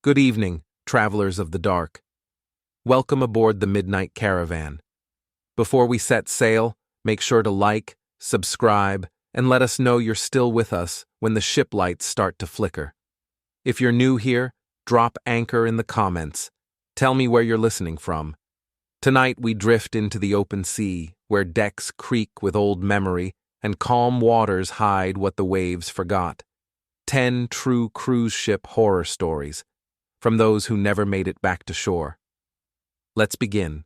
Good evening, travelers of the dark. Welcome aboard the Midnight Caravan. Before we set sail, make sure to like, subscribe, and let us know you're still with us when the ship lights start to flicker. If you're new here, drop anchor in the comments. Tell me where you're listening from. Tonight we drift into the open sea, where decks creak with old memory and calm waters hide what the waves forgot. 10 true cruise ship horror stories from those who never made it back to shore. Let's begin.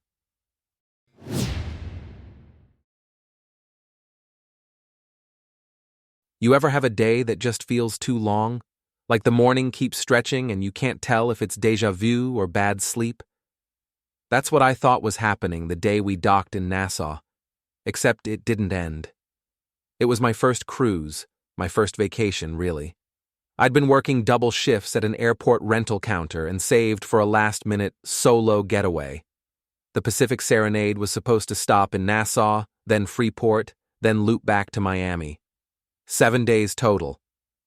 You ever have a day that just feels too long? Like the morning keeps stretching and you can't tell if it's déjà vu or bad sleep? That's what I thought was happening the day we docked in Nassau. Except it didn't end. It was my first cruise, my first vacation, really. I'd been working double shifts at an airport rental counter and saved for a last-minute solo getaway. The Pacific Serenade was supposed to stop in Nassau, then Freeport, then loop back to Miami. 7 days total.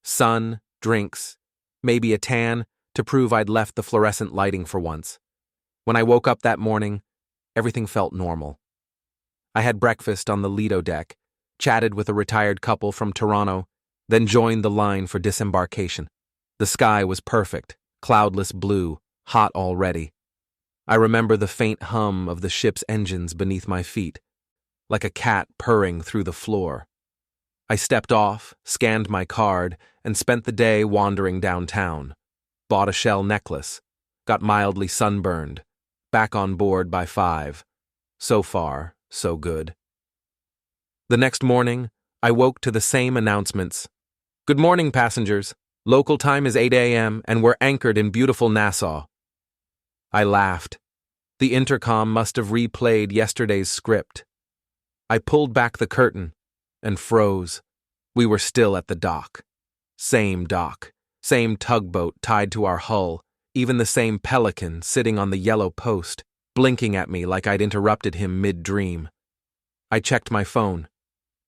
Sun, drinks, maybe a tan to prove I'd left the fluorescent lighting for once. When I woke up that morning, everything felt normal. I had breakfast on the Lido deck, chatted with a retired couple from Toronto, then joined the line for disembarkation. The sky was perfect, cloudless blue, hot already. I remember the faint hum of the ship's engines beneath my feet, like a cat purring through the floor. I stepped off, scanned my card, and spent the day wandering downtown. Bought a shell necklace, got mildly sunburned, back on board by 5. So far, so good. The next morning, I woke to the same announcements. Good morning, passengers. Local time is 8 a.m. and we're anchored in beautiful Nassau. I laughed. The intercom must have replayed yesterday's script. I pulled back the curtain and froze. We were still at the dock. Same tugboat tied to our hull, even the same pelican sitting on the yellow post, blinking at me like I'd interrupted him mid-dream. I checked my phone.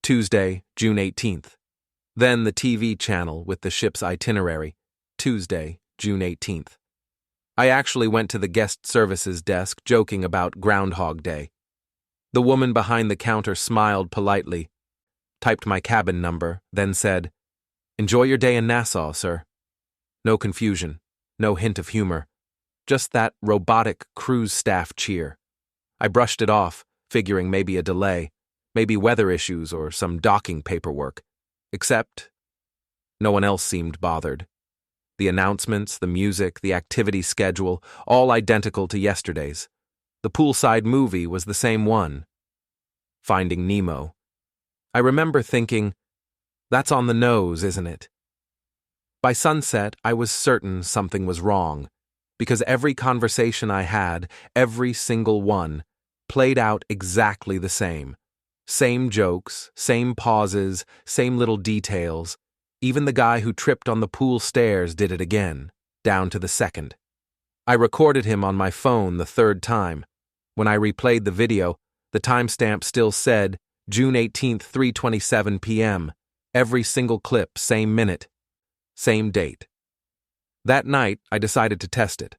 Tuesday, June 18th. Then the TV channel with the ship's itinerary, Tuesday, June 18th. I actually went to the guest services desk joking about Groundhog Day. The woman behind the counter smiled politely, typed my cabin number, then said, "Enjoy your day in Nassau, sir." No confusion, no hint of humor, just that robotic cruise staff cheer. I brushed it off, figuring maybe a delay, maybe weather issues or some docking paperwork. Except, no one else seemed bothered. The announcements, the music, the activity schedule, all identical to yesterday's. The poolside movie was the same one. Finding Nemo. I remember thinking, that's on the nose, isn't it? By sunset, I was certain something was wrong, because every conversation I had, every single one, played out exactly the same. Same jokes, same pauses, same little details. Even the guy who tripped on the pool stairs did it again, down to the second. I recorded him on my phone the third time. When I replayed the video, the timestamp still said June 18th, 3:27 p.m. Every single clip, same minute, same date. That night, I decided to test it.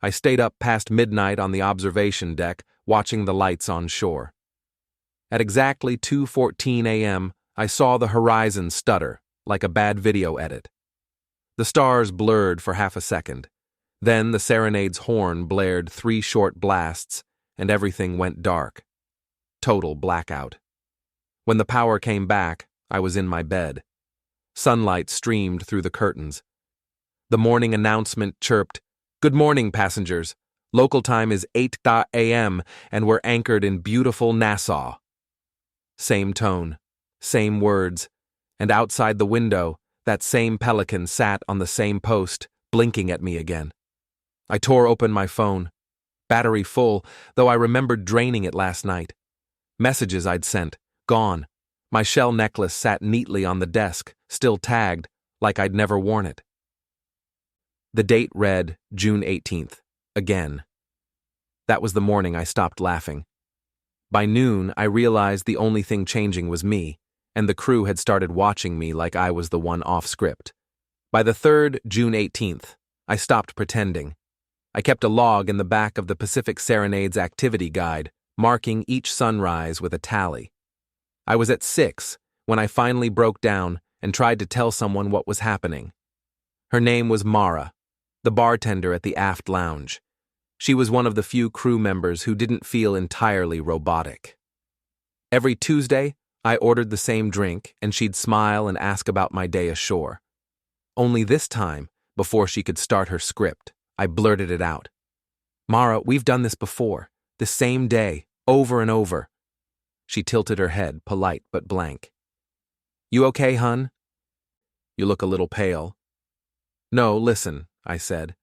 I stayed up past midnight on the observation deck, watching the lights on shore. At exactly 2:14 a.m., I saw the horizon stutter, like a bad video edit. The stars blurred for half a second. Then the Serenade's horn blared 3 short blasts, and everything went dark. Total blackout. When the power came back, I was in my bed. Sunlight streamed through the curtains. The morning announcement chirped, "Good morning, passengers. Local time is 8 a.m., and we're anchored in beautiful Nassau." Same tone, same words, and outside the window, that same pelican sat on the same post, blinking at me again. I tore open my phone. Battery full, though I remembered draining it last night. Messages I'd sent, gone. My shell necklace sat neatly on the desk, still tagged, like I'd never worn it. The date read June 18th, again. That was the morning I stopped laughing. By noon, I realized the only thing changing was me, and the crew had started watching me like I was the one off script. By the third, June 18th, I stopped pretending. I kept a log in the back of the Pacific Serenade's activity guide, marking each sunrise with a tally. I was at 6 when I finally broke down and tried to tell someone what was happening. Her name was Mara, the bartender at the aft lounge. She was one of the few crew members who didn't feel entirely robotic. Every Tuesday, I ordered the same drink, and she'd smile and ask about my day ashore. Only this time, before she could start her script, I blurted it out. "Mara, we've done this before, the same day, over and over." She tilted her head, polite but blank. "You okay, hun?" "You look a little pale." "No, listen," I said.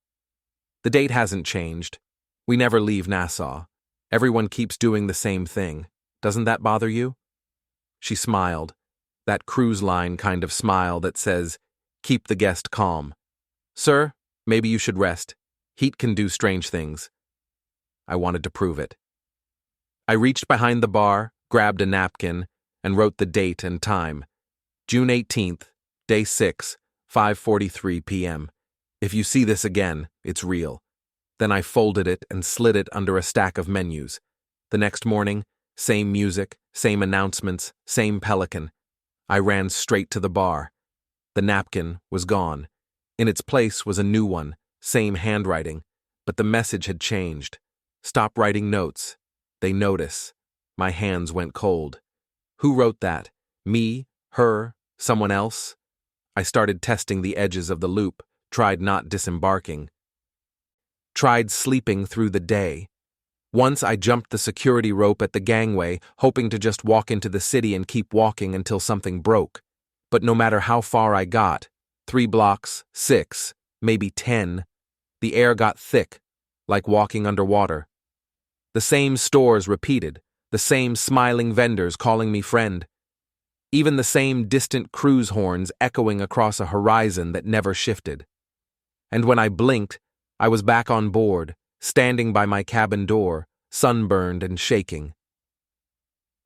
"The date hasn't changed. We never leave Nassau. Everyone keeps doing the same thing. Doesn't that bother you?" She smiled, that cruise line kind of smile that says, "Keep the guest calm." "Sir, maybe you should rest. Heat can do strange things." I wanted to prove it. I reached behind the bar, grabbed a napkin, and wrote the date and time. June 18th, day 6, 5:43 p.m. If you see this again, it's real. Then I folded it and slid it under a stack of menus. The next morning, same music, same announcements, same pelican. I ran straight to the bar. The napkin was gone. In its place was a new one, same handwriting, but the message had changed. "Stop writing notes. They notice." My hands went cold. Who wrote that? Me? Her? Someone else? I started testing the edges of the loop, tried not disembarking. Tried sleeping through the day. Once I jumped the security rope at the gangway, hoping to just walk into the city and keep walking until something broke. But no matter how far I got, 3 blocks, 6, maybe 10, the air got thick, like walking underwater. The same stores repeated, the same smiling vendors calling me friend. Even the same distant cruise horns echoing across a horizon that never shifted. And when I blinked, I was back on board, standing by my cabin door, sunburned and shaking.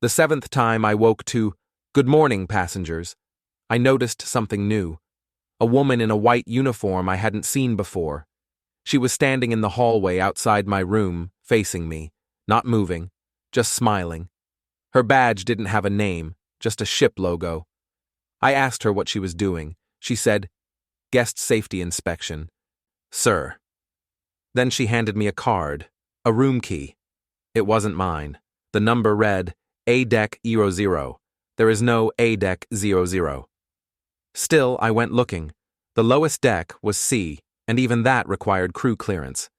The 7th time I woke to, "Good morning, passengers," I noticed something new. A woman in a white uniform I hadn't seen before. She was standing in the hallway outside my room, facing me, not moving, just smiling. Her badge didn't have a name, just a ship logo. I asked her what she was doing. She said, "Guest safety inspection, sir." Then she handed me a card, a room key. It wasn't mine. The number read, A-Deck 00. There is no A-Deck 00. Still, I went looking. The lowest deck was C, and even that required crew clearance.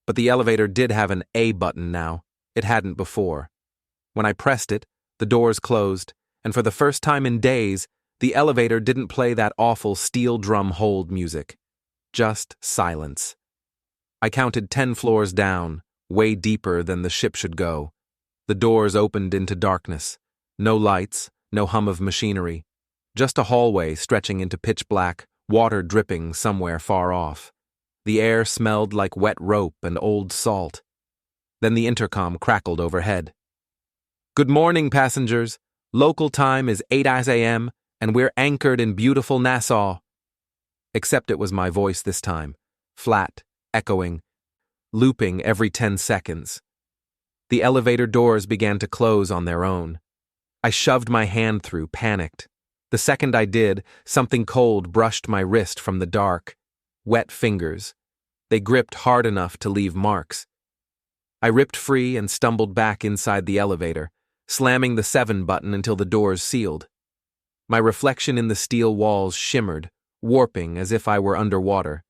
But the elevator did have an A button now. It hadn't before. When I pressed it, the doors closed, and for the first time in days, the elevator didn't play that awful steel drum hold music. Just silence. I counted 10 floors down, way deeper than the ship should go. The doors opened into darkness. No lights, no hum of machinery. Just a hallway stretching into pitch black, water dripping somewhere far off. The air smelled like wet rope and old salt. Then the intercom crackled overhead. "Good morning, passengers. Local time is 8 a.m., and we're anchored in beautiful Nassau." Except it was my voice this time, flat, echoing, looping every 10 seconds. The elevator doors began to close on their own. I shoved my hand through, panicked. The second I did, something cold brushed my wrist from the dark. Wet fingers. They gripped hard enough to leave marks. I ripped free and stumbled back inside the elevator, slamming the 7 button until the doors sealed. My reflection in the steel walls shimmered, warping as if I were underwater.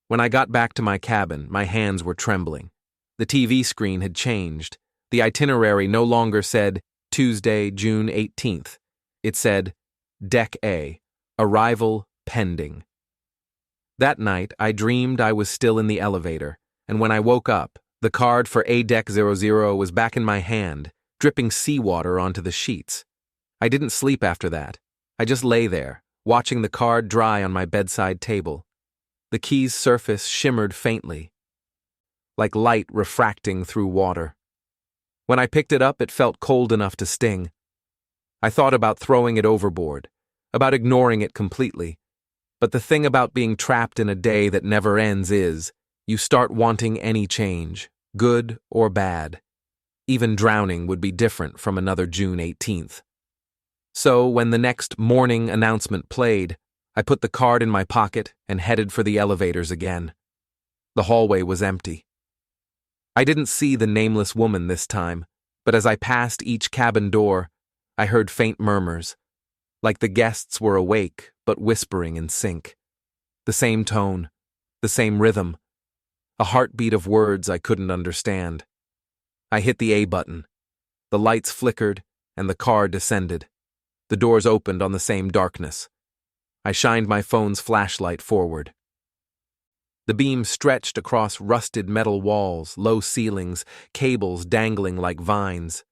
When I got back to my cabin, my hands were trembling. The TV screen had changed. The itinerary no longer said Tuesday, June 18th. It said Deck A, arrival pending. That night, I dreamed I was still in the elevator, and when I woke up, the card for A-Deck 00 was back in my hand, dripping seawater onto the sheets. I didn't sleep after that. I just lay there, watching the card dry on my bedside table. The key's surface shimmered faintly, like light refracting through water. When I picked it up, it felt cold enough to sting. I thought about throwing it overboard, about ignoring it completely. But the thing about being trapped in a day that never ends is, you start wanting any change, good or bad. Even drowning would be different from another June 18th. So when the next morning announcement played, I put the card in my pocket and headed for the elevators again. The hallway was empty. I didn't see the nameless woman this time, but as I passed each cabin door, I heard faint murmurs, like the guests were awake but whispering in sync. The same tone, the same rhythm, a heartbeat of words I couldn't understand. I hit the A button. The lights flickered and the car descended. The doors opened on the same darkness. I shined my phone's flashlight forward. The beam stretched across rusted metal walls, low ceilings, cables dangling like vines.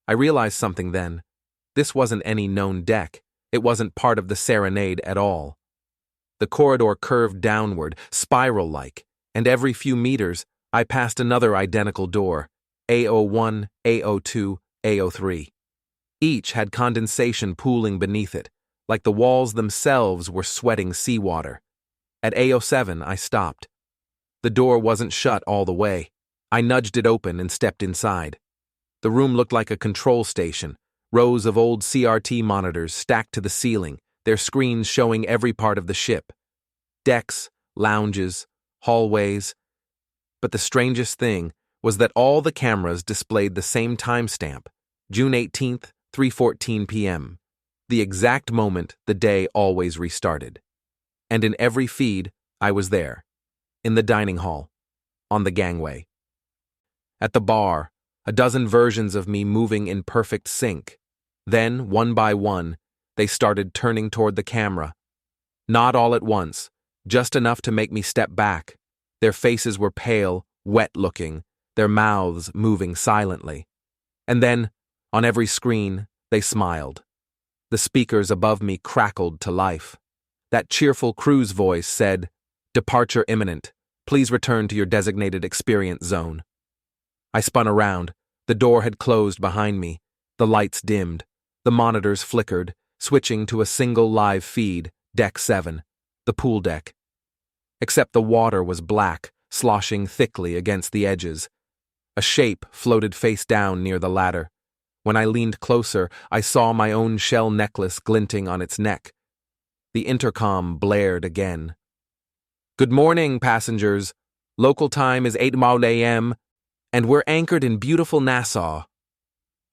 I realized something then. This wasn't any known deck. It wasn't part of the serenade at all. The corridor curved downward, spiral-like, and every few meters, I passed another identical door, A01, A02, A03. Each had condensation pooling beneath it, like the walls themselves were sweating seawater. At A07, I stopped. The door wasn't shut all the way. I nudged it open and stepped inside. The room looked like a control station, rows of old CRT monitors stacked to the ceiling, their screens showing every part of the ship. Decks, lounges, hallways. But the strangest thing was that all the cameras displayed the same timestamp, June 18th, 3:14 p.m., the exact moment the day always restarted. And in every feed, I was there, in the dining hall, on the gangway. At the bar, a dozen versions of me moving in perfect sync. Then, one by one, they started turning toward the camera. Not all at once, just enough to make me step back. Their faces were pale, wet-looking, their mouths moving silently. And then, on every screen, they smiled. The speakers above me crackled to life. That cheerful crew's voice said, "Departure imminent. Please return to your designated experience zone." I spun around. The door had closed behind me. The lights dimmed. The monitors flickered, switching to a single live feed, Deck 7, the pool deck. Except the water was black, sloshing thickly against the edges. A shape floated face down near the ladder. When I leaned closer, I saw my own shell necklace glinting on its neck. The intercom blared again. "Good morning, passengers. Local time is 8 a.m., and we're anchored in beautiful Nassau."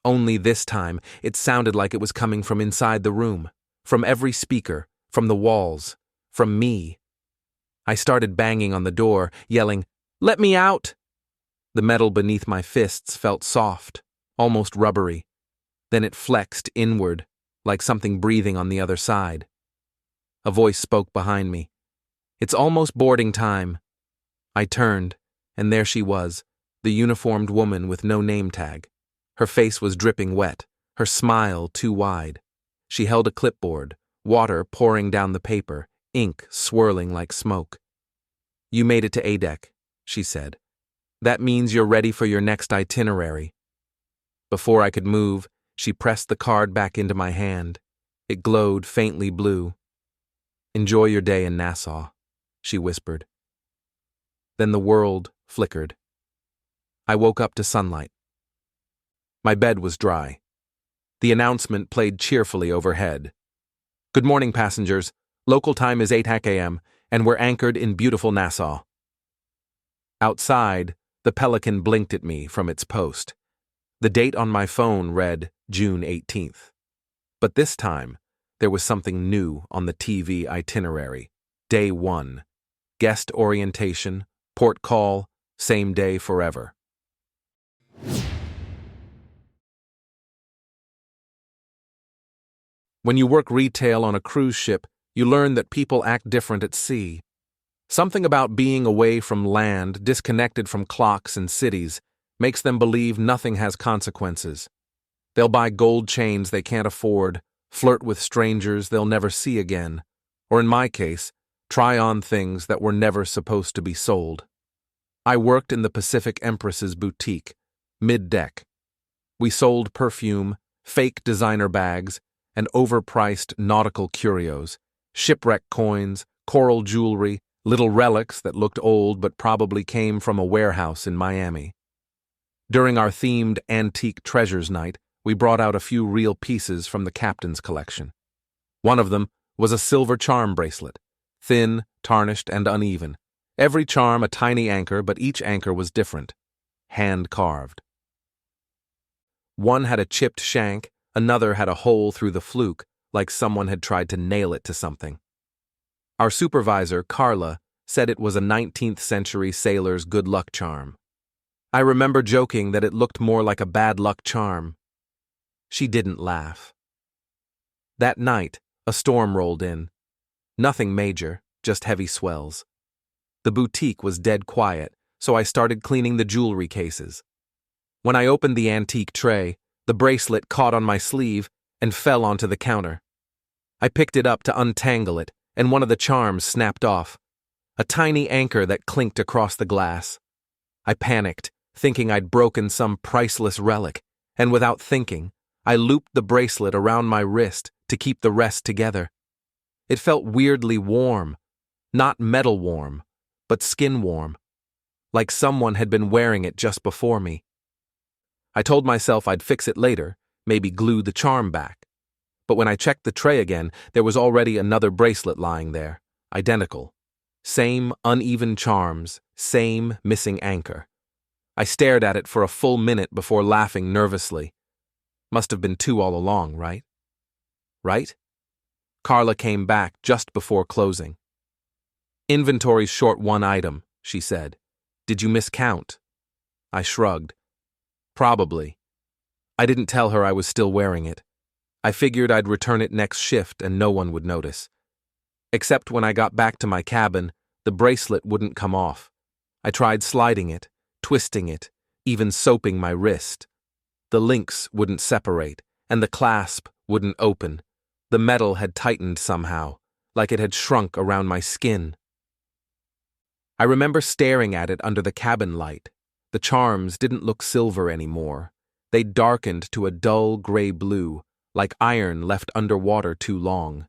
Only this time, it sounded like it was coming from inside the room, from every speaker, from the walls, from me. I started banging on the door, yelling, "Let me out!" The metal beneath my fists felt soft, almost rubbery. Then it flexed inward, like something breathing on the other side. A voice spoke behind me. "It's almost boarding time." I turned, and there she was, the uniformed woman with no name tag. Her face was dripping wet, her smile too wide. She held a clipboard, water pouring down the paper, ink swirling like smoke. "You made it to A deck," she said. "That means you're ready for your next itinerary." Before I could move, she pressed the card back into my hand. It glowed faintly blue. "Enjoy your day in Nassau," she whispered. Then the world flickered. I woke up to sunlight. My bed was dry. The announcement played cheerfully overhead. "Good morning, passengers. Local time is 8 a.m., and we're anchored in beautiful Nassau." Outside, the Pelican blinked at me from its post. The date on my phone read June 18th. But this time, there was something new on the TV itinerary. Day 1. Guest orientation, port call, same day forever. When you work retail on a cruise ship, you learn that people act different at sea. Something about being away from land, disconnected from clocks and cities, makes them believe nothing has consequences. They'll buy gold chains they can't afford, flirt with strangers they'll never see again, or in my case, try on things that were never supposed to be sold. I worked in the Pacific Empress's boutique, mid-deck. We sold perfume, fake designer bags, and overpriced nautical curios, shipwreck coins, coral jewelry, little relics that looked old but probably came from a warehouse in Miami. During our themed Antique Treasures night, we brought out a few real pieces from the captain's collection. One of them was a silver charm bracelet, thin, tarnished, and uneven. Every charm a tiny anchor, but each anchor was different, hand-carved. One had a chipped shank, another had a hole through the fluke, like someone had tried to nail it to something. Our supervisor, Carla, said it was a 19th century sailor's good luck charm. I remember joking that it looked more like a bad luck charm. She didn't laugh. That night, a storm rolled in. Nothing major, just heavy swells. The boutique was dead quiet, so I started cleaning the jewelry cases. When I opened the antique tray, the bracelet caught on my sleeve and fell onto the counter. I picked it up to untangle it, and one of the charms snapped off. A tiny anchor that clinked across the glass. I panicked, thinking I'd broken some priceless relic, and without thinking, I looped the bracelet around my wrist to keep the rest together. It felt weirdly warm, not metal warm, but skin warm, like someone had been wearing it just before me. I told myself I'd fix it later, maybe glue the charm back. But when I checked the tray again, there was already another bracelet lying there, identical. Same uneven charms, same missing anchor. I stared at it for a full minute before laughing nervously. Must have been two all along, right? Right? Carla came back just before closing. Inventory's short one item, she said. Did you miscount? I shrugged. Probably. I didn't tell her I was still wearing it. I figured I'd return it next shift and no one would notice. Except when I got back to my cabin, the bracelet wouldn't come off. I tried sliding it, twisting it, even soaping my wrist. The links wouldn't separate, and the clasp wouldn't open. The metal had tightened somehow, like it had shrunk around my skin. I remember staring at it under the cabin light. The charms didn't look silver anymore. They'd darkened to a dull gray blue, like iron left underwater too long.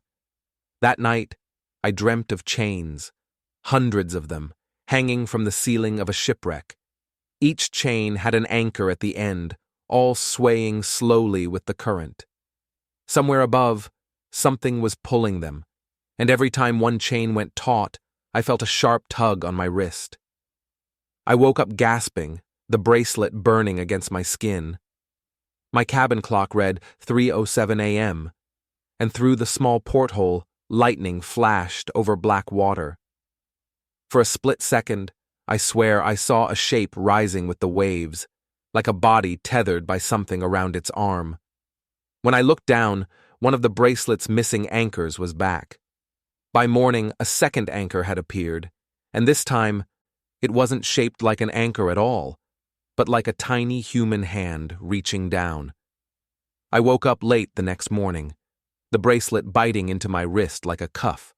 That night, I dreamt of chains, hundreds of them, hanging from the ceiling of a shipwreck. Each chain had an anchor at the end, all swaying slowly with the current. Somewhere above, something was pulling them, and every time one chain went taut, I felt a sharp tug on my wrist. I woke up gasping, the bracelet burning against my skin. My cabin clock read 3:07 a.m., and through the small porthole, lightning flashed over black water. For a split second, I swear I saw a shape rising with the waves, like a body tethered by something around its arm. When I looked down, one of the bracelet's missing anchors was back. By morning, a second anchor had appeared, and this time, it wasn't shaped like an anchor at all, but like a tiny human hand reaching down. I woke up late the next morning, the bracelet biting into my wrist like a cuff.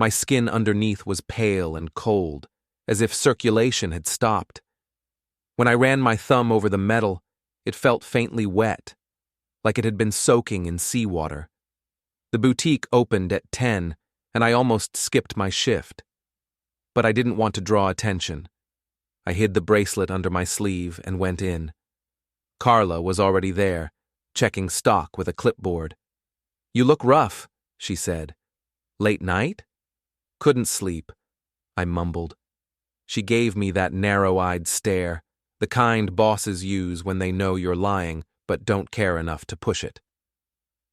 My skin underneath was pale and cold, as if circulation had stopped. When I ran my thumb over the metal, it felt faintly wet, like it had been soaking in seawater. The boutique opened at 10, and I almost skipped my shift. But I didn't want to draw attention. I hid the bracelet under my sleeve and went in. Carla was already there, checking stock with a clipboard. "You look rough," she said. "Late night?" "Couldn't sleep," I mumbled. She gave me that narrow-eyed stare, the kind bosses use when they know you're lying but don't care enough to push it.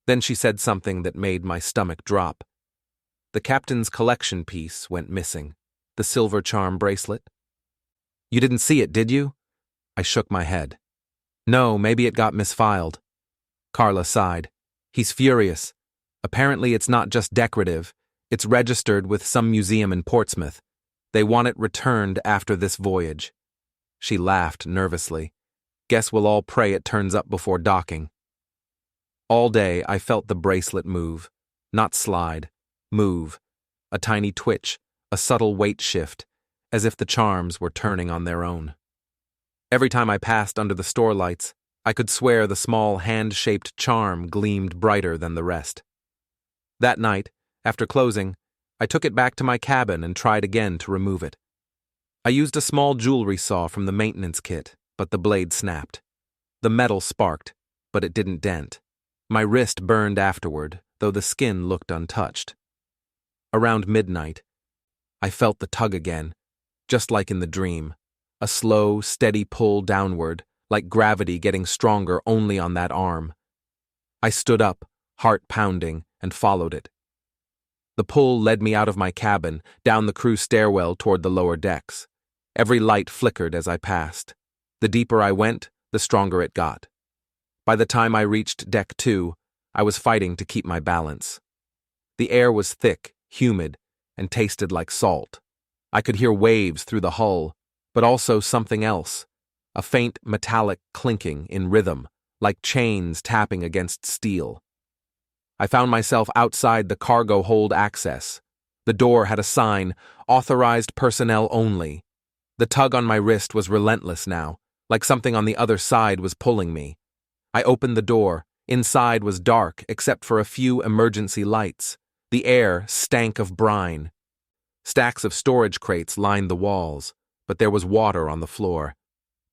Then she said something that made my stomach drop. The captain's collection piece went missing, the silver charm bracelet. "You didn't see it, did you?" I shook my head. "No, maybe it got misfiled." Carla sighed. "He's furious. Apparently it's not just decorative. It's registered with some museum in Portsmouth. They want it returned after this voyage." She laughed nervously. "Guess we'll all pray it turns up before docking." All day I felt the bracelet move, not slide, move, a tiny twitch, a subtle weight shift, as if the charms were turning on their own. Every time I passed under the store lights, I could swear the small hand-shaped charm gleamed brighter than the rest. That night, after closing, I took it back to my cabin and tried again to remove it. I used a small jewelry saw from the maintenance kit, but the blade snapped. The metal sparked, but it didn't dent. My wrist burned afterward, though the skin looked untouched. Around midnight, I felt the tug again, just like in the dream. A slow, steady pull downward, like gravity getting stronger only on that arm. I stood up, heart pounding, and followed it. The pull led me out of my cabin, down the crew stairwell toward the lower decks. Every light flickered as I passed. The deeper I went, the stronger it got. By the time I reached deck 2, I was fighting to keep my balance. The air was thick, humid, and tasted like salt. I could hear waves through the hull, but also something else, a faint metallic clinking in rhythm, like chains tapping against steel. I found myself outside the cargo hold access. The door had a sign, "Authorized personnel only." The tug on my wrist was relentless now, like something on the other side was pulling me. I opened the door. Inside was dark except for a few emergency lights. The air stank of brine. Stacks of storage crates lined the walls, but there was water on the floor.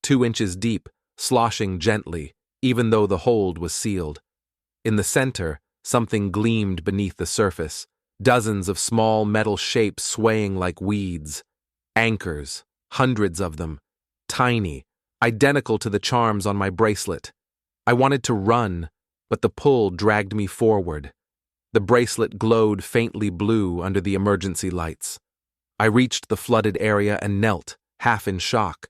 2 inches deep, sloshing gently, even though the hold was sealed. In the center, something gleamed beneath the surface, dozens of small metal shapes swaying like weeds. Anchors, hundreds of them, tiny, identical to the charms on my bracelet. I wanted to run, but the pull dragged me forward. The bracelet glowed faintly blue under the emergency lights. I reached the flooded area and knelt, half in shock.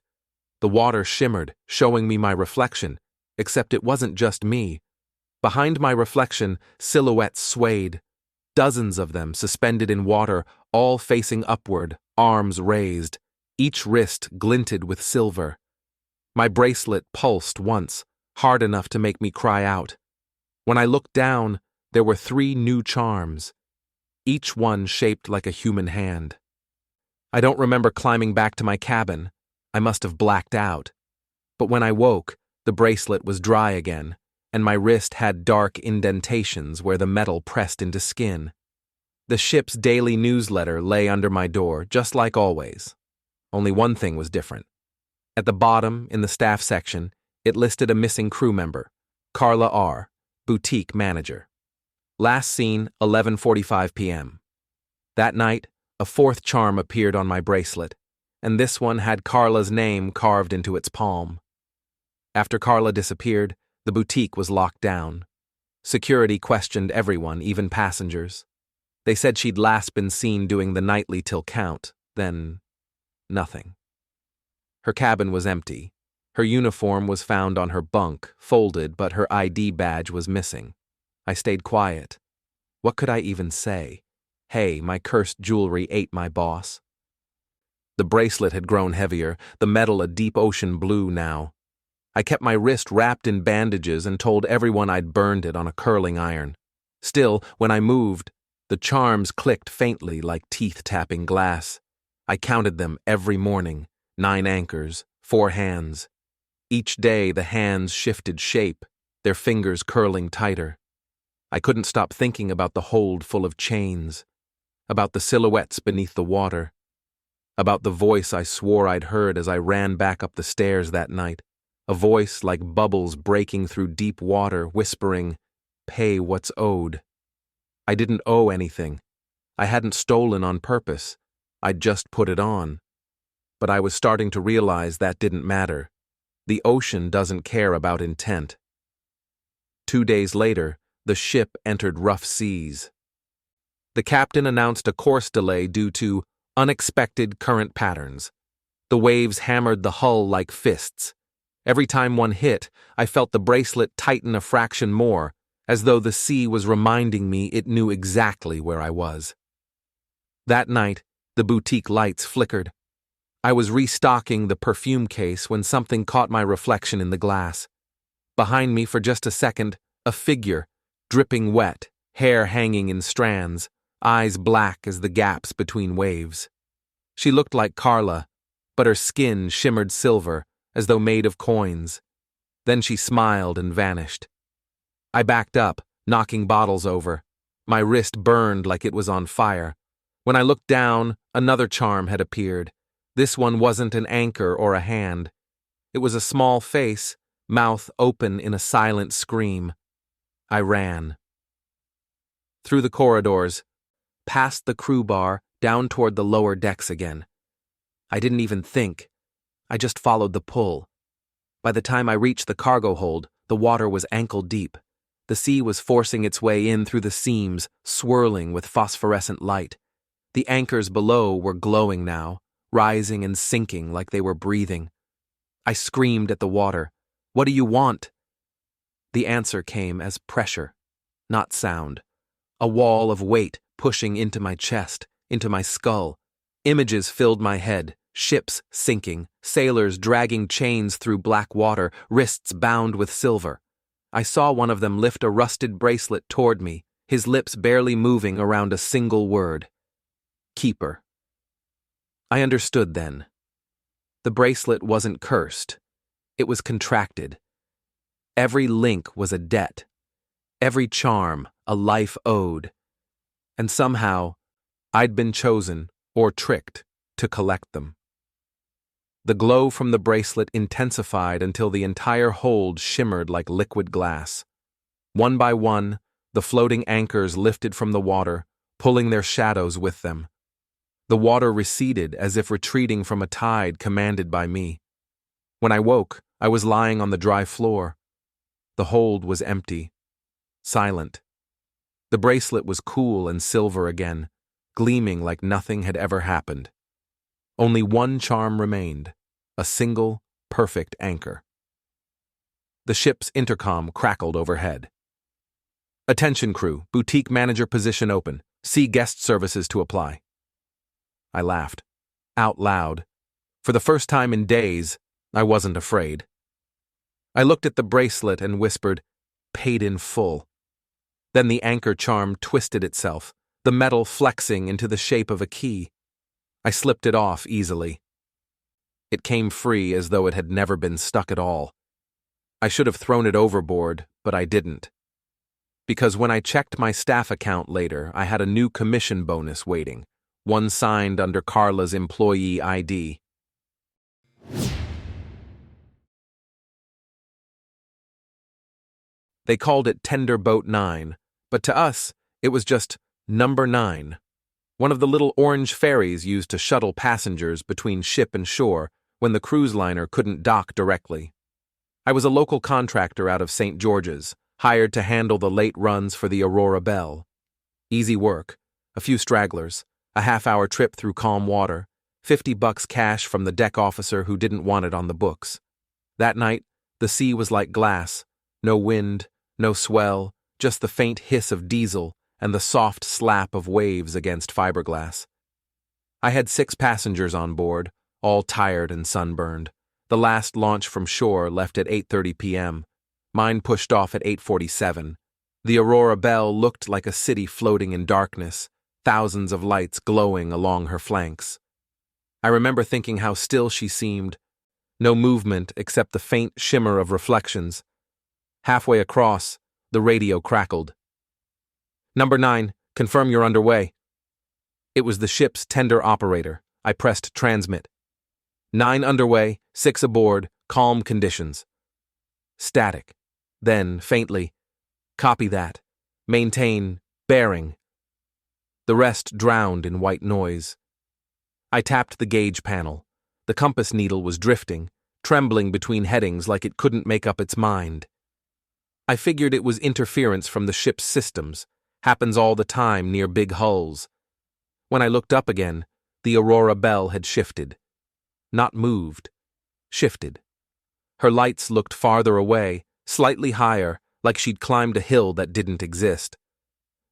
The water shimmered, showing me my reflection, except it wasn't just me. Behind my reflection, silhouettes swayed. Dozens of them suspended in water, all facing upward, arms raised. Each wrist glinted with silver. My bracelet pulsed once, hard enough to make me cry out. When I looked down, there were 3 new charms, each one shaped like a human hand. I don't remember climbing back to my cabin. I must have blacked out. But when I woke, the bracelet was dry again, and my wrist had dark indentations where the metal pressed into skin. The ship's daily newsletter lay under my door, just like always. Only one thing was different. At the bottom, in the staff section, it listed a missing crew member, Carla R., boutique manager. Last seen, 11:45 p.m. That night, a 4th charm appeared on my bracelet, and this one had Carla's name carved into its palm. After Carla disappeared, the boutique was locked down. Security questioned everyone, even passengers. They said she'd last been seen doing the nightly till count, then nothing. Her cabin was empty. Her uniform was found on her bunk, folded, but her ID badge was missing. I stayed quiet. What could I even say? Hey, my cursed jewelry ate my boss. The bracelet had grown heavier, the metal a deep ocean blue now. I kept my wrist wrapped in bandages and told everyone I'd burned it on a curling iron. Still, when I moved, the charms clicked faintly like teeth tapping glass. I counted them every morning, 9 anchors, 4 hands. Each day the hands shifted shape, their fingers curling tighter. I couldn't stop thinking about the hold full of chains, about the silhouettes beneath the water, about the voice I swore I'd heard as I ran back up the stairs that night, a voice like bubbles breaking through deep water, whispering, "Pay what's owed." I didn't owe anything. I hadn't stolen on purpose. I'd just put it on. But I was starting to realize that didn't matter. The ocean doesn't care about intent. 2 days later, the ship entered rough seas. The captain announced a course delay due to unexpected current patterns. The waves hammered the hull like fists. Every time one hit, I felt the bracelet tighten a fraction more, as though the sea was reminding me it knew exactly where I was. That night, the boutique lights flickered. I was restocking the perfume case when something caught my reflection in the glass. Behind me for just a second, a figure, dripping wet, hair hanging in strands, eyes black as the gaps between waves. She looked like Carla, but her skin shimmered silver, as though made of coins. Then she smiled and vanished. I backed up, knocking bottles over. My wrist burned like it was on fire. When I looked down, another charm had appeared. This one wasn't an anchor or a hand. It was a small face, mouth open in a silent scream. I ran. Through the corridors, past the crew bar, down toward the lower decks again. I didn't even think. I just followed the pull. By the time I reached the cargo hold, the water was ankle deep. The sea was forcing its way in through the seams, swirling with phosphorescent light. The anchors below were glowing now, rising and sinking like they were breathing. I screamed at the water, "What do you want?" The answer came as pressure, not sound. A wall of weight pushing into my chest, into my skull. Images filled my head, ships sinking, sailors dragging chains through black water, wrists bound with silver. I saw one of them lift a rusted bracelet toward me, his lips barely moving around a single word. Keeper. I understood then. The bracelet wasn't cursed. It was contracted. Every link was a debt. Every charm, a life owed. And somehow, I'd been chosen, or tricked, to collect them. The glow from the bracelet intensified until the entire hold shimmered like liquid glass. One by one, the floating anchors lifted from the water, pulling their shadows with them. The water receded as if retreating from a tide commanded by me. When I woke, I was lying on the dry floor. The hold was empty, silent. The bracelet was cool and silver again, gleaming like nothing had ever happened. Only one charm remained, a single, perfect anchor. The ship's intercom crackled overhead. "Attention crew, boutique manager position open. See guest services to apply." I laughed, out loud. For the first time in days, I wasn't afraid. I looked at the bracelet and whispered, "Paid in full." Then the anchor charm twisted itself, the metal flexing into the shape of a key. I slipped it off easily. It came free as though it had never been stuck at all. I should have thrown it overboard, but I didn't. Because when I checked my staff account later, I had a new commission bonus waiting, one signed under Carla's employee ID. They called it Tender Boat 9, but to us, it was just Number 9. One of the little orange ferries used to shuttle passengers between ship and shore when the cruise liner couldn't dock directly. I was a local contractor out of St. George's, hired to handle the late runs for the Aurora Belle. Easy work, a few stragglers, a half-hour trip through calm water, $50 cash from the deck officer who didn't want it on the books. That night, the sea was like glass, no wind, no swell, just the faint hiss of diesel and the soft slap of waves against fiberglass. I had 6 passengers on board, all tired and sunburned. The last launch from shore left at 8:30 p.m. Mine pushed off at 8:47. The Aurora Belle looked like a city floating in darkness, thousands of lights glowing along her flanks. I remember thinking how still she seemed, no movement except the faint shimmer of reflections. Halfway across, the radio crackled. "Number 9, confirm you're underway." It was the ship's tender operator. I pressed transmit. 9 underway, 6 aboard, calm conditions. Static. Then, faintly, "Copy that. Maintain, bearing." The rest drowned in white noise. I tapped the gauge panel. The compass needle was drifting, trembling between headings like it couldn't make up its mind. I figured it was interference from the ship's systems. Happens all the time near big hulls. When I looked up again, the Aurora Belle had shifted. Not moved. Shifted. Her lights looked farther away, slightly higher, like she'd climbed a hill that didn't exist.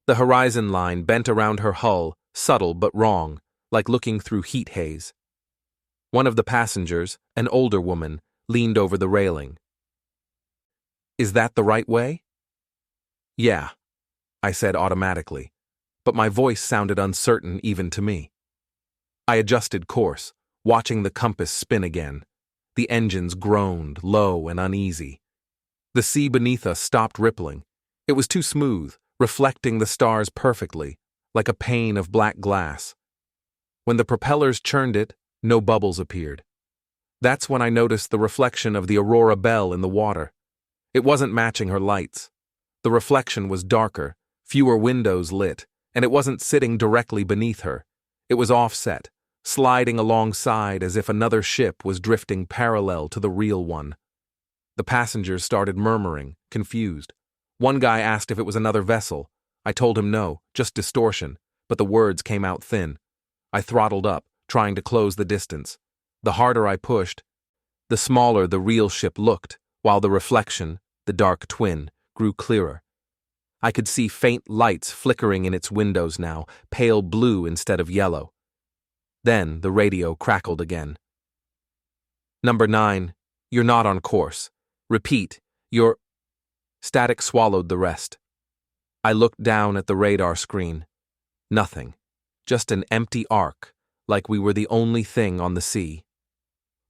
The horizon line bent around her hull, subtle but wrong, like looking through heat haze. One of the passengers, an older woman, leaned over the railing. "Is that the right way?" "Yeah," I said automatically, but my voice sounded uncertain even to me. I adjusted course, watching the compass spin again. The engines groaned, low and uneasy. The sea beneath us stopped rippling. It was too smooth, reflecting the stars perfectly, like a pane of black glass. When the propellers churned it, no bubbles appeared. That's when I noticed the reflection of the Aurora Belle in the water. It wasn't matching her lights. The reflection was darker, fewer windows lit, and it wasn't sitting directly beneath her. It was offset, sliding alongside as if another ship was drifting parallel to the real one. The passengers started murmuring, confused. One guy asked if it was another vessel. I told him no, just distortion, but the words came out thin. I throttled up, trying to close the distance. The harder I pushed, the smaller the real ship looked, while the reflection, the dark twin, grew clearer. I could see faint lights flickering in its windows now, pale blue instead of yellow. Then the radio crackled again. "Number 9, you're not on course. Repeat, you're—" Static swallowed the rest. I looked down at the radar screen. Nothing. Just an empty arc, like we were the only thing on the sea.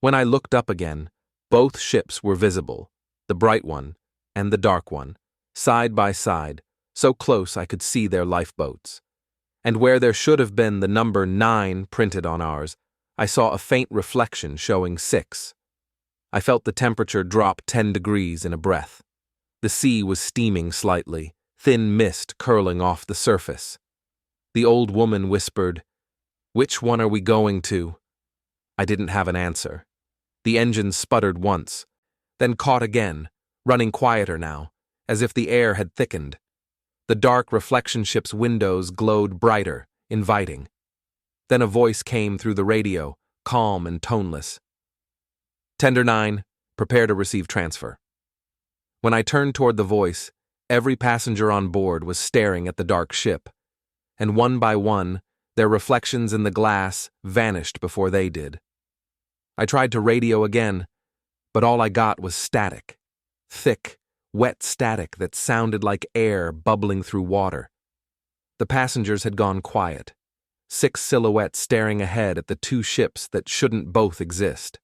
When I looked up again, both ships were visible, the bright one and the dark one, side by side, so close I could see their lifeboats. And where there should have been the number 9 printed on ours, I saw a faint reflection showing 6. I felt the temperature drop 10 degrees in a breath. The sea was steaming slightly, thin mist curling off the surface. The old woman whispered, "Which one are we going to?" I didn't have an answer. The engine sputtered once, then caught again, running quieter now, as if the air had thickened. The dark reflection ship's windows glowed brighter, inviting. Then a voice came through the radio, calm and toneless. "Tender 9, prepare to receive transfer." When I turned toward the voice, every passenger on board was staring at the dark ship, and one by one, their reflections in the glass vanished before they did. I tried to radio again, but all I got was static. Thick, wet static that sounded like air bubbling through water. The passengers had gone quiet, 6 silhouettes staring ahead at the 2 ships that shouldn't both exist.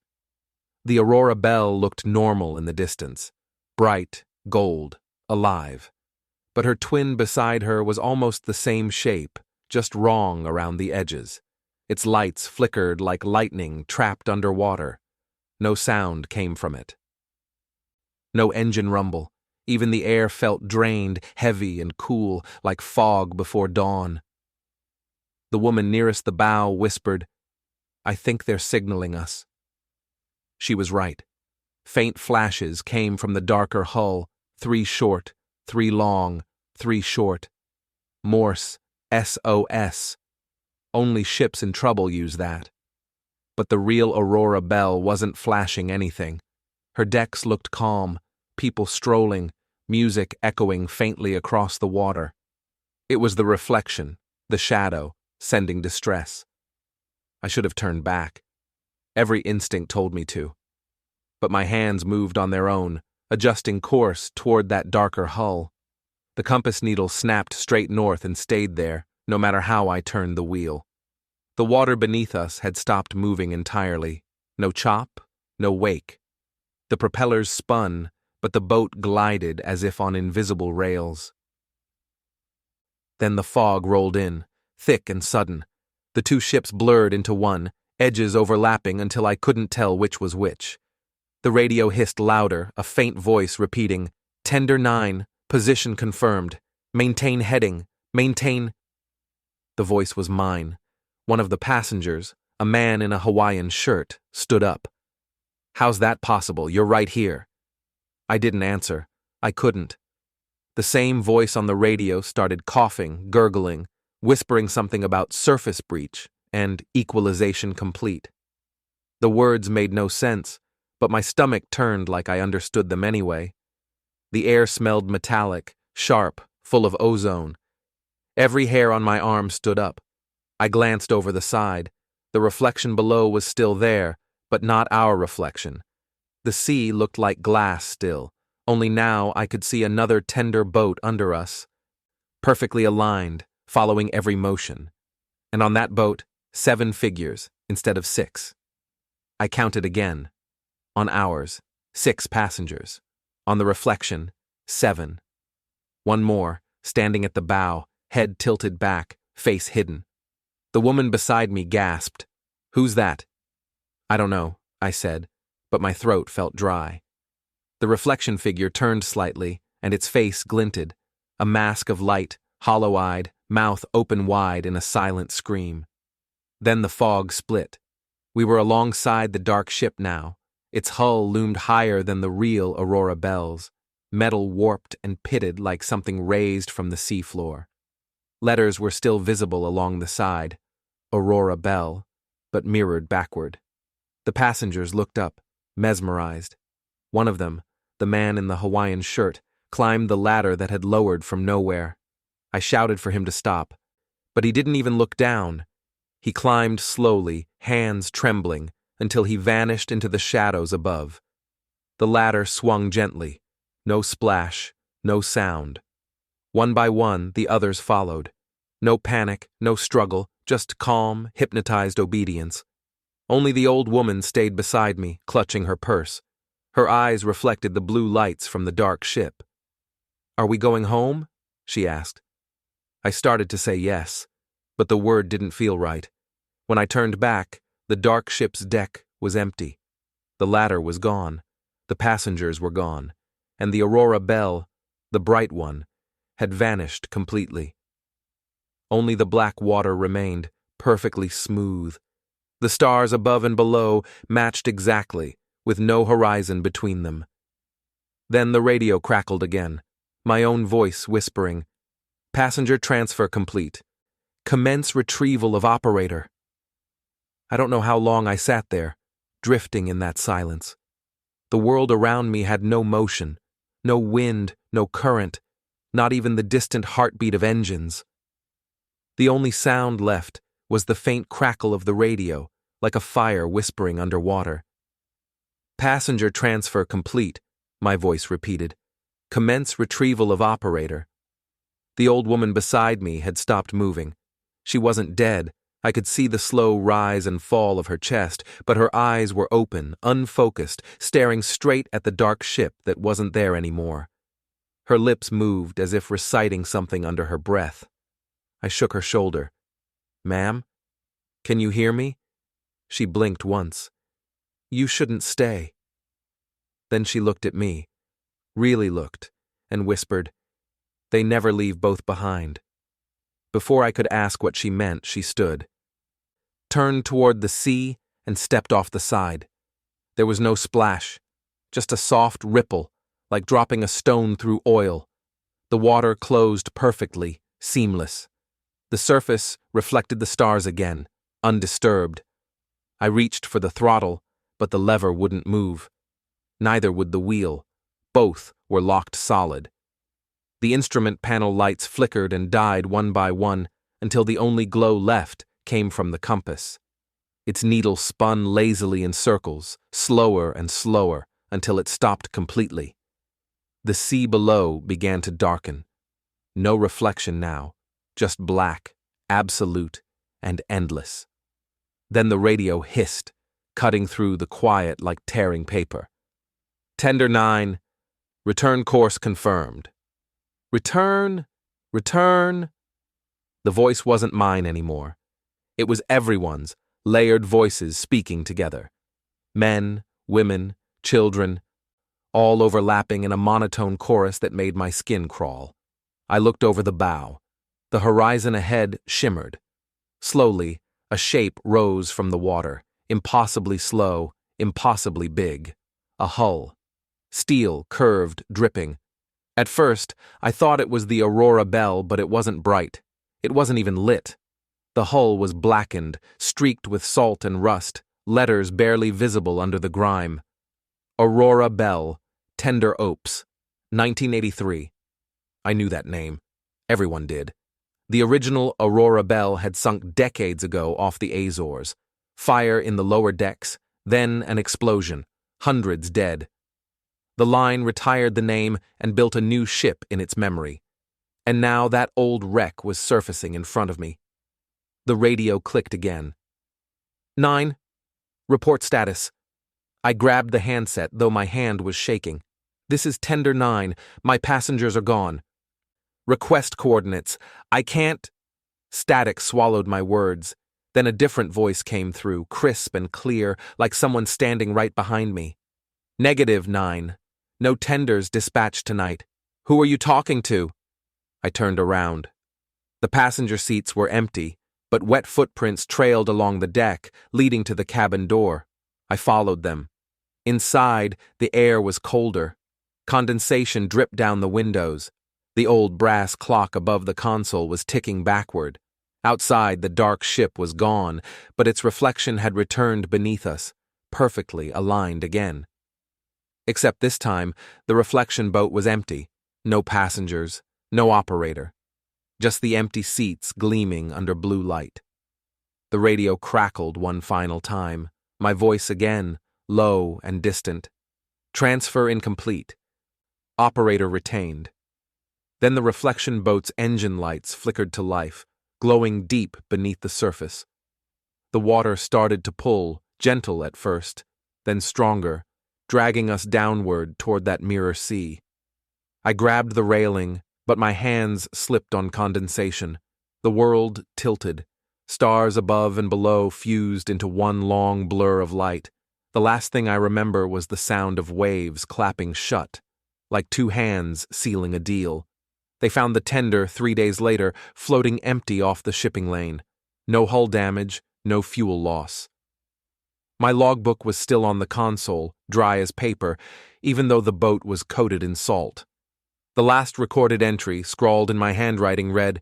The Aurora Belle looked normal in the distance, bright, gold, alive. But her twin beside her was almost the same shape, just wrong around the edges. Its lights flickered like lightning trapped underwater. No sound came from it. No engine rumble. Even the air felt drained, heavy and cool, like fog before dawn. The woman nearest the bow whispered, "I think they're signaling us." She was right. Faint flashes came from the darker hull, 3 short, 3 long, 3 short. Morse, SOS. Only ships in trouble use that. But the real Aurora Belle wasn't flashing anything. Her decks looked calm, people strolling, music echoing faintly across the water. It was the reflection, the shadow, sending distress. I should have turned back. Every instinct told me to. But my hands moved on their own, adjusting course toward that darker hull. The compass needle snapped straight north and stayed there, no matter how I turned the wheel. The water beneath us had stopped moving entirely. No chop, no wake. The propellers spun, but the boat glided as if on invisible rails. Then the fog rolled in, thick and sudden. The 2 ships blurred into one, edges overlapping until I couldn't tell which was which. The radio hissed louder, a faint voice repeating, "Tender 9, position confirmed. Maintain heading, maintain—" The voice was mine. One of the passengers, a man in a Hawaiian shirt, stood up. "How's that possible? You're right here." I didn't answer. I couldn't. The same voice on the radio started coughing, gurgling, whispering something about surface breach and equalization complete. The words made no sense, but my stomach turned like I understood them anyway. The air smelled metallic, sharp, full of ozone. Every hair on my arm stood up. I glanced over the side. The reflection below was still there, but not our reflection. The sea looked like glass still, only now I could see another tender boat under us, perfectly aligned, following every motion. And on that boat, 7 figures instead of 6. I counted again. On ours, 6 passengers. On the reflection, 7. One more, standing at the bow, head tilted back, face hidden. The woman beside me gasped. "Who's that?" "I don't know," I said, but my throat felt dry. The reflection figure turned slightly, and its face glinted, a mask of light, hollow-eyed, mouth open wide in a silent scream. Then the fog split. We were alongside the dark ship now. Its hull loomed higher than the real Aurora Bells, metal warped and pitted like something raised from the seafloor. Letters were still visible along the side, Aurora Bell, but mirrored backward. The passengers looked up, mesmerized. One of them, the man in the Hawaiian shirt, climbed the ladder that had lowered from nowhere. I shouted for him to stop, but he didn't even look down. He climbed slowly, hands trembling, until he vanished into the shadows above. The ladder swung gently. No splash, no sound. One by one, the others followed. No panic, no struggle, just calm, hypnotized obedience. Only the old woman stayed beside me, clutching her purse. Her eyes reflected the blue lights from the dark ship. "Are we going home?" she asked. I started to say yes, but the word didn't feel right. When I turned back, the dark ship's deck was empty. The ladder was gone, the passengers were gone, and the Aurora Bell, the bright one, had vanished completely. Only the black water remained, perfectly smooth. The stars above and below matched exactly, with no horizon between them. Then the radio crackled again, my own voice whispering, "Passenger transfer complete. Commence retrieval of operator." I don't know how long I sat there, drifting in that silence. The world around me had no motion, no wind, no current, not even the distant heartbeat of engines. The only sound left was the faint crackle of the radio, like a fire whispering underwater. "Passenger transfer complete," my voice repeated. "Commence retrieval of operator." The old woman beside me had stopped moving. She wasn't dead. I could see the slow rise and fall of her chest, but her eyes were open, unfocused, staring straight at the dark ship that wasn't there anymore. Her lips moved as if reciting something under her breath. I shook her shoulder. "Ma'am? Can you hear me?" She blinked once. "You shouldn't stay." Then she looked at me, really looked, and whispered, "They never leave both behind." Before I could ask what she meant, she stood, turned toward the sea, and stepped off the side. There was no splash, just a soft ripple, like dropping a stone through oil. The water closed perfectly, seamless. The surface reflected the stars again, undisturbed. I reached for the throttle, but the lever wouldn't move. Neither would the wheel. Both were locked solid. The instrument panel lights flickered and died one by one until the only glow left came from the compass. Its needle spun lazily in circles, slower and slower, until it stopped completely. The sea below began to darken. No reflection now, just black, absolute, and endless. Then the radio hissed, cutting through the quiet like tearing paper. "Tender 9, return course confirmed." Return, return. The voice wasn't mine anymore. It was everyone's, layered voices speaking together. Men, women, children, all overlapping in a monotone chorus that made my skin crawl. I looked over the bow. The horizon ahead shimmered. Slowly, a shape rose from the water, impossibly slow, impossibly big. A hull. Steel, curved, dripping. At first, I thought it was the Aurora Bell, but it wasn't bright. It wasn't even lit. The hull was blackened, streaked with salt and rust, letters barely visible under the grime. Aurora Bell, Tender Opes, 1983. I knew that name. Everyone did. The original Aurora Bell had sunk decades ago off the Azores. Fire in the lower decks, then an explosion. Hundreds dead. The line retired the name and built a new ship in its memory. And now that old wreck was surfacing in front of me. The radio clicked again. 9. Report status. I grabbed the handset, though my hand was shaking. This is Tender 9. My passengers are gone. Request coordinates. I can't. Static swallowed my words. Then a different voice came through, crisp and clear, like someone standing right behind me. -9. No tenders dispatched tonight. Who are you talking to? I turned around. The passenger seats were empty, but wet footprints trailed along the deck, leading to the cabin door. I followed them. Inside, the air was colder. Condensation dripped down the windows. The old brass clock above the console was ticking backward. Outside, the dark ship was gone, but its reflection had returned beneath us, perfectly aligned again. Except this time, the reflection boat was empty. No passengers, no operator. Just the empty seats gleaming under blue light. The radio crackled one final time, my voice again, low and distant. Transfer incomplete. Operator retained. Then the reflection boat's engine lights flickered to life, glowing deep beneath the surface. The water started to pull, gentle at first, then stronger, dragging us downward toward that mirror sea. I grabbed the railing, but my hands slipped on condensation. The world tilted. Stars above and below fused into one long blur of light. The last thing I remember was the sound of waves clapping shut, like two hands sealing a deal. They found the tender 3 days later, floating empty off the shipping lane. No hull damage, no fuel loss. My logbook was still on the console, dry as paper, even though the boat was coated in salt. The last recorded entry, scrawled in my handwriting, read,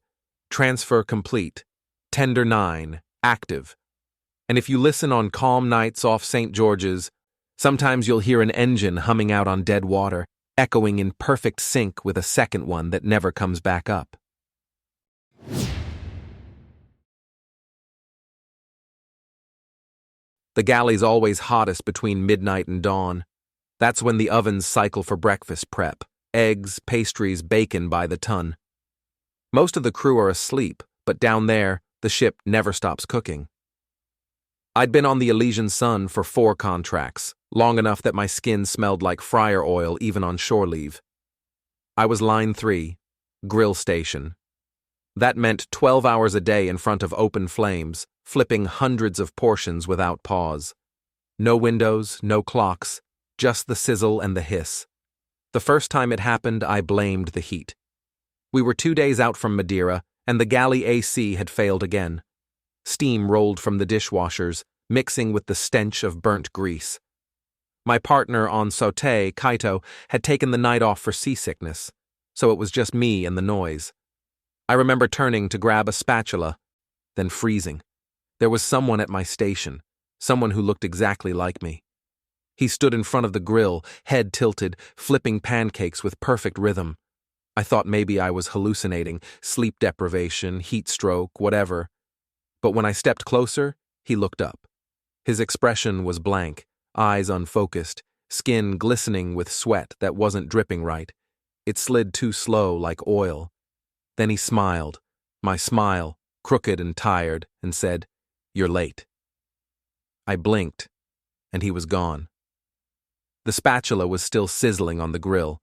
"Transfer complete. Tender 9, active." And if you listen on calm nights off St. George's, sometimes you'll hear an engine humming out on dead water, echoing in perfect sync with a second one that never comes back up. The galley's always hottest between midnight and dawn. That's when the ovens cycle for breakfast prep. Eggs, pastries, bacon by the ton. Most of the crew are asleep, but down there, the ship never stops cooking. I'd been on the Elysian Sun for 4 contracts, long enough that my skin smelled like fryer oil even on shore leave. I was line 3, grill station. That meant 12 hours a day in front of open flames, flipping hundreds of portions without pause. No windows, no clocks, just the sizzle and the hiss. The first time it happened, I blamed the heat. We were 2 days out from Madeira, and the galley AC had failed again. Steam rolled from the dishwashers, mixing with the stench of burnt grease. My partner on sauté, Kaito, had taken the night off for seasickness, so it was just me and the noise. I remember turning to grab a spatula, then freezing. There was someone at my station, someone who looked exactly like me. He stood in front of the grill, head tilted, flipping pancakes with perfect rhythm. I thought maybe I was hallucinating, sleep deprivation, heat stroke, whatever. But when I stepped closer, he looked up. His expression was blank, eyes unfocused, skin glistening with sweat that wasn't dripping right. It slid too slow like oil. Then he smiled, my smile, crooked and tired, and said, "You're late." I blinked, and he was gone. The spatula was still sizzling on the grill.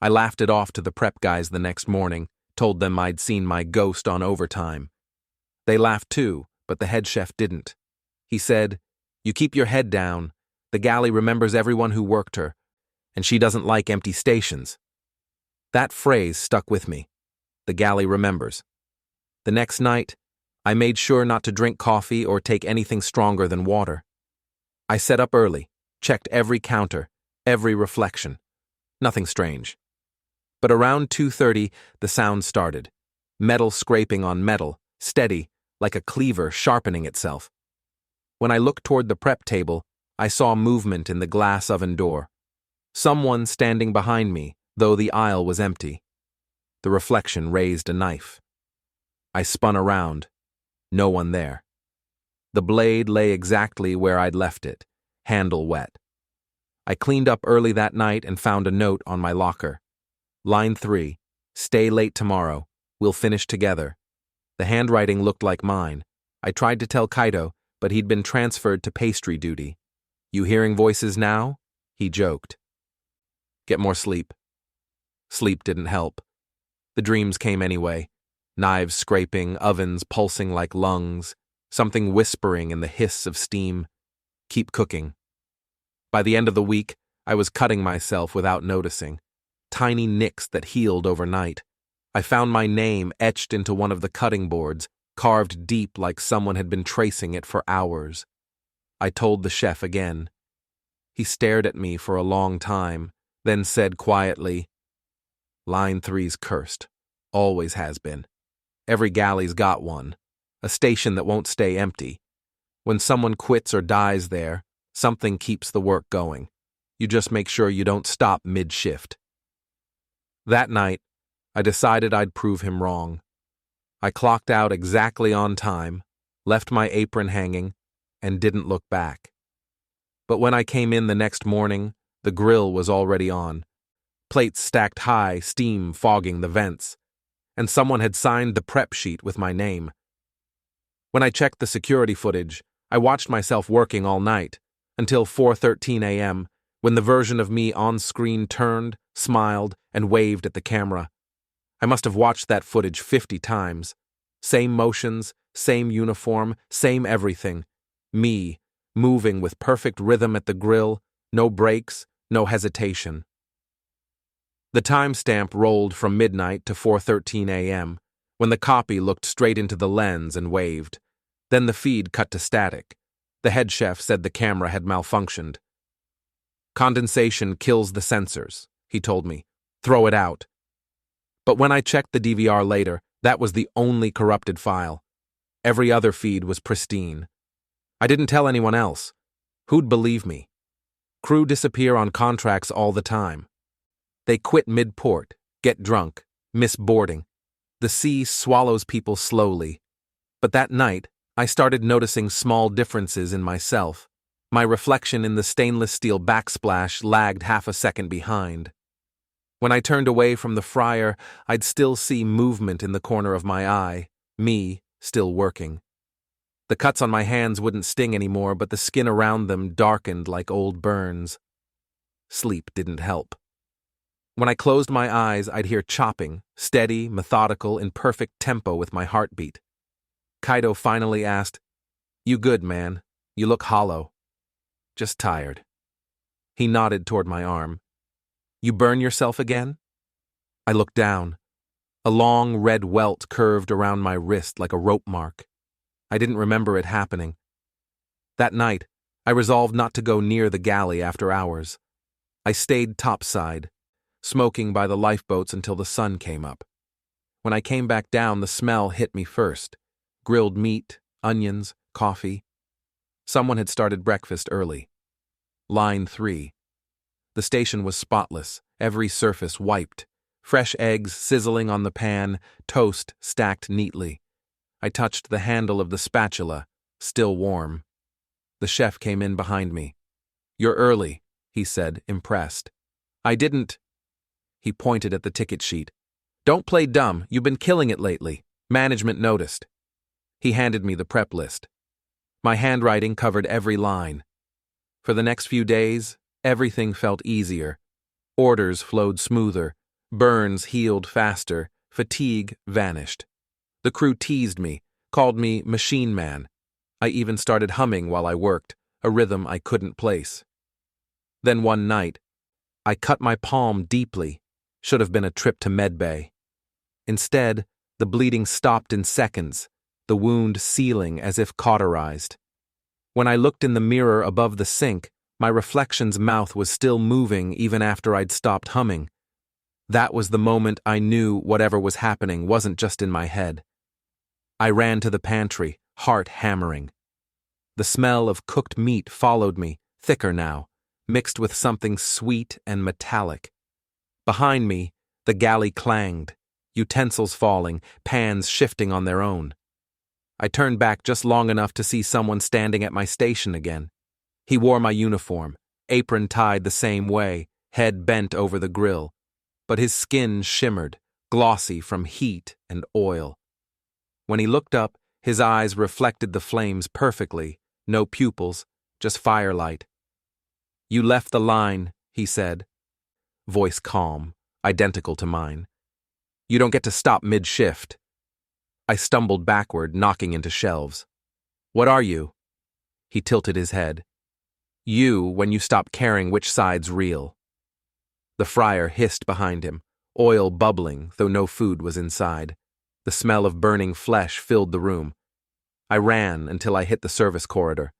I laughed it off to the prep guys the next morning, told them I'd seen my ghost on overtime. They laughed too, but the head chef didn't. He said, "You keep your head down. The galley remembers everyone who worked her, and she doesn't like empty stations." That phrase stuck with me. The galley remembers. The next night, I made sure not to drink coffee or take anything stronger than water. I set up early, checked every counter, every reflection. Nothing strange. But around 2:30, the sound started. Metal scraping on metal, steady, like a cleaver sharpening itself. When I looked toward the prep table, I saw movement in the glass oven door. Someone standing behind me, though the aisle was empty. The reflection raised a knife. I spun around. No one there. The blade lay exactly where I'd left it, handle wet. I cleaned up early that night and found a note on my locker. Line 3, "Stay late tomorrow. We'll finish together." The handwriting looked like mine. I tried to tell Kaito, but he'd been transferred to pastry duty. "You hearing voices now?" He joked. "Get more sleep." Sleep didn't help. The dreams came anyway. Knives scraping, ovens pulsing like lungs, something whispering in the hiss of steam. Keep cooking. By the end of the week, I was cutting myself without noticing. Tiny nicks that healed overnight. I found my name etched into one of the cutting boards, carved deep like someone had been tracing it for hours. I told the chef again. He stared at me for a long time, then said quietly, "Line 3's cursed. Always has been. Every galley's got one. A station that won't stay empty. When someone quits or dies there, something keeps the work going. You just make sure you don't stop mid-shift." That night, I decided I'd prove him wrong. I clocked out exactly on time, left my apron hanging, and didn't look back. But when I came in the next morning, the grill was already on. Plates stacked high, steam fogging the vents, and someone had signed the prep sheet with my name. When I checked the security footage, I watched myself working all night, until 4:13 a.m., when the version of me on screen turned, smiled, and waved at the camera. I must have watched that footage 50 times. Same motions, same uniform, same everything. Me, moving with perfect rhythm at the grill, no breaks, no hesitation. The timestamp rolled from midnight to 4:13 a.m., when the copy looked straight into the lens and waved. Then the feed cut to static. The head chef said the camera had malfunctioned. "Condensation kills the sensors," he told me. "Throw it out." But when I checked the DVR later, that was the only corrupted file. Every other feed was pristine. I didn't tell anyone else. Who'd believe me? Crew disappear on contracts all the time. They quit mid-port, get drunk, miss boarding. The sea swallows people slowly. But that night, I started noticing small differences in myself. My reflection in the stainless steel backsplash lagged half a second behind. When I turned away from the fryer, I'd still see movement in the corner of my eye, me still working. The cuts on my hands wouldn't sting anymore, but the skin around them darkened like old burns. Sleep didn't help. When I closed my eyes, I'd hear chopping, steady, methodical, in perfect tempo with my heartbeat. Kaido finally asked, "You good, man? You look hollow." "Just tired." He nodded toward my arm. "You burn yourself again?" I looked down. A long red welt curved around my wrist like a rope mark. I didn't remember it happening. That night, I resolved not to go near the galley after hours. I stayed topside, smoking by the lifeboats until the sun came up. When I came back down, the smell hit me first. Grilled meat, onions, coffee. Someone had started breakfast early. Line 3. The station was spotless, every surface wiped. Fresh eggs sizzling on the pan, toast stacked neatly. I touched the handle of the spatula, still warm. The chef came in behind me. "You're early," he said, impressed. "I didn't—" He pointed at the ticket sheet. "Don't play dumb, you've been killing it lately. Management noticed." He handed me the prep list. My handwriting covered every line. For the next few days, everything felt easier. Orders flowed smoother. Burns healed faster. Fatigue vanished. The crew teased me, called me Machine Man. I even started humming while I worked, a rhythm I couldn't place. Then one night, I cut my palm deeply. Should have been a trip to medbay. Instead, the bleeding stopped in seconds, the wound sealing as if cauterized. When I looked in the mirror above the sink, my reflection's mouth was still moving even after I'd stopped humming. That was the moment I knew whatever was happening wasn't just in my head. I ran to the pantry, heart hammering. The smell of cooked meat followed me, thicker now, mixed with something sweet and metallic. Behind me, the galley clanged, utensils falling, pans shifting on their own. I turned back just long enough to see someone standing at my station again. He wore my uniform, apron tied the same way, head bent over the grill. But his skin shimmered, glossy from heat and oil. When he looked up, his eyes reflected the flames perfectly, no pupils, just firelight. "You left the line," he said. Voice calm, identical to mine. "You don't get to stop mid-shift." I stumbled backward, knocking into shelves. What are you? He tilted his head. You, when you stop caring which side's real. The friar hissed behind him, oil bubbling, though no food was inside. The smell of burning flesh filled the room. I ran until I hit the service corridor.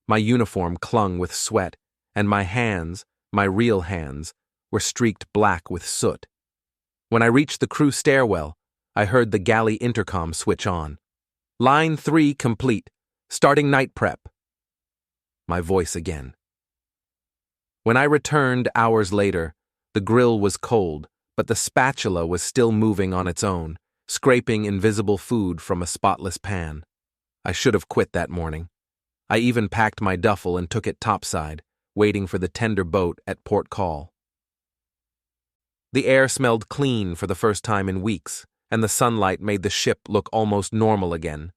My uniform clung with sweat, and my hands, my real hands, were streaked black with soot. When I reached the crew stairwell, I heard the galley intercom switch on. Line 3 complete. Starting night prep. My voice again. When I returned hours later, the grill was cold, but the spatula was still moving on its own, scraping invisible food from a spotless pan. I should have quit that morning. I even packed my duffel and took it topside, waiting for the tender boat at port call. The air smelled clean for the first time in weeks, and the sunlight made the ship look almost normal again.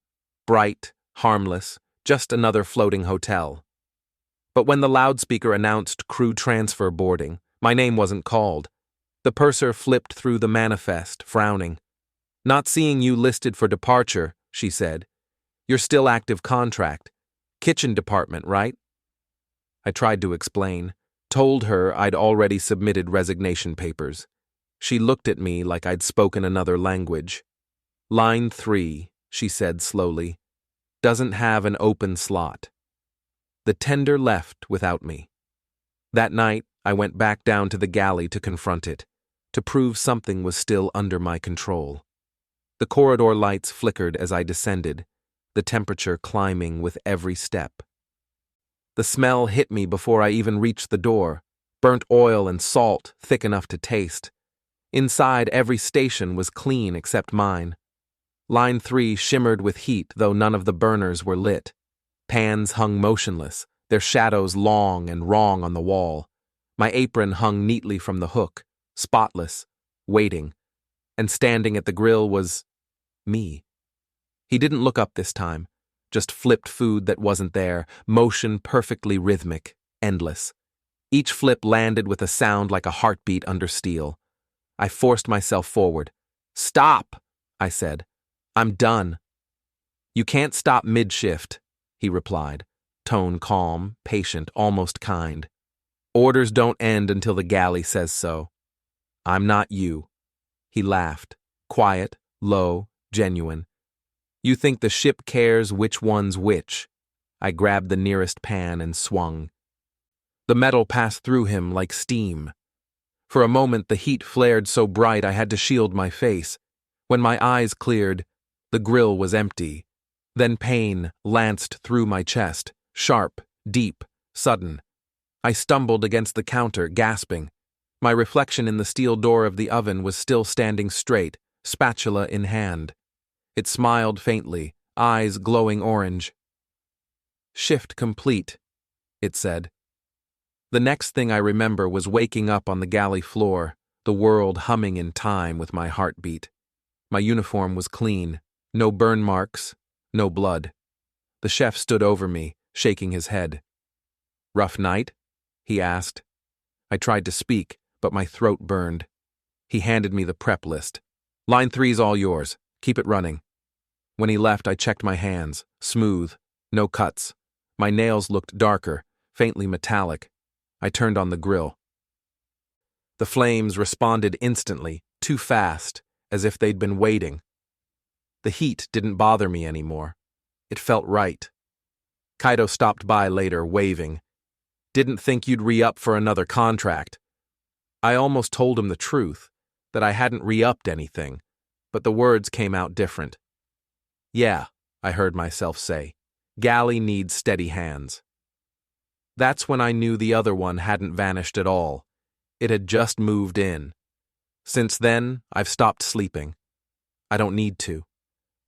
Bright, harmless, just another floating hotel. But when the loudspeaker announced crew transfer boarding, my name wasn't called. The purser flipped through the manifest, frowning. Not seeing you listed for departure, she said. You're still active contract. Kitchen department, right? I tried to explain, told her I'd already submitted resignation papers. She looked at me like I'd spoken another language. Line 3, she said slowly, doesn't have an open slot. The tender left without me. That night, I went back down to the galley to confront it, to prove something was still under my control. The corridor lights flickered as I descended, the temperature climbing with every step. The smell hit me before I even reached the door, burnt oil and salt thick enough to taste. Inside, every station was clean except mine. Line 3 shimmered with heat, though none of the burners were lit. Pans hung motionless, their shadows long and wrong on the wall. My apron hung neatly from the hook, spotless, waiting. And standing at the grill was me. He didn't look up this time, just flipped food that wasn't there, motion perfectly rhythmic, endless. Each flip landed with a sound like a heartbeat under steel. I forced myself forward. Stop, I said. I'm done. You can't stop mid-shift, he replied, tone calm, patient, almost kind. Orders don't end until the galley says so. I'm not you. He laughed, quiet, low, genuine. You think the ship cares which one's which. I grabbed the nearest pan and swung. The metal passed through him like steam. For a moment the heat flared so bright I had to shield my face. When my eyes cleared, the grill was empty. Then pain lanced through my chest, sharp, deep, sudden. I stumbled against the counter, gasping. My reflection in the steel door of the oven was still standing straight, spatula in hand. It smiled faintly, eyes glowing orange. Shift complete, it said. The next thing I remember was waking up on the galley floor, the world humming in time with my heartbeat. My uniform was clean, no burn marks, no blood. The chef stood over me, shaking his head. Rough night? He asked. I tried to speak, but my throat burned. He handed me the prep list. Line 3's all yours. Keep it running. When he left, I checked my hands. Smooth. No cuts. My nails looked darker, faintly metallic. I turned on the grill. The flames responded instantly, too fast, as if they'd been waiting. The heat didn't bother me anymore. It felt right. Kaido stopped by later, waving. Didn't think you'd re-up for another contract. I almost told him the truth, that I hadn't re-upped anything, but the words came out different. Yeah, I heard myself say. Galley needs steady hands. That's when I knew the other one hadn't vanished at all. It had just moved in. Since then, I've stopped sleeping. I don't need to.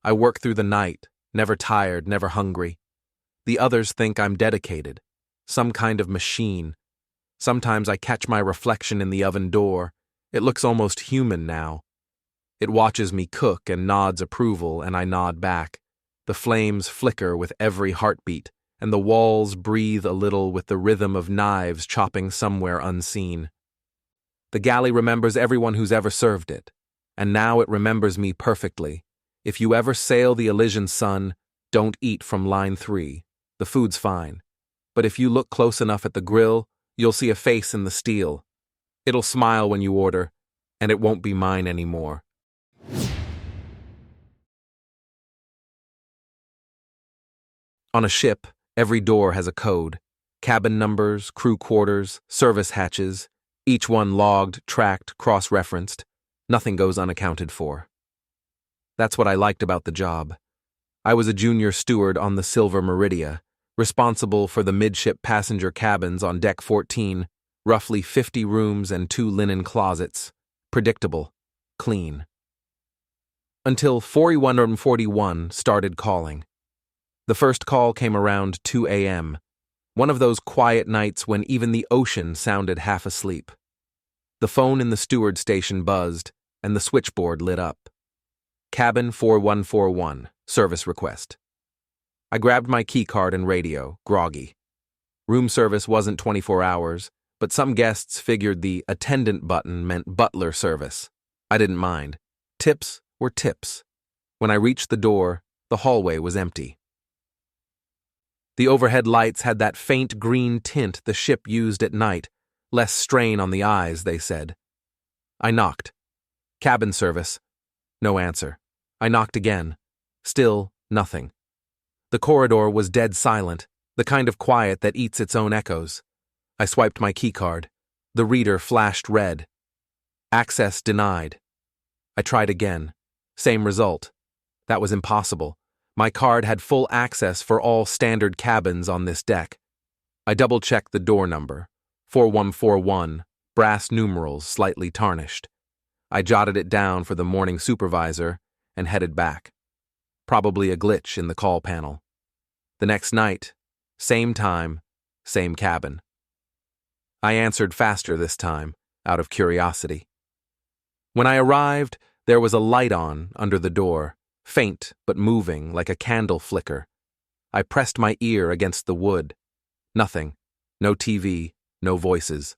I work through the night, never tired, never hungry. The others think I'm dedicated, some kind of machine. Sometimes I catch my reflection in the oven door. It looks almost human now. It watches me cook and nods approval, and I nod back. The flames flicker with every heartbeat, and the walls breathe a little with the rhythm of knives chopping somewhere unseen. The galley remembers everyone who's ever served it, and now it remembers me perfectly. If you ever sail the Elysian sun, Don't eat from line 3. The food's fine. But if you look close enough at the grill, you'll see a face in the steel. It'll smile when you order, and it won't be mine anymore. On a ship, every door has a code. Cabin numbers, crew quarters, service hatches, each one logged, tracked, cross-referenced. Nothing goes unaccounted for. That's what I liked about the job. I was a junior steward on the Silver Meridia, responsible for the midship passenger cabins on Deck 14, roughly 50 rooms and 2 linen closets. Predictable. Clean. Until 4141 started calling. The first call came around 2 a.m., one of those quiet nights when even the ocean sounded half asleep. The phone in the steward station buzzed, and the switchboard lit up. Cabin 4141, service request. I grabbed my keycard and radio, groggy. Room service wasn't 24 hours, but some guests figured the attendant button meant butler service. I didn't mind. Tips were tips. When I reached the door, the hallway was empty. The overhead lights had that faint green tint the ship used at night, less strain on the eyes, they said. I knocked. Cabin service. No answer. I knocked again. Still nothing. The corridor was dead silent, the kind of quiet that eats its own echoes. I swiped my keycard. The reader flashed red. Access denied. I tried again. Same result. That was impossible. My card had full access for all standard cabins on this deck. I double-checked the door number. 4141, brass numerals slightly tarnished. I jotted it down for the morning supervisor and headed back. Probably a glitch in the call panel. The next night, same time, same cabin. I answered faster this time, out of curiosity. When I arrived, there was a light on under the door, faint but moving like a candle flicker. I pressed my ear against the wood. Nothing. No TV, no voices.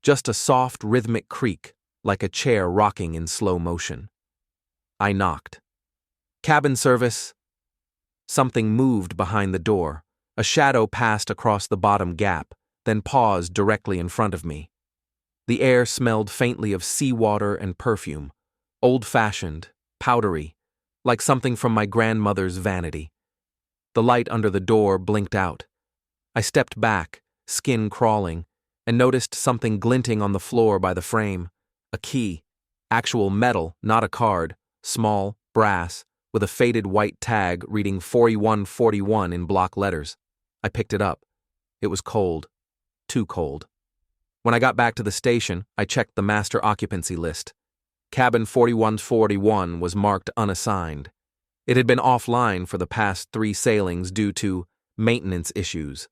Just a soft rhythmic creak, like a chair rocking in slow motion. I knocked. Cabin service. Something moved behind the door. A shadow passed across the bottom gap, then paused directly in front of me. The air smelled faintly of seawater and perfume, old-fashioned, powdery, like something from my grandmother's vanity. The light under the door blinked out. I stepped back, skin crawling, and noticed something glinting on the floor by the frame. A key. Actual metal, not a card. Small, brass, with a faded white tag reading 4141 in block letters. I picked it up. It was cold. Too cold. When I got back to the station, I checked the master occupancy list. Cabin 4141 was marked unassigned. It had been offline for the past 3 sailings due to maintenance issues.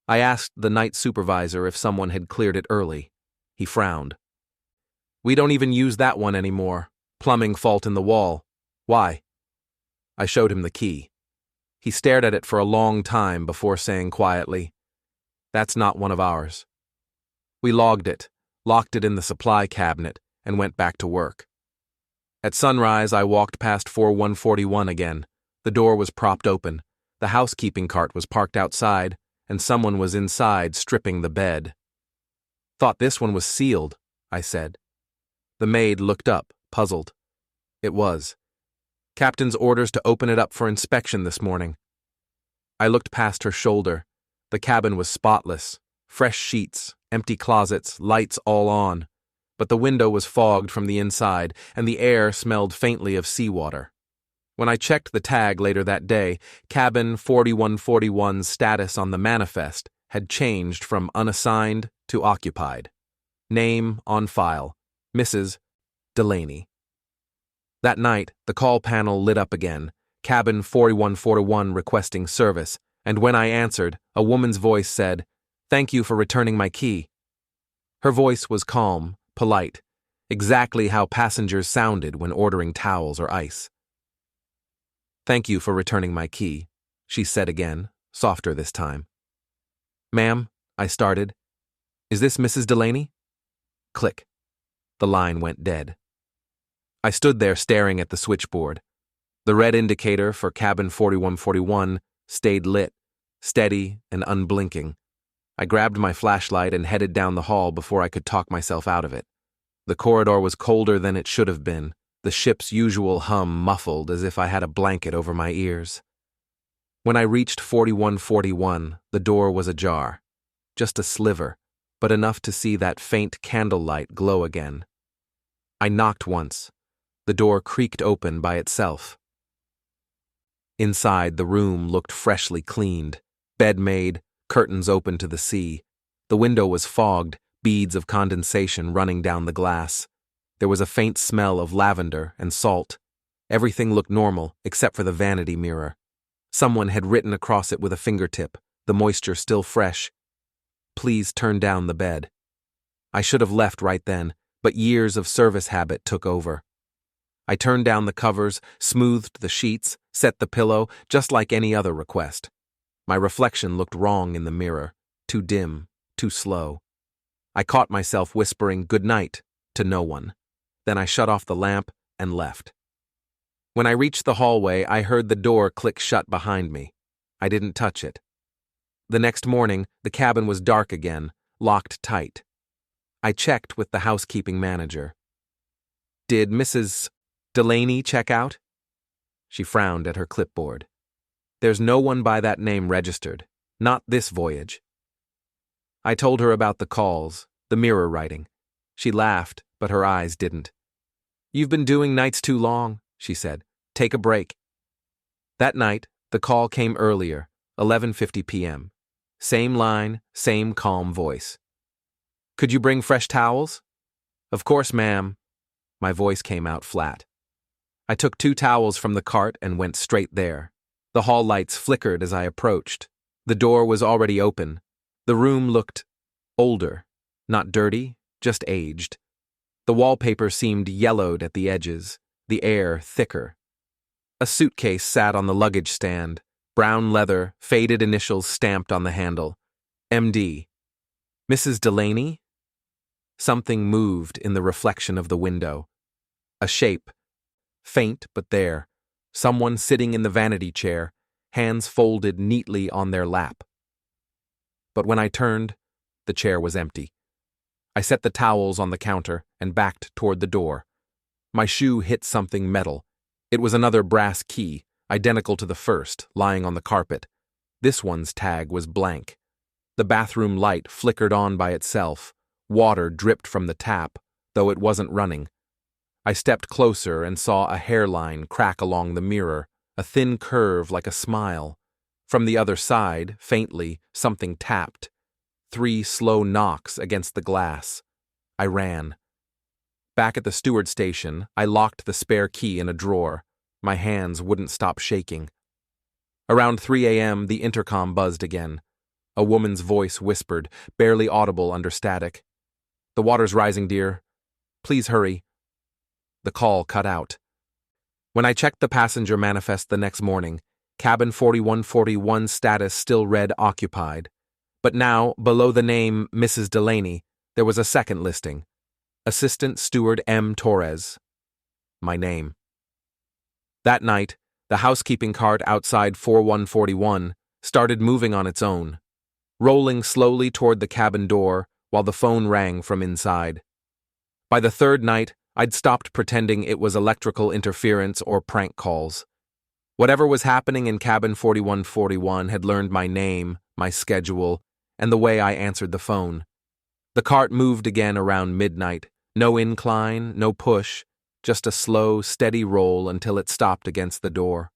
I asked the night supervisor if someone had cleared it early. He frowned. We don't even use that one anymore. Plumbing fault in the wall. Why? I showed him the key. He stared at it for a long time before saying quietly, That's not one of ours. We logged it, locked it in the supply cabinet, and went back to work. At sunrise, I walked past 4141 again. The door was propped open. The housekeeping cart was parked outside, and someone was inside stripping the bed. Thought this one was sealed, I said. The maid looked up, puzzled. It was. Captain's orders to open it up for inspection this morning. I looked past her shoulder. The cabin was spotless. Fresh sheets, empty closets, lights all on. But the window was fogged from the inside, and the air smelled faintly of seawater. When I checked the tag later that day, cabin 4141's status on the manifest had changed from unassigned to occupied. Name on file, Mrs. Delaney. That night, the call panel lit up again, cabin 4141 requesting service, and when I answered, a woman's voice said, "Thank you for returning my key." Her voice was calm, polite, exactly how passengers sounded when ordering towels or ice. "Thank you for returning my key," she said again, softer this time. "Ma'am," I started. "Is this Mrs. Delaney?" Click. The line went dead. I stood there staring at the switchboard. The red indicator for cabin 4141 stayed lit, steady and unblinking. I grabbed my flashlight and headed down the hall before I could talk myself out of it. The corridor was colder than it should have been, the ship's usual hum muffled as if I had a blanket over my ears. When I reached 4141, the door was ajar. Just a sliver, but enough to see that faint candlelight glow again. I knocked once. The door creaked open by itself. Inside, the room looked freshly cleaned, bed made, curtains open to the sea. The window was fogged, beads of condensation running down the glass. There was a faint smell of lavender and salt. Everything looked normal, except for the vanity mirror. Someone had written across it with a fingertip, the moisture still fresh. "Please turn down the bed." I should have left right then, but years of service habit took over. I turned down the covers, smoothed the sheets, set the pillow, just like any other request. My reflection looked wrong in the mirror, too dim, too slow. I caught myself whispering "good night" to no one. Then I shut off the lamp and left. When I reached the hallway, I heard the door click shut behind me. I didn't touch it. The next morning, the cabin was dark again, locked tight. I checked with the housekeeping manager. "Did Mrs. Delaney check out?" She frowned at her clipboard. "There's no one by that name registered. Not this voyage." I told her about the calls, the mirror writing. She laughed, but her eyes didn't. "You've been doing nights too long," she said. "Take a break." That night, the call came earlier, 11:50 p.m. Same line, same calm voice. "Could you bring fresh towels?" "Of course, ma'am." My voice came out flat. I took 2 towels from the cart and went straight there. The hall lights flickered as I approached. The door was already open. The room looked older, not dirty, just aged. The wallpaper seemed yellowed at the edges, the air thicker. A suitcase sat on the luggage stand, brown leather, faded initials stamped on the handle. MD. "Mrs. Delaney?" Something moved in the reflection of the window. A shape. Faint, but there. Someone sitting in the vanity chair, hands folded neatly on their lap. But when I turned, the chair was empty. I set the towels on the counter and backed toward the door. My shoe hit something metal. It was another brass key, identical to the first, lying on the carpet. This one's tag was blank. The bathroom light flickered on by itself. Water dripped from the tap, though it wasn't running. I stepped closer and saw a hairline crack along the mirror, a thin curve like a smile. From the other side, faintly, something tapped. 3 slow knocks against the glass. I ran. Back at the steward station, I locked the spare key in a drawer. My hands wouldn't stop shaking. Around 3 a.m., the intercom buzzed again. A woman's voice whispered, barely audible under static. "The water's rising, dear. Please hurry." The call cut out. When I checked the passenger manifest the next morning, cabin 4141 status still read occupied. But now, below the name Mrs. Delaney, there was a second listing. Assistant Steward M. Torres. My name. That night, the housekeeping cart outside 4141 started moving on its own, rolling slowly toward the cabin door while the phone rang from inside. By the third night, I'd stopped pretending it was electrical interference or prank calls. Whatever was happening in cabin 4141 had learned my name, my schedule, and the way I answered the phone. The cart moved again around midnight, no incline, no push, just a slow, steady roll until it stopped against the door.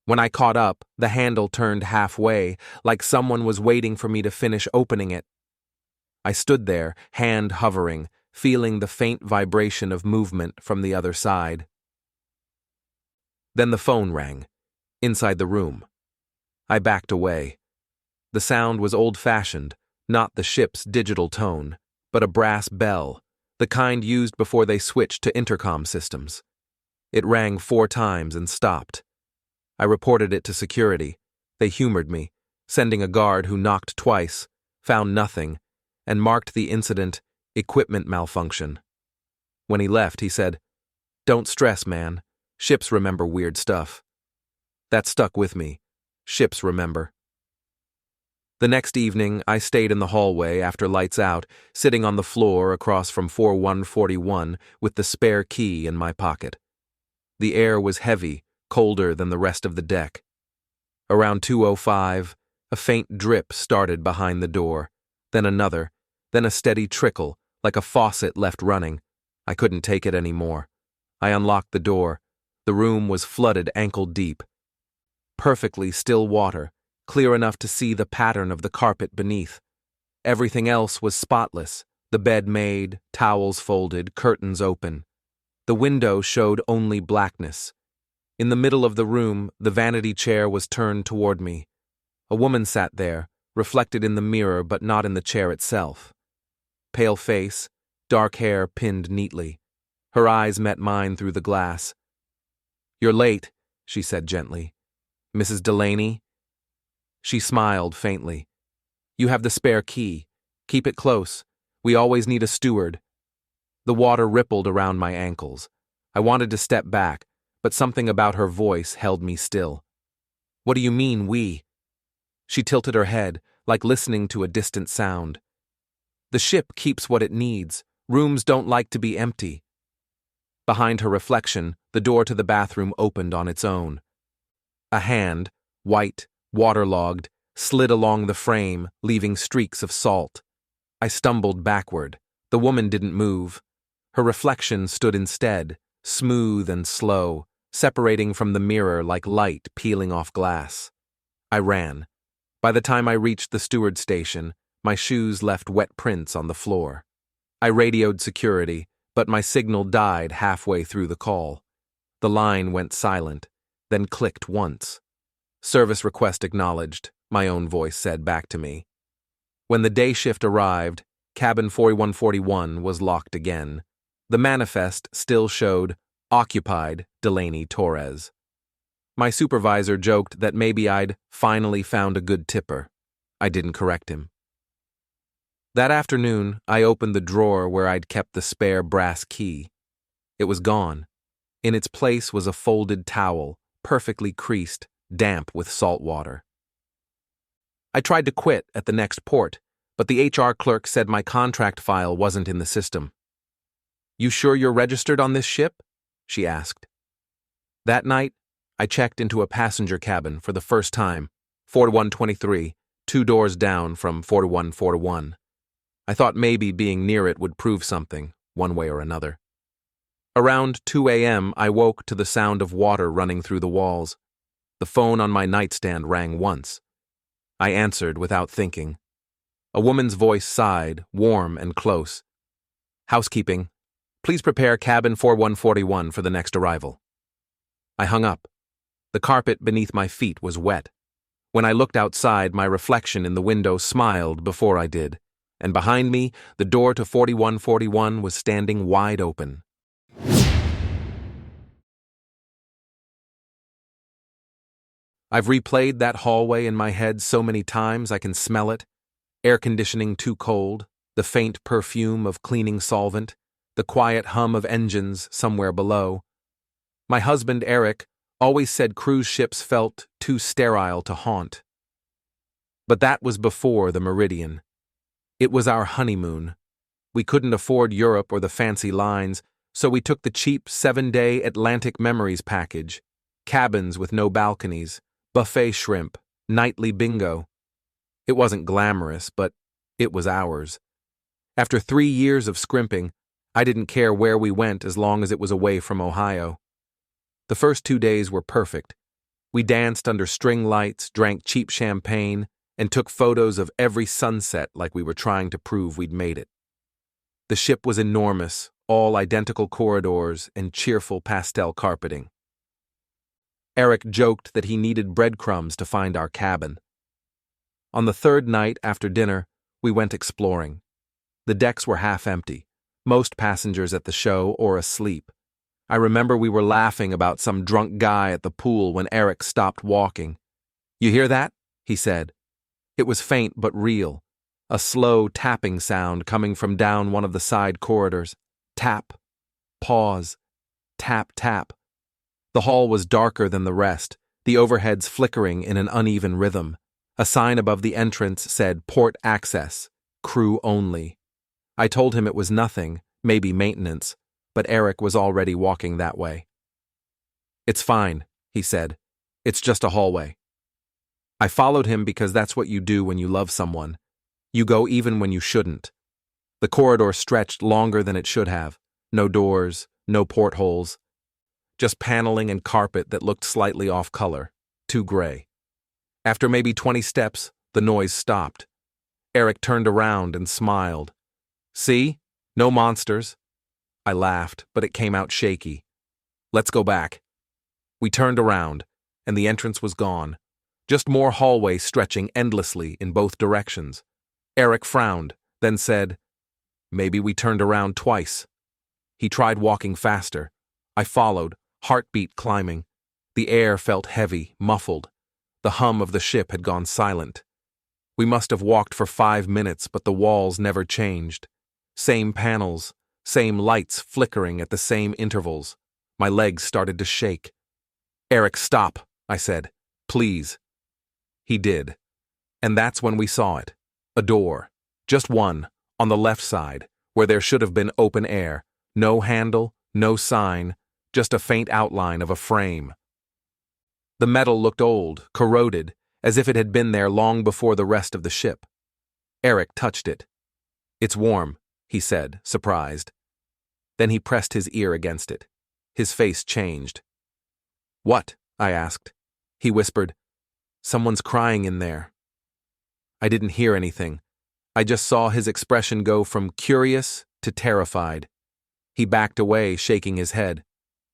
When I caught up, the handle turned halfway, like someone was waiting for me to finish opening it. I stood there, hand hovering, feeling the faint vibration of movement from the other side. Then the phone rang, inside the room. I backed away. The sound was old-fashioned, not the ship's digital tone, but a brass bell, the kind used before they switched to intercom systems. It rang 4 times and stopped. I reported it to security. They humored me, sending a guard who knocked twice, found nothing, and marked the incident equipment malfunction. When he left, he said, "Don't stress, man. Ships remember weird stuff. That stuck with me. Ships remember. The next evening, I stayed in the hallway after lights out, sitting on the floor across from 4141 with the spare key in my pocket. The air was heavy, colder than the rest of the deck. Around 2:05, a faint drip started behind the door, then another, then a steady trickle, like a faucet left running. I couldn't take it anymore. I unlocked the door. The room was flooded ankle deep. Perfectly still water, clear enough to see the pattern of the carpet beneath. Everything else was spotless, the bed made, towels folded, curtains open. The window showed only blackness. In the middle of the room, the vanity chair was turned toward me. A woman sat there, reflected in the mirror but not in the chair itself. Pale face, dark hair pinned neatly. Her eyes met mine through the glass. "You're late," she said gently. "Mrs. Delaney?" She smiled faintly. "You have the spare key. Keep it close. We always need a steward." The water rippled around my ankles. I wanted to step back, but something about her voice held me still. "What do you mean, we?" She tilted her head, like listening to a distant sound. "The ship keeps what it needs. Rooms don't like to be empty." Behind her reflection, the door to the bathroom opened on its own. A hand, white, waterlogged, slid along the frame, leaving streaks of salt. I stumbled backward. The woman didn't move. Her reflection stood instead, smooth and slow, separating from the mirror like light peeling off glass. I ran. By the time I reached the steward station, my shoes left wet prints on the floor. I radioed security, but my signal died halfway through the call. The line went silent, then clicked once. "Service request acknowledged," my own voice said back to me. When the day shift arrived, cabin 4141 was locked again. The manifest still showed occupied Delaney Torres. My supervisor joked that maybe I'd finally found a good tipper. I didn't correct him. That afternoon, I opened the drawer where I'd kept the spare brass key. It was gone. In its place was a folded towel, perfectly creased, damp with salt water. I tried to quit at the next port, but the HR clerk said my contract file wasn't in the system. "You sure you're registered on this ship?" she asked. That night, I checked into a passenger cabin for the first time, 4123, 2 doors down from 4141. I thought maybe being near it would prove something, one way or another. Around 2 a.m., I woke to the sound of water running through the walls. The phone on my nightstand rang once. I answered without thinking. A woman's voice sighed, warm and close. "Housekeeping. Please prepare cabin 4141 for the next arrival." I hung up. The carpet beneath my feet was wet. When I looked outside, my reflection in the window smiled before I did, and behind me, the door to 4141 was standing wide open. I've replayed that hallway in my head so many times I can smell it. Air conditioning too cold, the faint perfume of cleaning solvent, the quiet hum of engines somewhere below. My husband, Eric, always said cruise ships felt too sterile to haunt. But that was before the Meridian. It was our honeymoon. We couldn't afford Europe or the fancy lines, so we took the cheap 7-day Atlantic Memories package. Cabins with no balconies, buffet shrimp, nightly bingo. It wasn't glamorous, but it was ours. After 3 years of scrimping, I didn't care where we went as long as it was away from Ohio. The first 2 days were perfect. We danced under string lights, drank cheap champagne, and took photos of every sunset like we were trying to prove we'd made it. The ship was enormous, all identical corridors and cheerful pastel carpeting. Eric joked that he needed breadcrumbs to find our cabin. On the 3rd night after dinner, we went exploring. The decks were half empty, most passengers at the show or asleep. I remember we were laughing about some drunk guy at the pool when Eric stopped walking. "You hear that?" he said. It was faint but real, a slow tapping sound coming from down one of the side corridors. Tap, pause, tap, tap. The hall was darker than the rest, the overheads flickering in an uneven rhythm. A sign above the entrance said port access, crew only. I told him it was nothing, maybe maintenance, but Eric was already walking that way. "It's fine," he said. "It's just a hallway." I followed him because that's what you do when you love someone. You go even when you shouldn't. The corridor stretched longer than it should have. No doors, no portholes. Just paneling and carpet that looked slightly off color, too gray. After maybe 20 steps, the noise stopped. Eric turned around and smiled. "See? No monsters." I laughed, but it came out shaky. "Let's go back." We turned around, and the entrance was gone. Just more hallway stretching endlessly in both directions. Eric frowned, then said, "Maybe we turned around twice." He tried walking faster. I followed, heartbeat climbing. The air felt heavy, muffled. The hum of the ship had gone silent. We must have walked for 5 minutes, but the walls never changed. Same panels, same lights flickering at the same intervals. My legs started to shake. "Eric, stop," I said. "Please." He did. And that's when we saw it. A door. Just one, on the left side, where there should have been open air. No handle, no sign, just a faint outline of a frame. The metal looked old, corroded, as if it had been there long before the rest of the ship. Eric touched it. "It's warm," he said, surprised. Then he pressed his ear against it. His face changed. "What?" I asked. He whispered, "Someone's crying in there." I didn't hear anything. I just saw his expression go from curious to terrified. He backed away, shaking his head.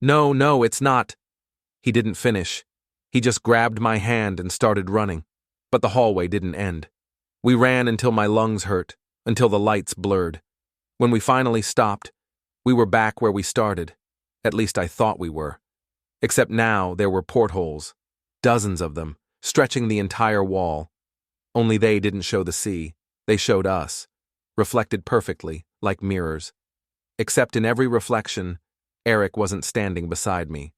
"No, no, it's not." He didn't finish. He just grabbed my hand and started running. But the hallway didn't end. We ran until my lungs hurt, until the lights blurred. When we finally stopped, we were back where we started. At least I thought we were. Except now there were portholes. Dozens of them, stretching the entire wall. Only they didn't show the sea. They showed us, reflected perfectly, like mirrors. Except in every reflection, Eric wasn't standing beside me.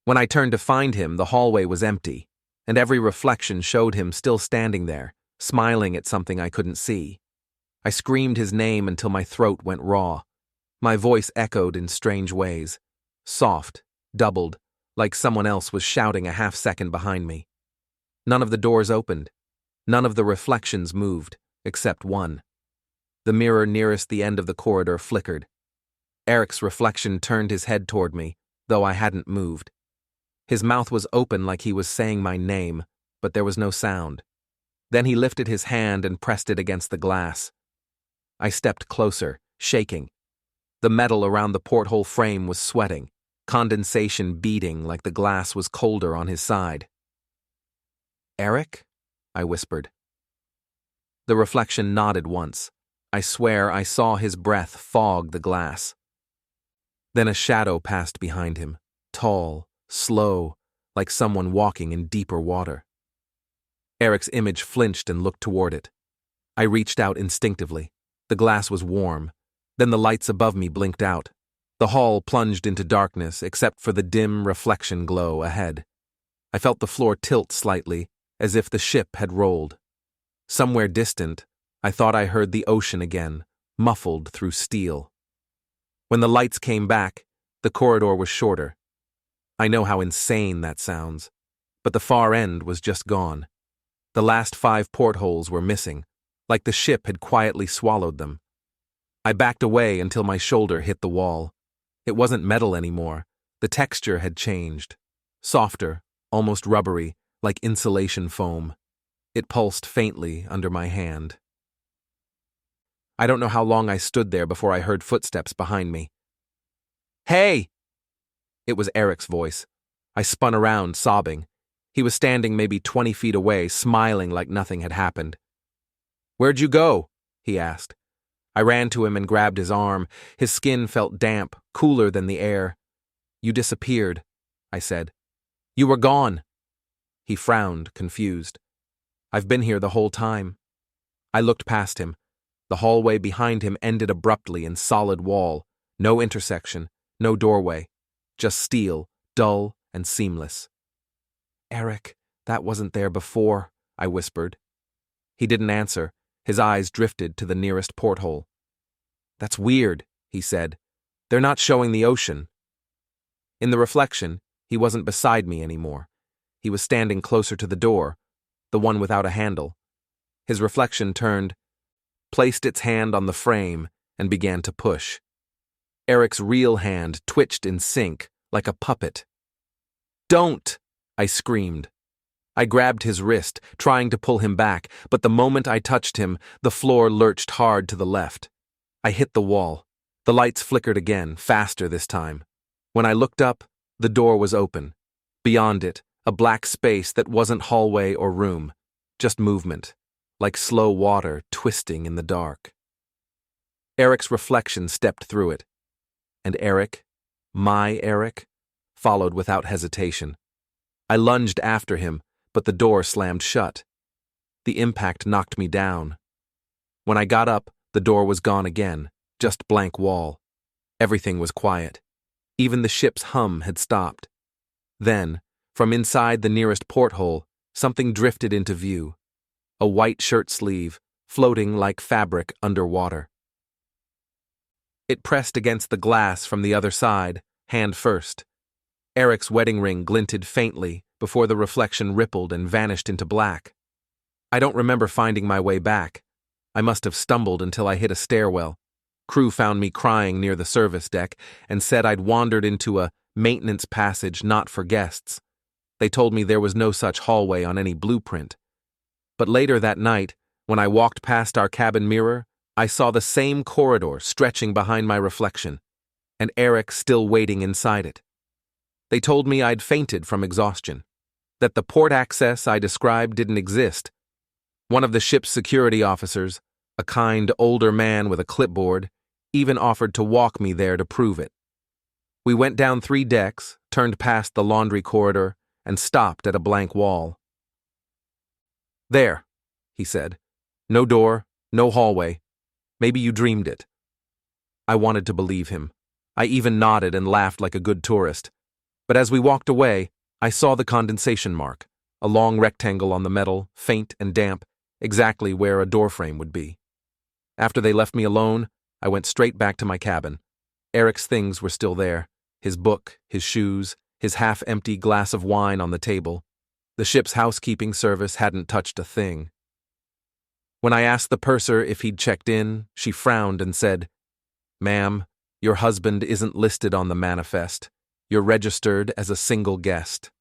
When I turned to find him, the hallway was empty, and every reflection showed him still standing there, smiling at something I couldn't see. I screamed his name until my throat went raw. My voice echoed in strange ways. Soft, doubled, like someone else was shouting a half-second behind me. None of the doors opened. None of the reflections moved, except one. The mirror nearest the end of the corridor flickered. Eric's reflection turned his head toward me, though I hadn't moved. His mouth was open like he was saying my name, but there was no sound. Then he lifted his hand and pressed it against the glass. I stepped closer, shaking. The metal around the porthole frame was sweating, condensation beating like the glass was colder on his side. "Eric?" I whispered. The reflection nodded once. I swear I saw his breath fog the glass. Then a shadow passed behind him, tall, slow, like someone walking in deeper water. Eric's image flinched and looked toward it. I reached out instinctively. The glass was warm. Then the lights above me blinked out. The hall plunged into darkness except for the dim reflection glow ahead. I felt the floor tilt slightly, as if the ship had rolled. Somewhere distant, I thought I heard the ocean again, muffled through steel. When the lights came back, the corridor was shorter. I know how insane that sounds, but the far end was just gone. The last 5 portholes were missing, like the ship had quietly swallowed them. I backed away until my shoulder hit the wall. It wasn't metal anymore. The texture had changed. Softer, almost rubbery, like insulation foam. It pulsed faintly under my hand. I don't know how long I stood there before I heard footsteps behind me. "Hey!" It was Eric's voice. I spun around, sobbing. He was standing maybe 20 feet away, smiling like nothing had happened. "Where'd you go?" he asked. I ran to him and grabbed his arm. His skin felt damp, cooler than the air. "You disappeared," I said. "You were gone." He frowned, confused. "I've been here the whole time." I looked past him. The hallway behind him ended abruptly in solid wall. No intersection, no doorway. Just steel, dull and seamless. "Eric, that wasn't there before," I whispered. He didn't answer. His eyes drifted to the nearest porthole. "That's weird," he said. "They're not showing the ocean." In the reflection, he wasn't beside me anymore. He was standing closer to the door, the one without a handle. His reflection turned, placed its hand on the frame, and began to push. Eric's real hand twitched in sync, like a puppet. "Don't!" I screamed. I grabbed his wrist, trying to pull him back, but the moment I touched him, the floor lurched hard to the left. I hit the wall. The lights flickered again, faster this time. When I looked up, the door was open. Beyond it, a black space that wasn't hallway or room, just movement, like slow water twisting in the dark. Eric's reflection stepped through it, and Eric, my Eric, followed without hesitation. I lunged after him, but the door slammed shut. The impact knocked me down. When I got up, the door was gone again, just blank wall. Everything was quiet. Even the ship's hum had stopped. Then, from inside the nearest porthole, something drifted into view. A white shirt sleeve, floating like fabric underwater. It pressed against the glass from the other side, hand first. Eric's wedding ring glinted faintly before the reflection rippled and vanished into black. I don't remember finding my way back. I must have stumbled until I hit a stairwell. Crew found me crying near the service deck and said I'd wandered into a maintenance passage not for guests. They told me there was no such hallway on any blueprint. But later that night, when I walked past our cabin mirror, I saw the same corridor stretching behind my reflection, and Eric still waiting inside it. They told me I'd fainted from exhaustion, that the port access I described didn't exist. One of the ship's security officers, a kind older man with a clipboard, even offered to walk me there to prove it. We went down 3 decks, turned past the laundry corridor, and stopped at a blank wall. "There," he said. "No door, no hallway. Maybe you dreamed it." I wanted to believe him. I even nodded and laughed like a good tourist. But as we walked away, I saw the condensation mark, a long rectangle on the metal, faint and damp, exactly where a doorframe would be. After they left me alone, I went straight back to my cabin. Eric's things were still there, his book, his shoes, his half-empty glass of wine on the table. The ship's housekeeping service hadn't touched a thing. When I asked the purser if he'd checked in, she frowned and said, "Ma'am, your husband isn't listed on the manifest. You're registered as a single guest."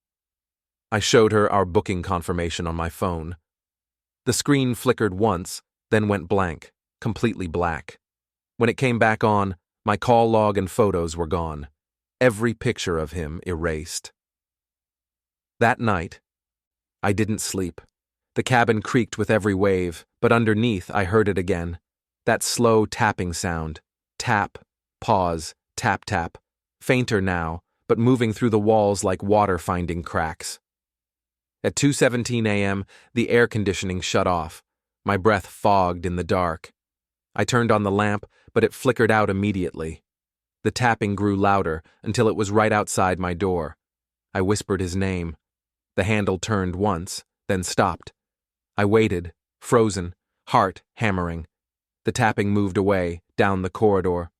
I showed her our booking confirmation on my phone. The screen flickered once, then went blank, completely black. When it came back on, my call log and photos were gone. Every picture of him erased. That night, I didn't sleep. The cabin creaked with every wave, but underneath I heard it again. That slow tapping sound. Tap, pause, tap, tap. Fainter now, but moving through the walls like water finding cracks. At 2:17 a.m., the air conditioning shut off. My breath fogged in the dark. I turned on the lamp, but it flickered out immediately. The tapping grew louder until it was right outside my door. I whispered his name. The handle turned once, then stopped. I waited, frozen, heart hammering. The tapping moved away, down the corridor.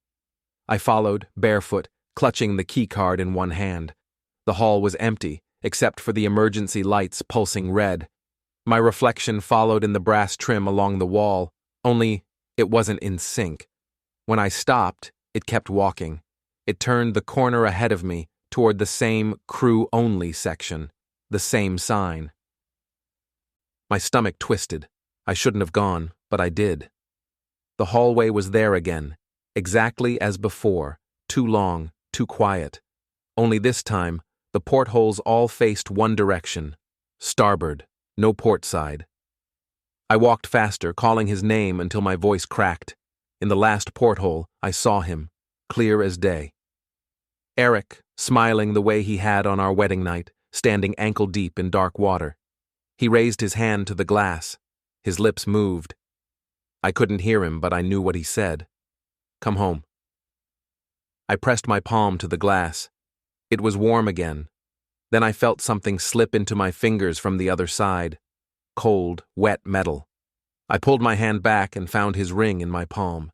I followed, barefoot, clutching the key card in one hand. The hall was empty, except for the emergency lights pulsing red. My reflection followed in the brass trim along the wall, only it wasn't in sync. When I stopped, it kept walking. It turned the corner ahead of me toward the same crew-only section, the same sign. My stomach twisted. I shouldn't have gone, but I did. The hallway was there again, exactly as before, too long, too quiet. Only this time, the portholes all faced one direction, starboard, no port side. I walked faster, calling his name until my voice cracked. In the last porthole, I saw him, clear as day. Eric, smiling the way he had on our wedding night, standing ankle-deep in dark water. He raised his hand to the glass. His lips moved. I couldn't hear him, but I knew what he said. "Come home." I pressed my palm to the glass. It was warm again. Then I felt something slip into my fingers from the other side. Cold, wet metal. I pulled my hand back and found his ring in my palm.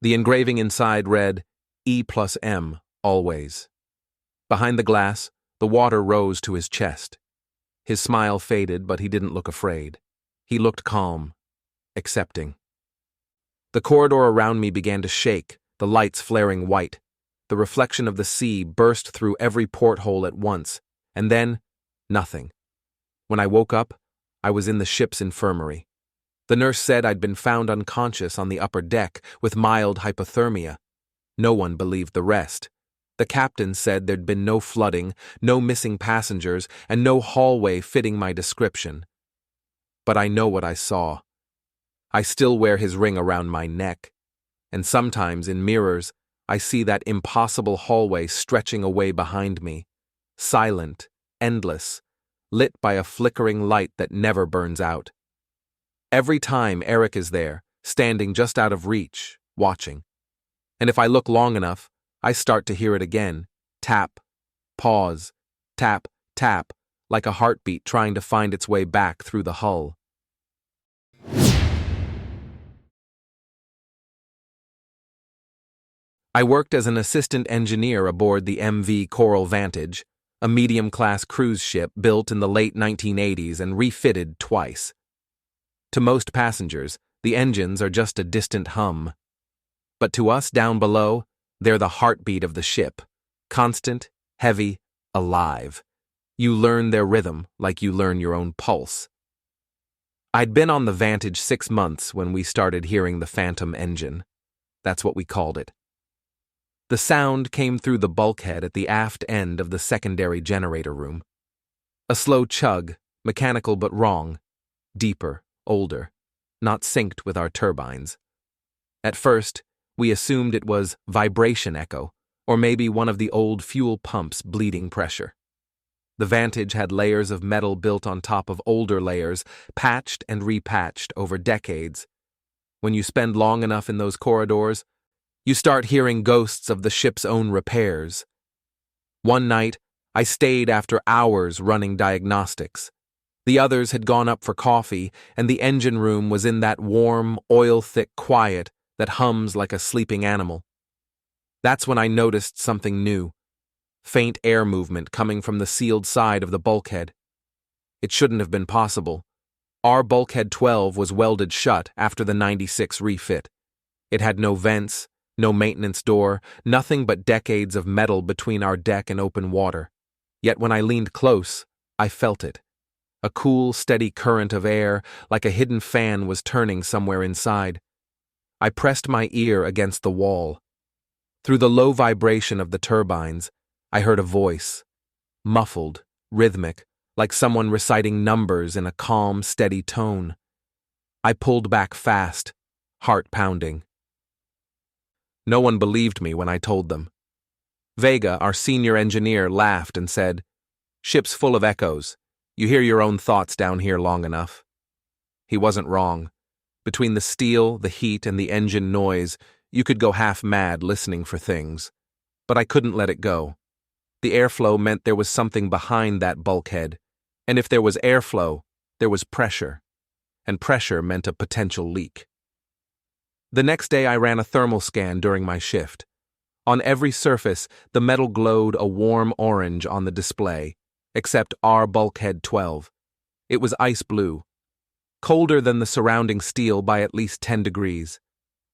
The engraving inside read, E+M, always. Behind the glass, the water rose to his chest. His smile faded, but he didn't look afraid. He looked calm, accepting. The corridor around me began to shake, the lights flaring white. The reflection of the sea burst through every porthole at once, and then, nothing. When I woke up, I was in the ship's infirmary. The nurse said I'd been found unconscious on the upper deck with mild hypothermia. No one believed the rest. The captain said there'd been no flooding, no missing passengers, and no hallway fitting my description. But I know what I saw. I still wear his ring around my neck, and sometimes in mirrors I see that impossible hallway stretching away behind me, silent, endless, lit by a flickering light that never burns out. Every time Eric is there, standing just out of reach, watching. And if I look long enough, I start to hear it again. Tap, pause, tap, tap, like a heartbeat trying to find its way back through the hull. I worked as an assistant engineer aboard the MV Coral Vantage, a medium-class cruise ship built in the late 1980s and refitted twice. To most passengers, the engines are just a distant hum. But to us down below, they're the heartbeat of the ship, constant, heavy, alive. You learn their rhythm like you learn your own pulse. I'd been on the Vantage 6 months when we started hearing the phantom engine. That's what we called it. The sound came through the bulkhead at the aft end of the secondary generator room. A slow chug, mechanical but wrong, deeper, older, not synced with our turbines. At first, we assumed it was vibration echo, or maybe one of the old fuel pumps bleeding pressure. The Vantage had layers of metal built on top of older layers, patched and repatched over decades. When you spend long enough in those corridors, you start hearing ghosts of the ship's own repairs. One night, I stayed after hours running diagnostics. The others had gone up for coffee, and the engine room was in that warm, oil-thick quiet that hums like a sleeping animal. That's when I noticed something new. Faint air movement coming from the sealed side of the bulkhead. It shouldn't have been possible. R Bulkhead 12 was welded shut after the 96 refit. It had no vents, no maintenance door, nothing but decades of metal between our deck and open water. Yet when I leaned close, I felt it. A cool, steady current of air, like a hidden fan was turning somewhere inside. I pressed my ear against the wall. Through the low vibration of the turbines, I heard a voice. Muffled, rhythmic, like someone reciting numbers in a calm, steady tone. I pulled back fast, heart pounding. No one believed me when I told them. Vega, our senior engineer, laughed and said, "Ship's full of echoes. You hear your own thoughts down here long enough." He wasn't wrong. Between the steel, the heat, and the engine noise, you could go half mad listening for things. But I couldn't let it go. The airflow meant there was something behind that bulkhead, and if there was airflow, there was pressure, and pressure meant a potential leak. The next day I ran a thermal scan during my shift. On every surface, the metal glowed a warm orange on the display, except R Bulkhead 12. It was ice blue, colder than the surrounding steel by at least 10 degrees.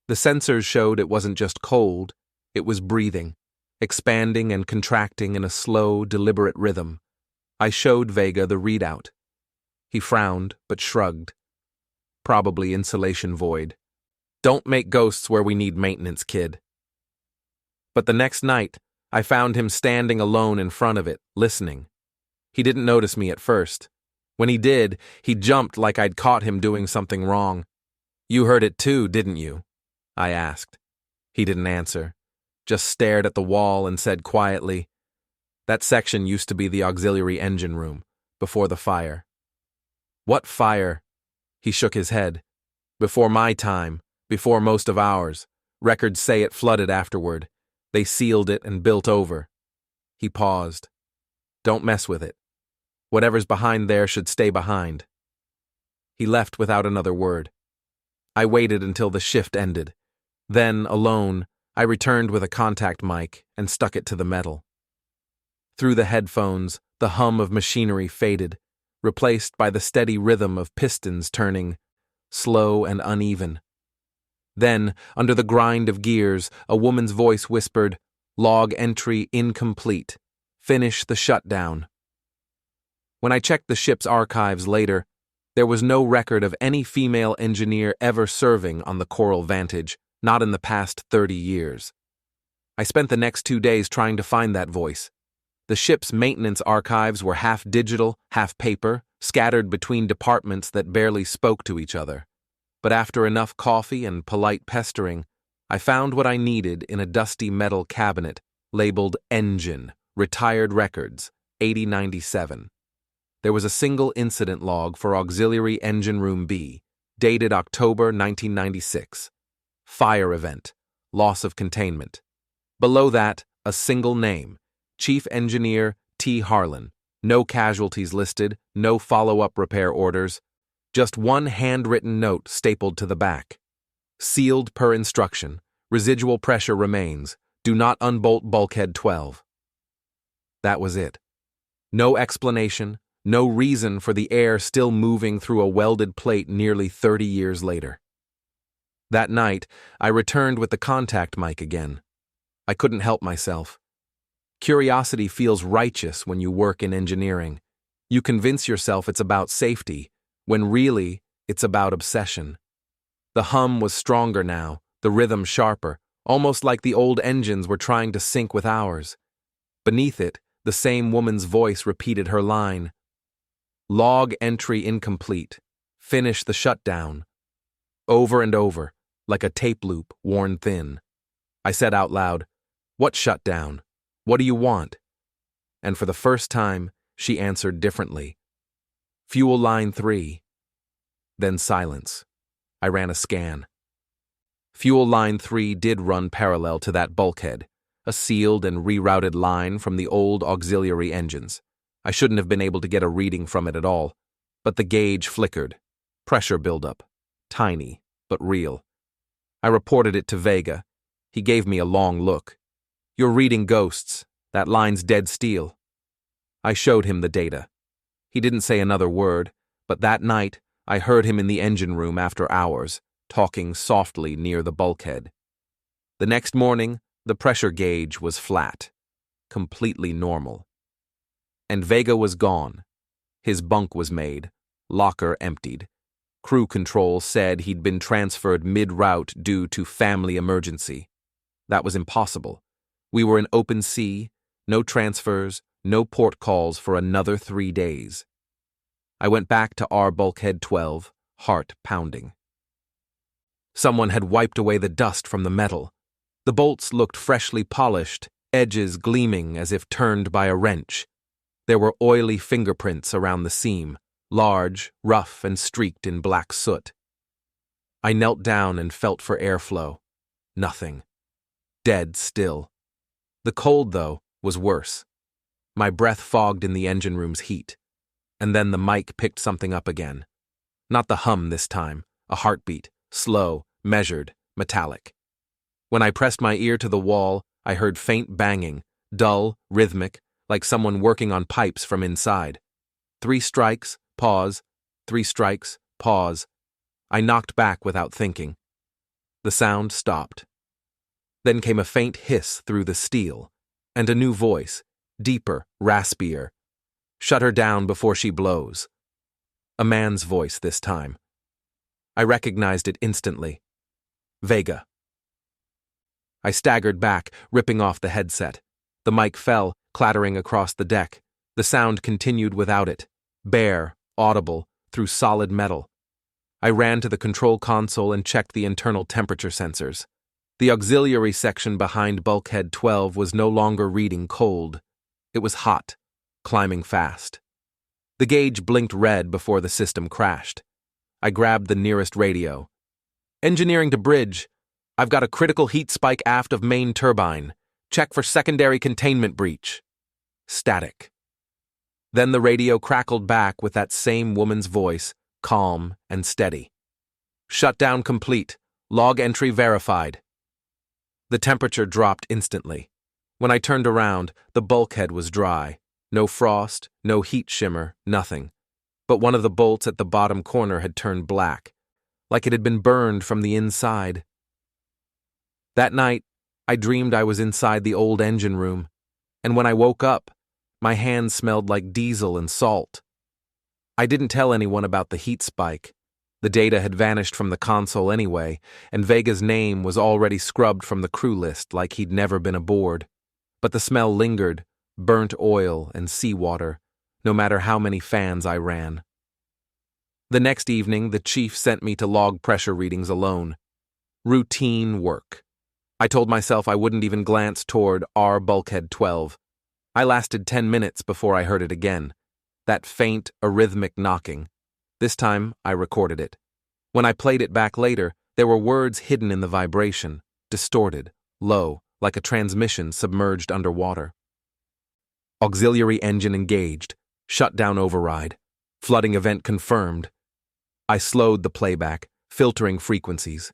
The sensors showed it wasn't just cold, it was breathing, expanding and contracting in a slow, deliberate rhythm. I showed Vega the readout. He frowned, but shrugged. Probably insulation void. Don't make ghosts where we need maintenance, kid. But the next night, I found him standing alone in front of it, listening. He didn't notice me at first. When he did, he jumped like I'd caught him doing something wrong. "You heard it too, didn't you?" I asked. He didn't answer, just stared at the wall and said quietly, "That section used to be the auxiliary engine room, before the fire." "What fire?" He shook his head. "Before my time. Before most of ours. Records say it flooded afterward. They sealed it and built over." He paused. Don't mess with it. Whatever's behind there should stay behind. He left without another word. I waited until the shift ended. Then, alone, I returned with a contact mic and stuck it to the metal. Through the headphones, the hum of machinery faded, replaced by the steady rhythm of pistons turning, slow and uneven. Then, under the grind of gears, a woman's voice whispered, "Log entry incomplete. Finish the shutdown." When I checked the ship's archives later, there was no record of any female engineer ever serving on the Coral Vantage, not in the past 30 years. I spent the next 2 days trying to find that voice. The ship's maintenance archives were half digital, half paper, scattered between departments that barely spoke to each other. But after enough coffee and polite pestering, I found what I needed in a dusty metal cabinet labeled Engine, Retired Records, 8097. There was a single incident log for Auxiliary Engine Room B, dated October 1996. Fire event, loss of containment. Below that, a single name, Chief Engineer T. Harlan. No casualties listed, no follow-up repair orders, just one handwritten note stapled to the back. Sealed per instruction. Residual pressure remains. Do not unbolt bulkhead 12. That was it. No explanation, no reason for the air still moving through a welded plate nearly 30 years later. That night, I returned with the contact mic again. I couldn't help myself. Curiosity feels righteous when you work in engineering. You convince yourself it's about safety, when really, it's about obsession. The hum was stronger now, the rhythm sharper, almost like the old engines were trying to sync with ours. Beneath it, the same woman's voice repeated her line. Log entry incomplete. Finish the shutdown. Over and over, like a tape loop worn thin. I said out loud, "What shutdown? What do you want?" And for the first time, she answered differently. Fuel line 3. Then silence. I ran a scan. Fuel line 3 did run parallel to that bulkhead, a sealed and rerouted line from the old auxiliary engines. I shouldn't have been able to get a reading from it at all, but the gauge flickered. Pressure buildup. Tiny, but real. I reported it to Vega. He gave me a long look. "You're reading ghosts. That line's dead steel." I showed him the data. He didn't say another word, but that night I heard him in the engine room after hours, talking softly near the bulkhead. The next morning, the pressure gauge was flat, completely normal. And Vega was gone. His bunk was made, locker emptied. Crew control said he'd been transferred mid-route due to family emergency. That was impossible. We were in open sea, no transfers, no port calls for another 3 days. I went back to R Bulkhead 12, heart pounding. Someone had wiped away the dust from the metal. The bolts looked freshly polished, edges gleaming as if turned by a wrench. There were oily fingerprints around the seam, large, rough, and streaked in black soot. I knelt down and felt for airflow. Nothing. Dead still. The cold, though, was worse. My breath fogged in the engine room's heat. And then the mic picked something up again. Not the hum this time, a heartbeat, slow, measured, metallic. When I pressed my ear to the wall, I heard faint banging, dull, rhythmic, like someone working on pipes from inside. 3 strikes, pause, 3 strikes, pause. I knocked back without thinking. The sound stopped. Then came a faint hiss through the steel, and a new voice, deeper, raspier. "Shut her down before she blows." A man's voice this time. I recognized it instantly. Vega. I staggered back, ripping off the headset. The mic fell, clattering across the deck. The sound continued without it, bare, audible, through solid metal. I ran to the control console and checked the internal temperature sensors. The auxiliary section behind bulkhead 12 was no longer reading cold. It was hot, climbing fast. The gauge blinked red before the system crashed. I grabbed the nearest radio. "Engineering to bridge. I've got a critical heat spike aft of main turbine. Check for secondary containment breach." static. Then the radio crackled back with that same woman's voice, calm and steady. Shutdown complete. Log entry verified. The temperature dropped instantly. When I turned around, the bulkhead was dry. No frost, no heat shimmer, nothing. But one of the bolts at the bottom corner had turned black, like it had been burned from the inside. That night, I dreamed I was inside the old engine room, and when I woke up, my hands smelled like diesel and salt. I didn't tell anyone about the heat spike. The data had vanished from the console anyway, and Vega's name was already scrubbed from the crew list like he'd never been aboard. But the smell lingered, burnt oil and seawater, no matter how many fans I ran. The next evening, the chief sent me to log pressure readings alone. Routine work. I told myself I wouldn't even glance toward R Bulkhead 12. I lasted 10 minutes before I heard it again. That faint, arrhythmic knocking. This time, I recorded it. When I played it back later, there were words hidden in the vibration, distorted, low, like a transmission submerged underwater. Auxiliary engine engaged. Shutdown override. Flooding event confirmed. I slowed the playback, filtering frequencies.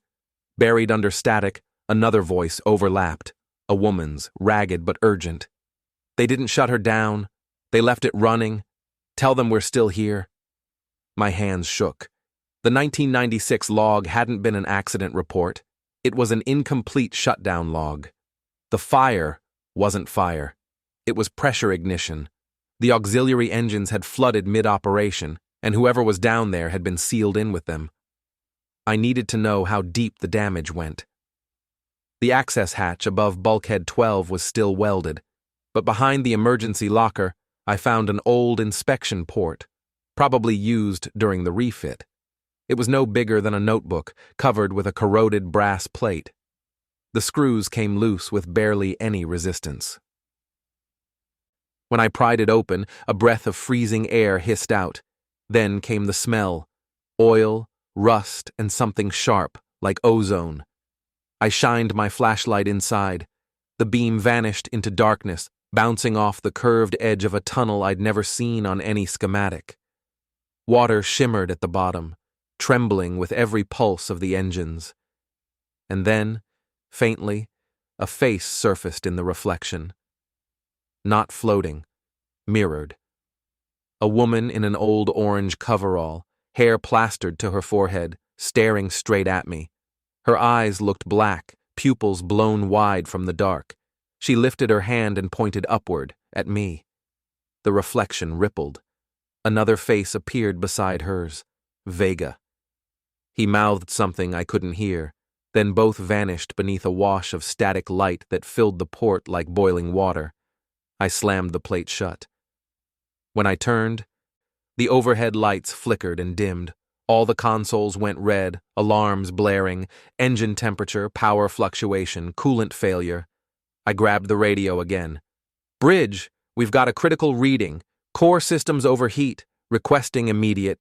Buried under static, another voice overlapped. A woman's, ragged but urgent. They didn't shut her down. They left it running. Tell them we're still here. My hands shook. The 1996 log hadn't been an accident report. It was an incomplete shutdown log. The fire wasn't fire. It was pressure ignition. The auxiliary engines had flooded mid-operation, and whoever was down there had been sealed in with them. I needed to know how deep the damage went. The access hatch above Bulkhead 12 was still welded, but behind the emergency locker, I found an old inspection port, probably used during the refit. It was no bigger than a notebook, covered with a corroded brass plate. The screws came loose with barely any resistance. When I pried it open, a breath of freezing air hissed out. Then came the smell: oil, rust, and something sharp, like ozone. I shined my flashlight inside. The beam vanished into darkness, bouncing off the curved edge of a tunnel I'd never seen on any schematic. Water shimmered at the bottom, trembling with every pulse of the engines. And then, faintly, a face surfaced in the reflection. Not floating, mirrored. A woman in an old orange coverall, hair plastered to her forehead, staring straight at me. Her eyes looked black, pupils blown wide from the dark. She lifted her hand and pointed upward, at me. The reflection rippled. Another face appeared beside hers, Vega. He mouthed something I couldn't hear, then both vanished beneath a wash of static light that filled the port like boiling water. I slammed the plate shut. When I turned, the overhead lights flickered and dimmed. All the consoles went red, alarms blaring, engine temperature, power fluctuation, coolant failure. I grabbed the radio again. "Bridge, we've got a critical reading. Core systems overheat, requesting immediate."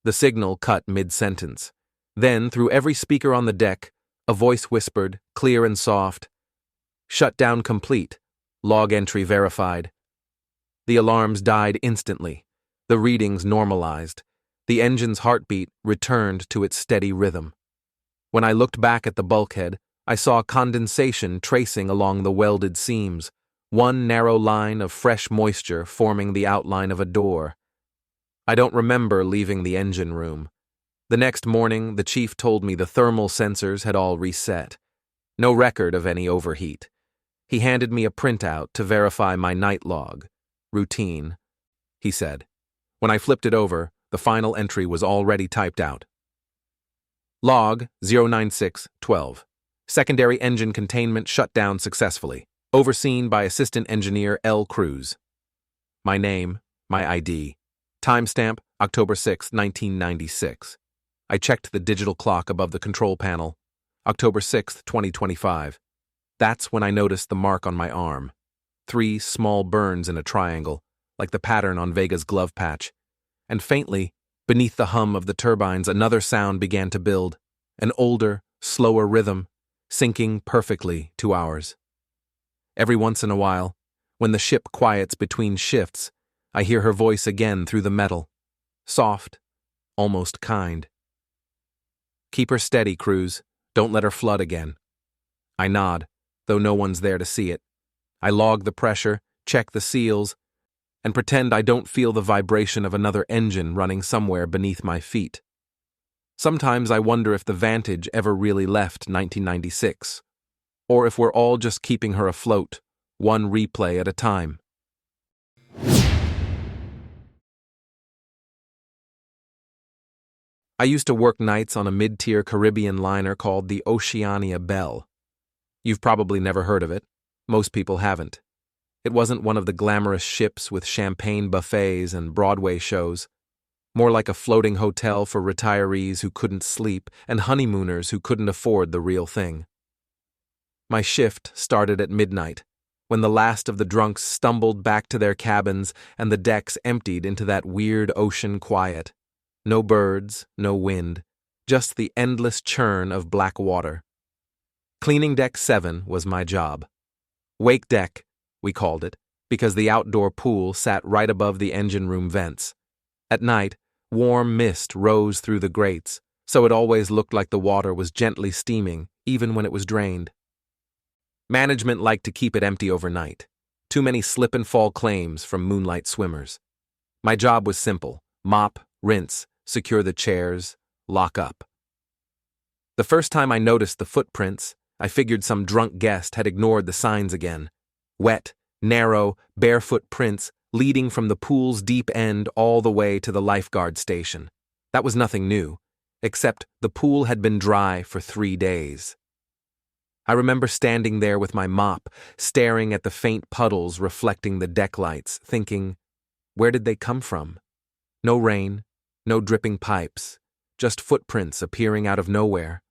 The signal cut mid-sentence. Then, through every speaker on the deck, a voice whispered, clear and soft, "Shutdown complete. Log entry verified." The alarms died instantly. The readings normalized. The engine's heartbeat returned to its steady rhythm. When I looked back at the bulkhead, I saw condensation tracing along the welded seams, one narrow line of fresh moisture forming the outline of a door. I don't remember leaving the engine room. The next morning, the chief told me the thermal sensors had all reset. No record of any overheat. He handed me a printout to verify my night log. "Routine," he said. When I flipped it over, the final entry was already typed out. Log 09612. Secondary engine containment shut down successfully. Overseen by Assistant Engineer L. Cruz. My name, my ID. Timestamp, October 6, 1996. I checked the digital clock above the control panel. October 6, 2025. That's when I noticed the mark on my arm. 3 small burns in a triangle, like the pattern on Vega's glove patch. And faintly, beneath the hum of the turbines, another sound began to build, an older, slower rhythm, syncing perfectly to ours. Every once in a while, When the ship quiets between shifts, I hear her voice again through the metal. Soft, almost kind. "Keep her steady, Cruz. Don't let her flood again." I nod, though no one's there to see it. I log the pressure, check the seals, and pretend I don't feel the vibration of another engine running somewhere beneath my feet. Sometimes I wonder if the Vantage ever really left 1996, or if we're all just keeping her afloat, one replay at a time. I used to work nights on a mid-tier Caribbean liner called the Oceania Belle. You've probably never heard of it. Most people haven't. It wasn't one of the glamorous ships with champagne buffets and Broadway shows. More like a floating hotel for retirees who couldn't sleep and honeymooners who couldn't afford the real thing. My shift started at midnight, when the last of the drunks stumbled back to their cabins and the decks emptied into that weird ocean quiet. No birds, no wind, just the endless churn of black water. Cleaning Deck 7 was my job. Wake Deck, we called it, because the outdoor pool sat right above the engine room vents. At night, warm mist rose through the grates, so it always looked like the water was gently steaming, even when it was drained. Management liked to keep it empty overnight. Too many slip-and-fall claims from moonlight swimmers. My job was simple: mop, rinse, secure the chairs, lock up. The first time I noticed the footprints, I figured some drunk guest had ignored the signs again. Wet, narrow, barefoot prints leading from the pool's deep end all the way to the lifeguard station. That was nothing new, except the pool had been dry for 3 days. I remember standing there with my mop, staring at the faint puddles reflecting the deck lights, thinking, where did they come from? No rain, no dripping pipes, just footprints appearing out of nowhere.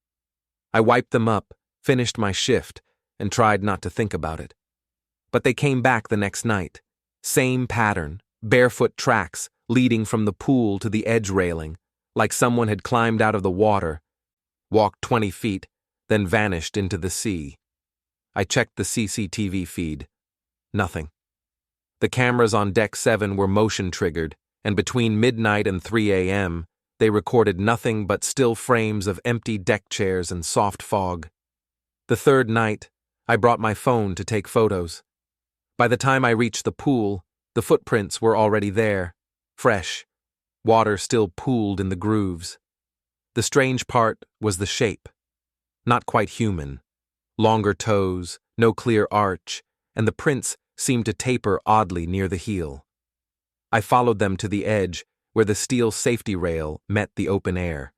I wiped them up, finished my shift, and tried not to think about it. But they came back the next night. Same pattern, barefoot tracks leading from the pool to the edge railing, like someone had climbed out of the water, walked 20 feet, then vanished into the sea. I checked the CCTV feed. Nothing. The cameras on Deck 7 were motion-triggered, and between midnight and 3 a.m., they recorded nothing but still frames of empty deck chairs and soft fog. The third night, I brought my phone to take photos. By the time I reached the pool, the footprints were already there, fresh. Water still pooled in the grooves. The strange part was the shape. Not quite human. Longer toes, no clear arch, and the prints seemed to taper oddly near the heel. I followed them to the edge, where the steel safety rail met the open air.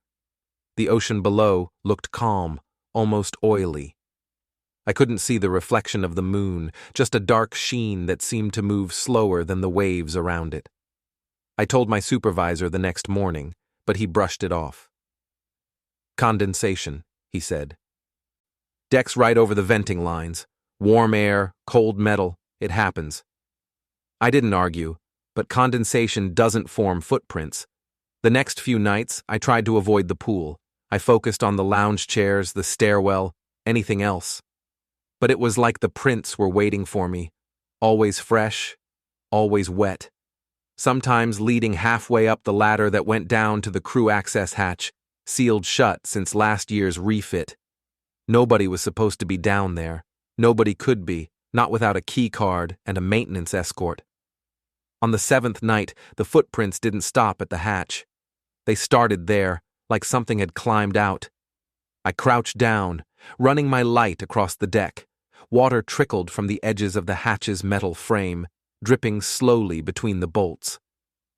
The ocean below looked calm, almost oily. I couldn't see the reflection of the moon, just a dark sheen that seemed to move slower than the waves around it. I told my supervisor the next morning, but he brushed it off. "Condensation," he said. "Deck's right over the venting lines. Warm air, cold metal, it happens." I didn't argue, but condensation doesn't form footprints. The next few nights, I tried to avoid the pool. I focused on the lounge chairs, the stairwell, anything else. But it was like the prints were waiting for me, always fresh, always wet. Sometimes leading halfway up the ladder that went down to the crew access hatch, sealed shut since last year's refit. Nobody was supposed to be down there. Nobody could be, not without a key card and a maintenance escort. On the 7th night, the footprints didn't stop at the hatch. They started there, like something had climbed out. I crouched down, running my light across the deck. Water trickled from the edges of the hatch's metal frame, dripping slowly between the bolts.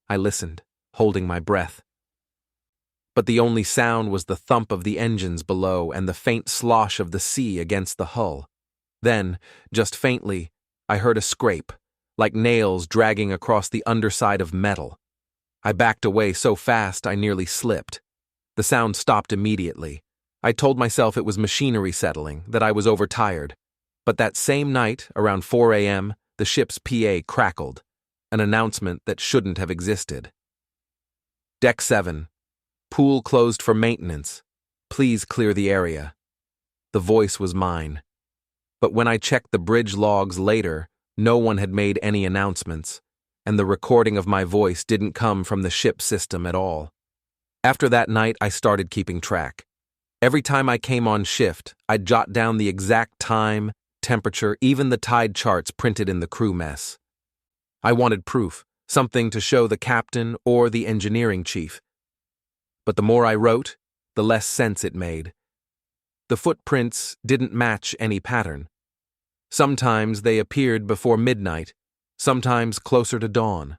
I listened, holding my breath. But the only sound was the thump of the engines below and the faint slosh of the sea against the hull. Then, just faintly, I heard a scrape, like nails dragging across the underside of metal. I backed away so fast I nearly slipped. The sound stopped immediately. I told myself it was machinery settling, that I was overtired. But that same night, around 4 a.m., the ship's PA crackled, an announcement that shouldn't have existed. "Deck 7. Pool closed for maintenance. Please clear the area." The voice was mine. But when I checked the bridge logs later, No one had made any announcements, and the recording of my voice didn't come from the ship system at all. After that night, I started keeping track. Every time I came on shift, I'd jot down the exact time, temperature, even the tide charts printed in the crew mess. I wanted proof, something to show the captain or the engineering chief. But the more I wrote, the less sense it made. The footprints didn't match any pattern. Sometimes they appeared before midnight, sometimes closer to dawn.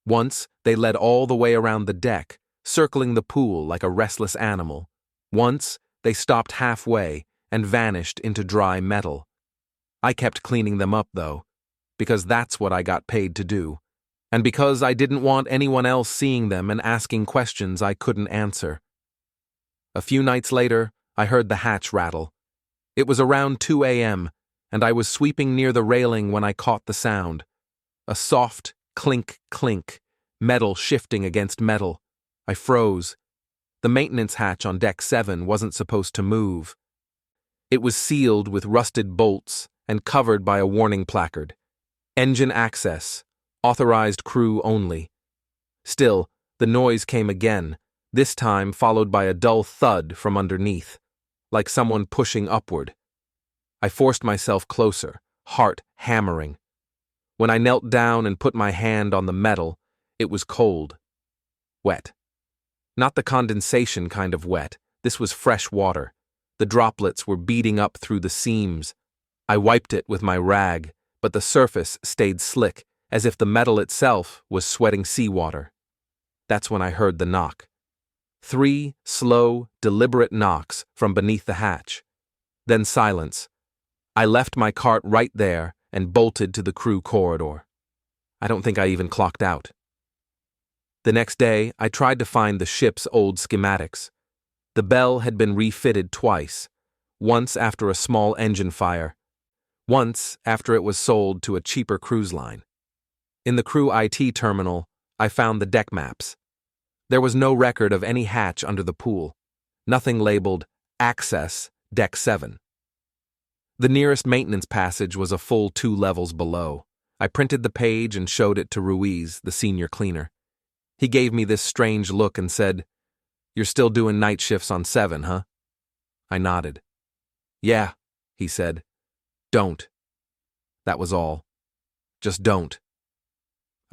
Once, they led all the way around the deck, circling the pool like a restless animal. Once, they stopped halfway and vanished into dry metal. I kept cleaning them up, though, because that's what I got paid to do, and because I didn't want anyone else seeing them and asking questions I couldn't answer. A few nights later, I heard the hatch rattle. It was around 2 a.m., and I was sweeping near the railing when I caught the sound. A soft clink-clink, metal shifting against metal. I froze. The maintenance hatch on Deck 7 wasn't supposed to move. It was sealed with rusted bolts and covered by a warning placard. Engine access. Authorized crew only. Still, the noise came again, this time followed by a dull thud from underneath, like someone pushing upward. I forced myself closer, heart hammering. When I knelt down and put my hand on the metal, it was cold. Wet. Not the condensation kind of wet, this was fresh water. The droplets were beating up through the seams. I wiped it with my rag, but the surface stayed slick, as if the metal itself was sweating seawater. That's when I heard the knock. 3 slow, deliberate knocks from beneath the hatch. Then silence. I left my cart right there and bolted to the crew corridor. I don't think I even clocked out. The next day, I tried to find the ship's old schematics. The bell had been refitted twice, once after a small engine fire, once after it was sold to a cheaper cruise line. In the crew IT terminal, I found the deck maps. There was no record of any hatch under the pool, nothing labeled Access Deck 7. The nearest maintenance passage was a full 2 levels below. I printed the page and showed it to Ruiz, the senior cleaner. He gave me this strange look and said, "You're still doing night shifts on 7, huh?" I nodded. "Yeah," he said. "Don't." That was all. Just don't.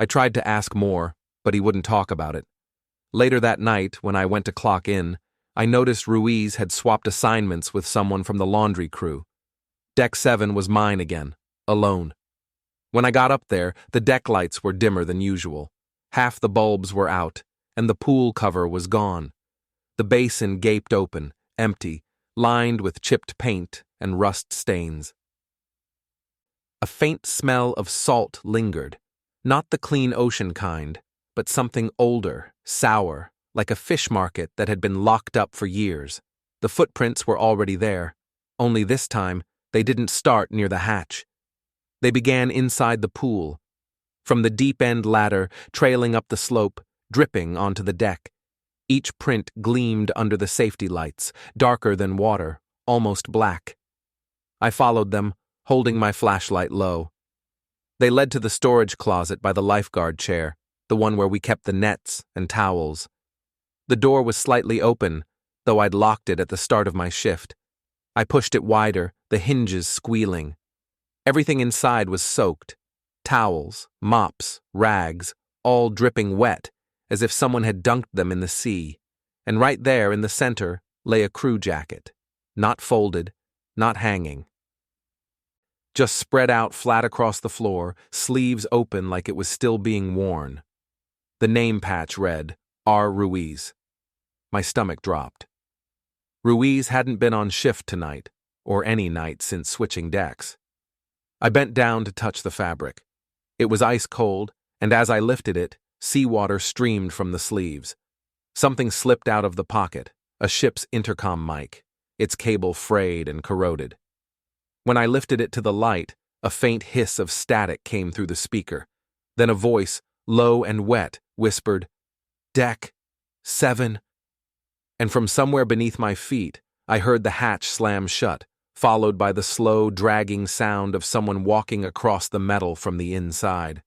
I tried to ask more, but he wouldn't talk about it. Later that night, when I went to clock in, I noticed Ruiz had swapped assignments with someone from the laundry crew. Deck 7 was mine again, alone. When I got up there, the deck lights were dimmer than usual. Half the bulbs were out, and the pool cover was gone. The basin gaped open, empty, lined with chipped paint and rust stains. A faint smell of salt lingered, not the clean ocean kind, but something older, sour, like a fish market that had been locked up for years. The footprints were already there, only this time they didn't start near the hatch. They began inside the pool, from the deep-end ladder trailing up the slope, dripping onto the deck. Each print gleamed under the safety lights, darker than water, almost black. I followed them, holding my flashlight low. They led to the storage closet by the lifeguard chair, the one where we kept the nets and towels. The door was slightly open, though I'd locked it at the start of my shift. I pushed it wider, the hinges squealing. Everything inside was soaked. Towels, mops, rags, all dripping wet, as if someone had dunked them in the sea. And right there in the center lay a crew jacket, not folded, not hanging. Just spread out flat across the floor, sleeves open like it was still being worn. The name patch read, R. Ruiz. My stomach dropped. Ruiz hadn't been on shift tonight, or any night since switching decks. I bent down to touch the fabric. It was ice cold, and as I lifted it, seawater streamed from the sleeves. Something slipped out of the pocket, a ship's intercom mic, its cable frayed and corroded. When I lifted it to the light, a faint hiss of static came through the speaker. Then a voice, low and wet, whispered, "Deck 7." And from somewhere beneath my feet, I heard the hatch slam shut, followed by the slow, dragging sound of someone walking across the metal from the inside.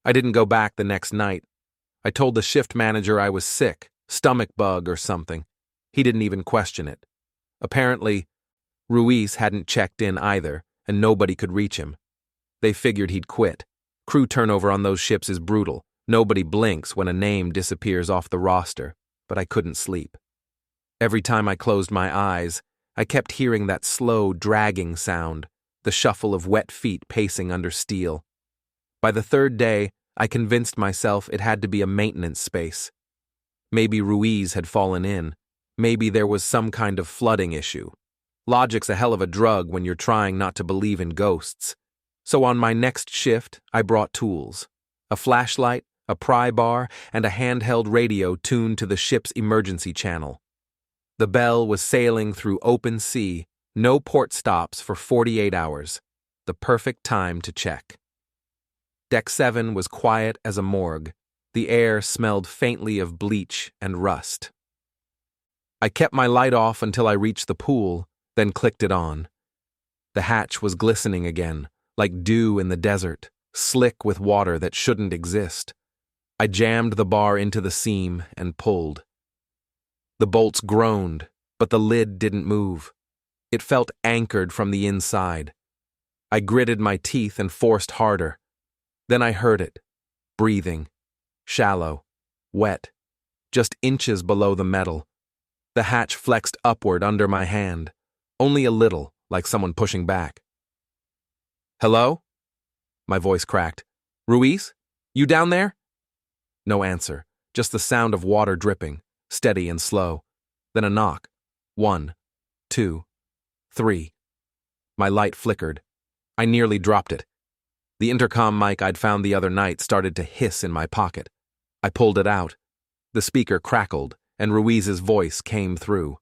I didn't go back the next night. I told the shift manager I was sick, stomach bug or something. He didn't even question it. Apparently, Ruiz hadn't checked in either, and nobody could reach him. They figured he'd quit. Crew turnover on those ships is brutal. Nobody blinks when a name disappears off the roster, but I couldn't sleep. Every time I closed my eyes, I kept hearing that slow, dragging sound, the shuffle of wet feet pacing under steel. By the third day, I convinced myself it had to be a maintenance space. Maybe Ruiz had fallen in. Maybe there was some kind of flooding issue. Logic's a hell of a drug when you're trying not to believe in ghosts. So on my next shift, I brought tools. A flashlight, a pry bar, and a handheld radio tuned to the ship's emergency channel. The Belle was sailing through open sea, no port stops for 48 hours. The perfect time to check. Deck 7 was quiet as a morgue. The air smelled faintly of bleach and rust. I kept my light off until I reached the pool, then clicked it on. The hatch was glistening again, like dew in the desert, slick with water that shouldn't exist. I jammed the bar into the seam and pulled. The bolts groaned, but the lid didn't move. It felt anchored from the inside. I gritted my teeth and forced harder. Then I heard it, breathing, shallow, wet, just inches below the metal. The hatch flexed upward under my hand, only a little, like someone pushing back. "Hello?" My voice cracked. "Ruiz? You down there?" No answer, just the sound of water dripping, steady and slow. Then a knock. 1, 2, 3. My light flickered. I nearly dropped it. The intercom mic I'd found the other night started to hiss in my pocket. I pulled it out. The speaker crackled, and Ruiz's voice came through.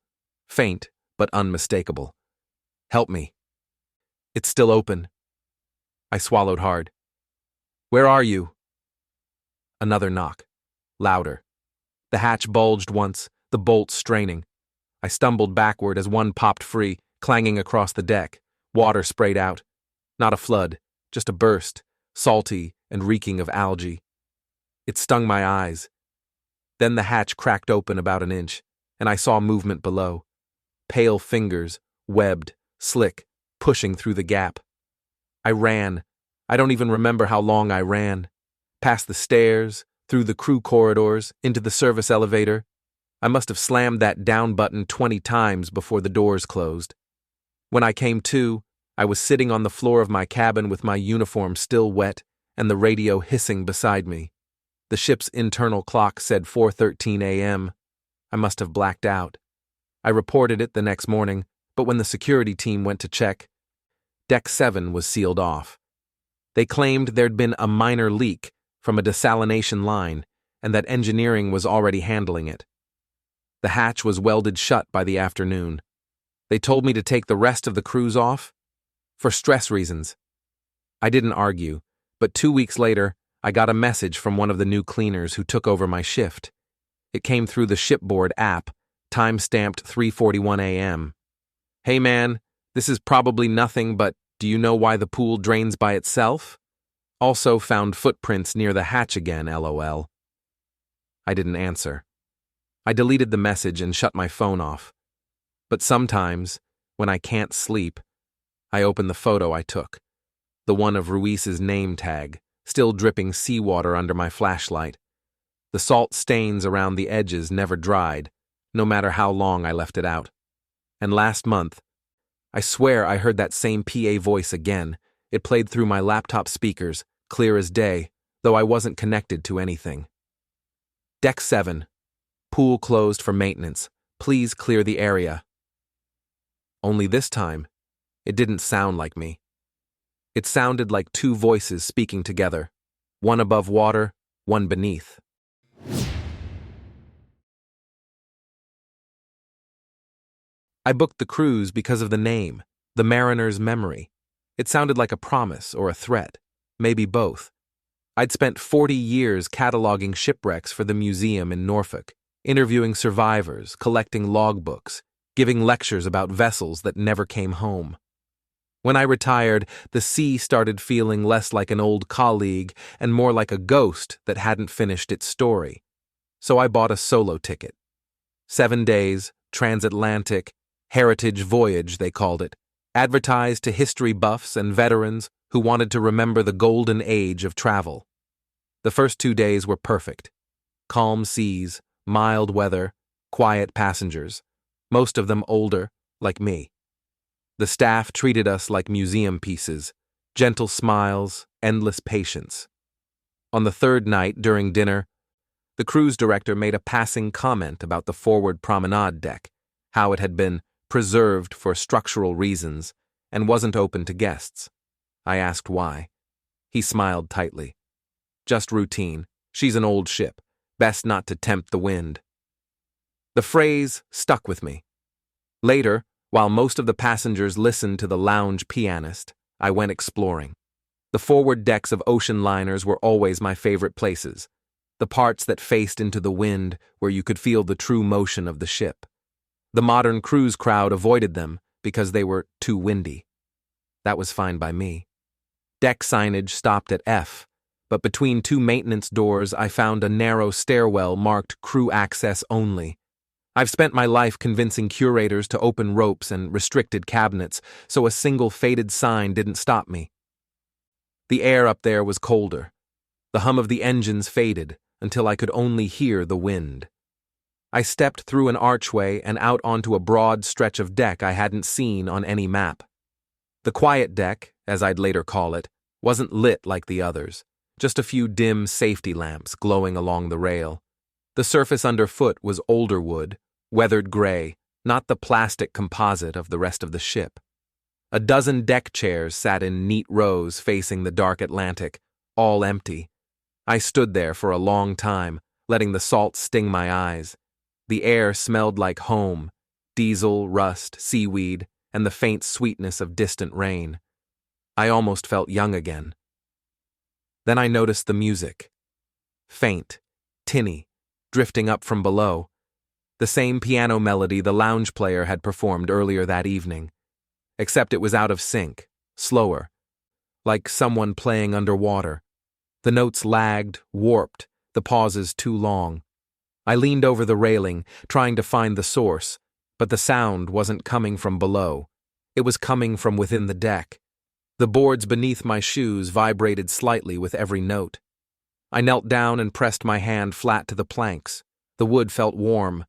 Faint, but unmistakable. "Help me." "It's still open." I swallowed hard. "Where are you?" Another knock. Louder. The hatch bulged once, the bolts straining. I stumbled backward as one popped free, clanging across the deck. Water sprayed out. Not a flood, just a burst, salty and reeking of algae. It stung my eyes. Then the hatch cracked open about an inch, and I saw movement below. Pale fingers, webbed, slick, pushing through the gap. I ran. I don't even remember how long I ran. Past the stairs, through the crew corridors, into the service elevator. I must have slammed that down button 20 times before the doors closed. When I came to, I was sitting on the floor of my cabin with my uniform still wet and the radio hissing beside me. The ship's internal clock said 4:13 a.m. I must have blacked out. I reported it the next morning, but when the security team went to check, Deck 7 was sealed off. They claimed there'd been a minor leak from a desalination line and that engineering was already handling it. The hatch was welded shut by the afternoon. They told me to take the rest of the crews off for stress reasons. I didn't argue, but 2 weeks later, I got a message from one of the new cleaners who took over my shift. It came through the shipboard app, time-stamped 3:41 a.m. "Hey man, this is probably nothing, but do you know why the pool drains by itself? Also found footprints near the hatch again, LOL." I didn't answer. I deleted the message and shut my phone off. But sometimes, when I can't sleep, I open the photo I took, the one of Ruiz's name tag, still dripping seawater under my flashlight. The salt stains around the edges never dried, no matter how long I left it out. And last month, I swear I heard that same PA voice again. It played through my laptop speakers, clear as day, though I wasn't connected to anything. "Deck 7. Pool closed for maintenance. Please clear the area." Only this time, it didn't sound like me. It sounded like two voices speaking together, one above water, one beneath. I booked the cruise because of the name, the mariner's memory. It sounded like a promise or a threat, maybe both. I'd spent 40 years cataloging shipwrecks for the museum in Norfolk, interviewing survivors, collecting logbooks, giving lectures about vessels that never came home. When I retired, the sea started feeling less like an old colleague and more like a ghost that hadn't finished its story. So I bought a solo ticket. 7 days, transatlantic, heritage voyage, they called it, advertised to history buffs and veterans who wanted to remember the golden age of travel. The first 2 days were perfect. Calm seas, mild weather, quiet passengers, most of them older, like me. The staff treated us like museum pieces, gentle smiles, endless patience. On the third night, during dinner, the cruise director made a passing comment about the forward promenade deck, how it had been preserved for structural reasons and wasn't open to guests. I asked why. He smiled tightly. Just routine. She's an old ship. Best not to tempt the wind. The phrase stuck with me. Later, while most of the passengers listened to the lounge pianist, I went exploring. The forward decks of ocean liners were always my favorite places, the parts that faced into the wind where you could feel the true motion of the ship. The modern cruise crowd avoided them because they were too windy. That was fine by me. Deck signage stopped at F, but between 2 maintenance doors I found a narrow stairwell marked crew access only. I've spent my life convincing curators to open ropes and restricted cabinets, so a single faded sign didn't stop me. The air up there was colder. The hum of the engines faded until I could only hear the wind. I stepped through an archway and out onto a broad stretch of deck I hadn't seen on any map. The quiet deck, as I'd later call it, wasn't lit like the others, just a few dim safety lamps glowing along the rail. The surface underfoot was older wood, weathered gray, not the plastic composite of the rest of the ship. A dozen deck chairs sat in neat rows facing the dark Atlantic, all empty. I stood there for a long time, letting the salt sting my eyes. The air smelled like home, diesel, rust, seaweed, and the faint sweetness of distant rain. I almost felt young again. Then I noticed the music. Faint, tinny, drifting up from below. The same piano melody the lounge player had performed earlier that evening. Except it was out of sync, slower, like someone playing underwater. The notes lagged, warped, the pauses too long. I leaned over the railing, trying to find the source, but the sound wasn't coming from below. It was coming from within the deck. The boards beneath my shoes vibrated slightly with every note. I knelt down and pressed my hand flat to the planks. The wood felt warm.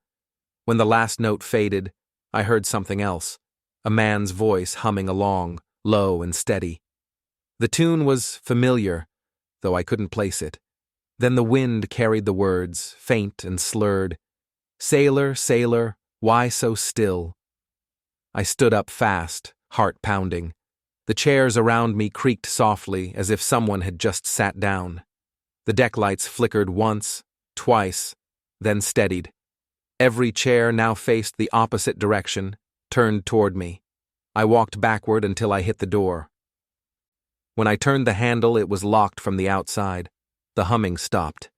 When the last note faded, I heard something else, a man's voice humming along, low and steady. The tune was familiar, though I couldn't place it. Then the wind carried the words, faint and slurred. "Sailor, sailor, why so still?" I stood up fast, heart pounding. The chairs around me creaked softly as if someone had just sat down. The deck lights flickered once, twice, then steadied. Every chair now faced the opposite direction, turned toward me. I walked backward until I hit the door. When I turned the handle, it was locked from the outside. The humming stopped.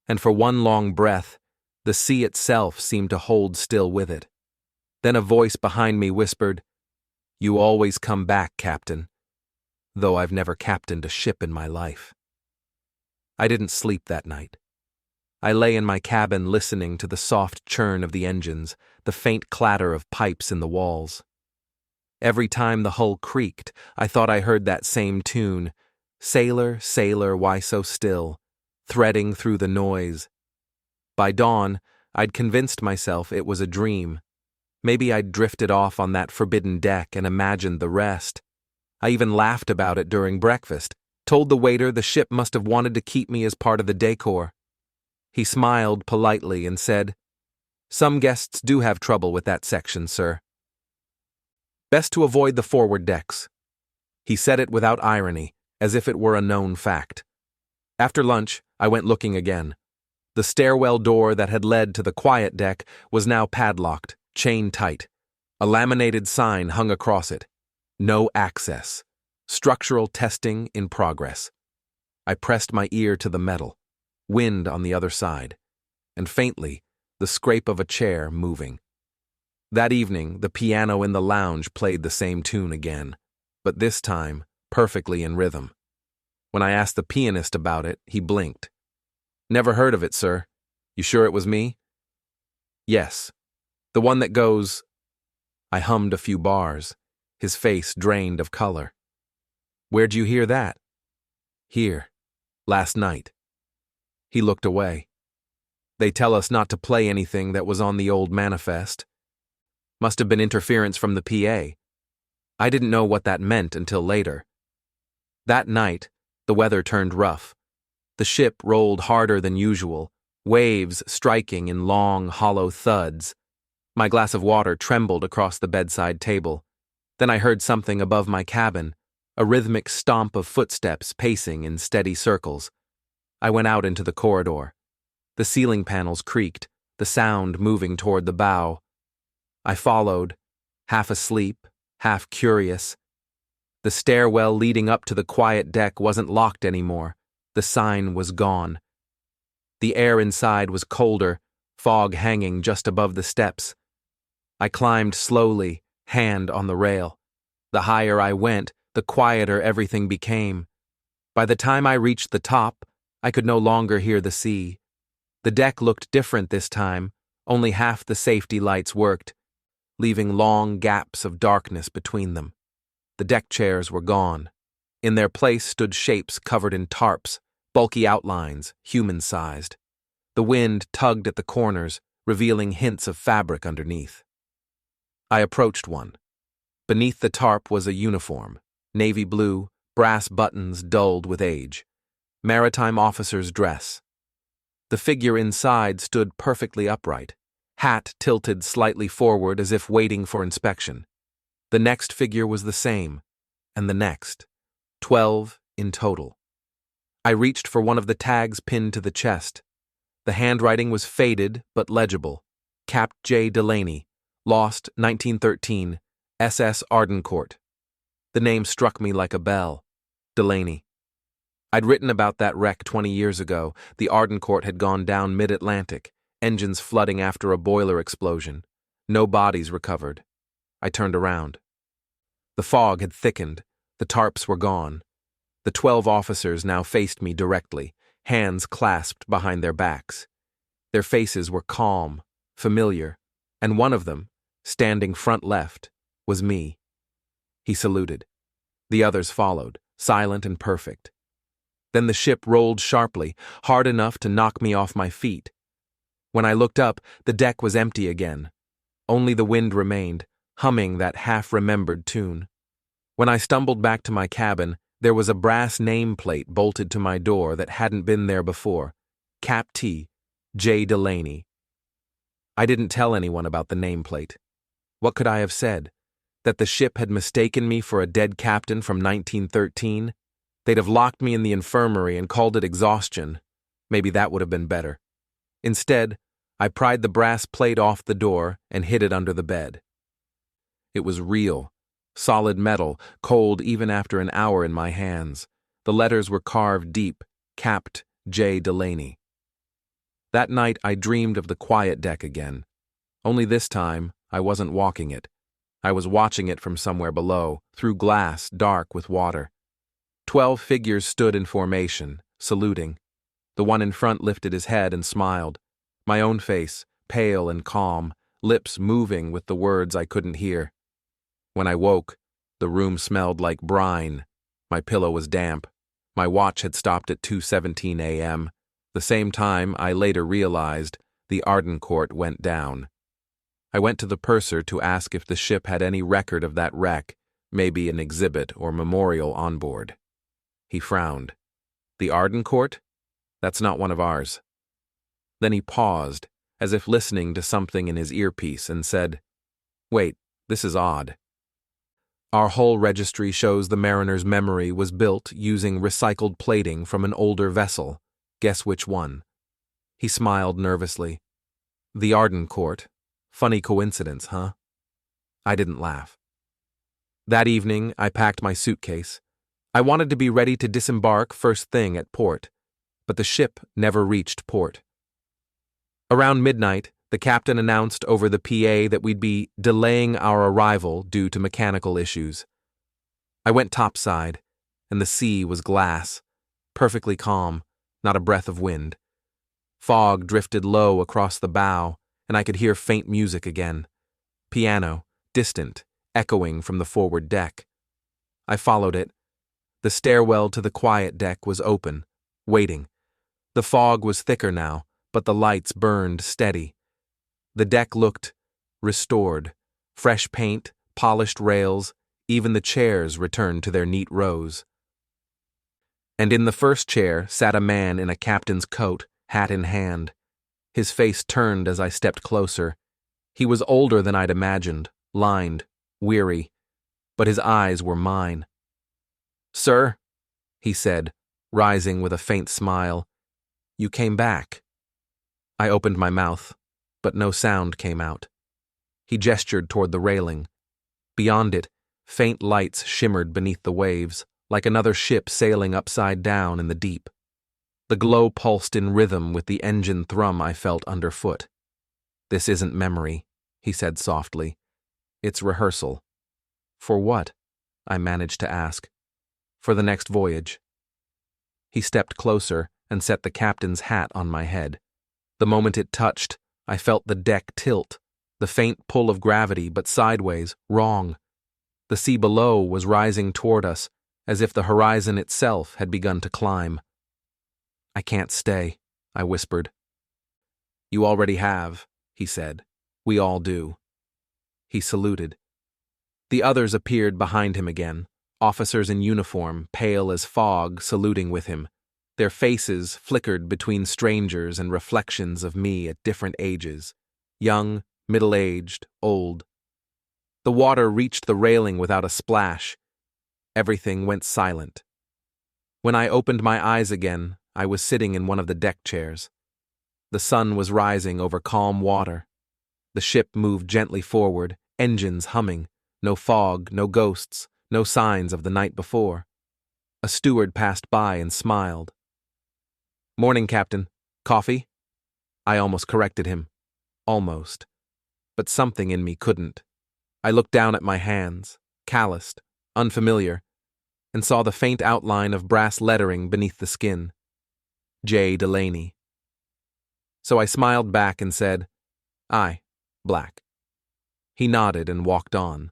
And for one long breath, the sea itself seemed to hold still with it. Then a voice behind me whispered, "You always come back, Captain," though I've never captained a ship in my life. I didn't sleep that night. I lay in my cabin listening to the soft churn of the engines, the faint clatter of pipes in the walls. Every time the hull creaked, I thought I heard that same tune, "Sailor, sailor, why so still?" threading through the noise. By dawn, I'd convinced myself it was a dream. Maybe I'd drifted off on that forbidden deck and imagined the rest. I even laughed about it during breakfast, told the waiter the ship must have wanted to keep me as part of the decor. He smiled politely and said, "Some guests do have trouble with that section, sir. Best to avoid the forward decks." He said it without irony, as if it were a known fact. After lunch, I went looking again. The stairwell door that had led to the quiet deck was now padlocked, chain tight. A laminated sign hung across it. "No access. Structural testing in progress." I pressed my ear to the metal. Wind on the other side, and faintly, the scrape of a chair moving. That evening, the piano in the lounge played the same tune again, but this time, perfectly in rhythm. When I asked the pianist about it, he blinked. "Never heard of it, sir. You sure it was me?" "Yes. The one that goes—" I hummed a few bars, his face drained of color. "Where'd you hear that?" "Here. Last night." He looked away. "They tell us not to play anything that was on the old manifest. Must have been interference from the PA. I didn't know what that meant until later." That night, the weather turned rough. The ship rolled harder than usual, waves striking in long, hollow thuds. My glass of water trembled across the bedside table. Then I heard something above my cabin, a rhythmic stomp of footsteps pacing in steady circles. I went out into the corridor. The ceiling panels creaked, the sound moving toward the bow. I followed, half asleep, half curious. The stairwell leading up to the quiet deck wasn't locked anymore. The sign was gone. The air inside was colder, fog hanging just above the steps. I climbed slowly, hand on the rail. The higher I went, the quieter everything became. By the time I reached the top, I could no longer hear the sea. The deck looked different this time. Only half the safety lights worked, leaving long gaps of darkness between them. The deck chairs were gone. In their place stood shapes covered in tarps, bulky outlines, human-sized. The wind tugged at the corners, revealing hints of fabric underneath. I approached one. Beneath the tarp was a uniform, navy blue, brass buttons dulled with age. Maritime officer's dress. The figure inside stood perfectly upright, hat tilted slightly forward as if waiting for inspection. The next figure was the same, and the next. 12 in total. I reached for one of the tags pinned to the chest. The handwriting was faded but legible. Cap J. Delaney, lost 1913, SS Ardencourt. The name struck me like a bell. Delaney. I'd written about that wreck 20 years ago. The Ardencourt had gone down mid-Atlantic, engines flooding after a boiler explosion. No bodies recovered. I turned around. The fog had thickened. The tarps were gone. The 12 officers now faced me directly, hands clasped behind their backs. Their faces were calm, familiar, and one of them, standing front left, was me. He saluted. The others followed, silent and perfect. Then the ship rolled sharply, hard enough to knock me off my feet. When I looked up, the deck was empty again. Only the wind remained, humming that half-remembered tune. When I stumbled back to my cabin, there was a brass nameplate bolted to my door that hadn't been there before. Cap T. J. Delaney. I didn't tell anyone about the nameplate. What could I have said? That the ship had mistaken me for a dead captain from 1913? They'd have locked me in the infirmary and called it exhaustion. Maybe that would have been better. Instead, I pried the brass plate off the door and hid it under the bed. It was real, solid metal, cold even after an hour in my hands. The letters were carved deep, capped J. Delaney. That night I dreamed of the quiet deck again. Only this time, I wasn't walking it. I was watching it from somewhere below, through glass dark with water. 12 figures stood in formation, saluting. The one in front lifted his head and smiled. My own face, pale and calm, lips moving with the words I couldn't hear. When I woke, the room smelled like brine. My pillow was damp. My watch had stopped at 2:17 a.m., the same time I later realized the Ardencourt went down. I went to the purser to ask if the ship had any record of that wreck, maybe an exhibit or memorial on board. He frowned. The Ardencourt? That's not one of ours. Then he paused, as if listening to something in his earpiece, and said, "Wait, this is odd. Our hull registry shows the mariner's memory was built using recycled plating from an older vessel. Guess which one?" He smiled nervously. "The Ardencourt. Funny coincidence, huh?" I didn't laugh. That evening, I packed my suitcase. I wanted to be ready to disembark first thing at port, but the ship never reached port. Around midnight, The captain announced over the PA that we'd be delaying our arrival due to mechanical issues. I went topside, and the sea was glass, perfectly calm, not a breath of wind. Fog drifted low across the bow, and I could hear faint music again. Piano, distant, echoing from the forward deck. I followed it. The stairwell to the quiet deck was open, waiting. The fog was thicker now, but the lights burned steady. The deck looked restored. Fresh paint, polished rails, even the chairs returned to their neat rows. And in the first chair sat a man in a captain's coat, hat in hand. His face turned as I stepped closer. He was older than I'd imagined, lined, weary, but his eyes were mine. "Sir," he said, rising with a faint smile, "you came back." I opened my mouth, but no sound came out. He gestured toward the railing. Beyond it, faint lights shimmered beneath the waves, like another ship sailing upside down in the deep. The glow pulsed in rhythm with the engine thrum I felt underfoot. "This isn't memory," he said softly. "It's rehearsal." "For what?" I managed to ask. "For the next voyage." He stepped closer and set the captain's hat on my head. The moment it touched, I felt the deck tilt, the faint pull of gravity, but sideways, wrong. The sea below was rising toward us, as if the horizon itself had begun to climb. "I can't stay," I whispered. "You already have," he said. "We all do." He saluted. The others appeared behind him again, officers in uniform, pale as fog, saluting with him. Their faces flickered between strangers and reflections of me at different ages, young, middle-aged, old. The water reached the railing without a splash. Everything went silent. When I opened my eyes again, I was sitting in one of the deck chairs. The sun was rising over calm water. The ship moved gently forward, engines humming, no fog, no ghosts, no signs of the night before. A steward passed by and smiled. "Morning, Captain. Coffee?" I almost corrected him. Almost. But something in me couldn't. I looked down at my hands, calloused, unfamiliar, and saw the faint outline of brass lettering beneath the skin. J. Delaney. So I smiled back and said, "Aye, Black." He nodded and walked on.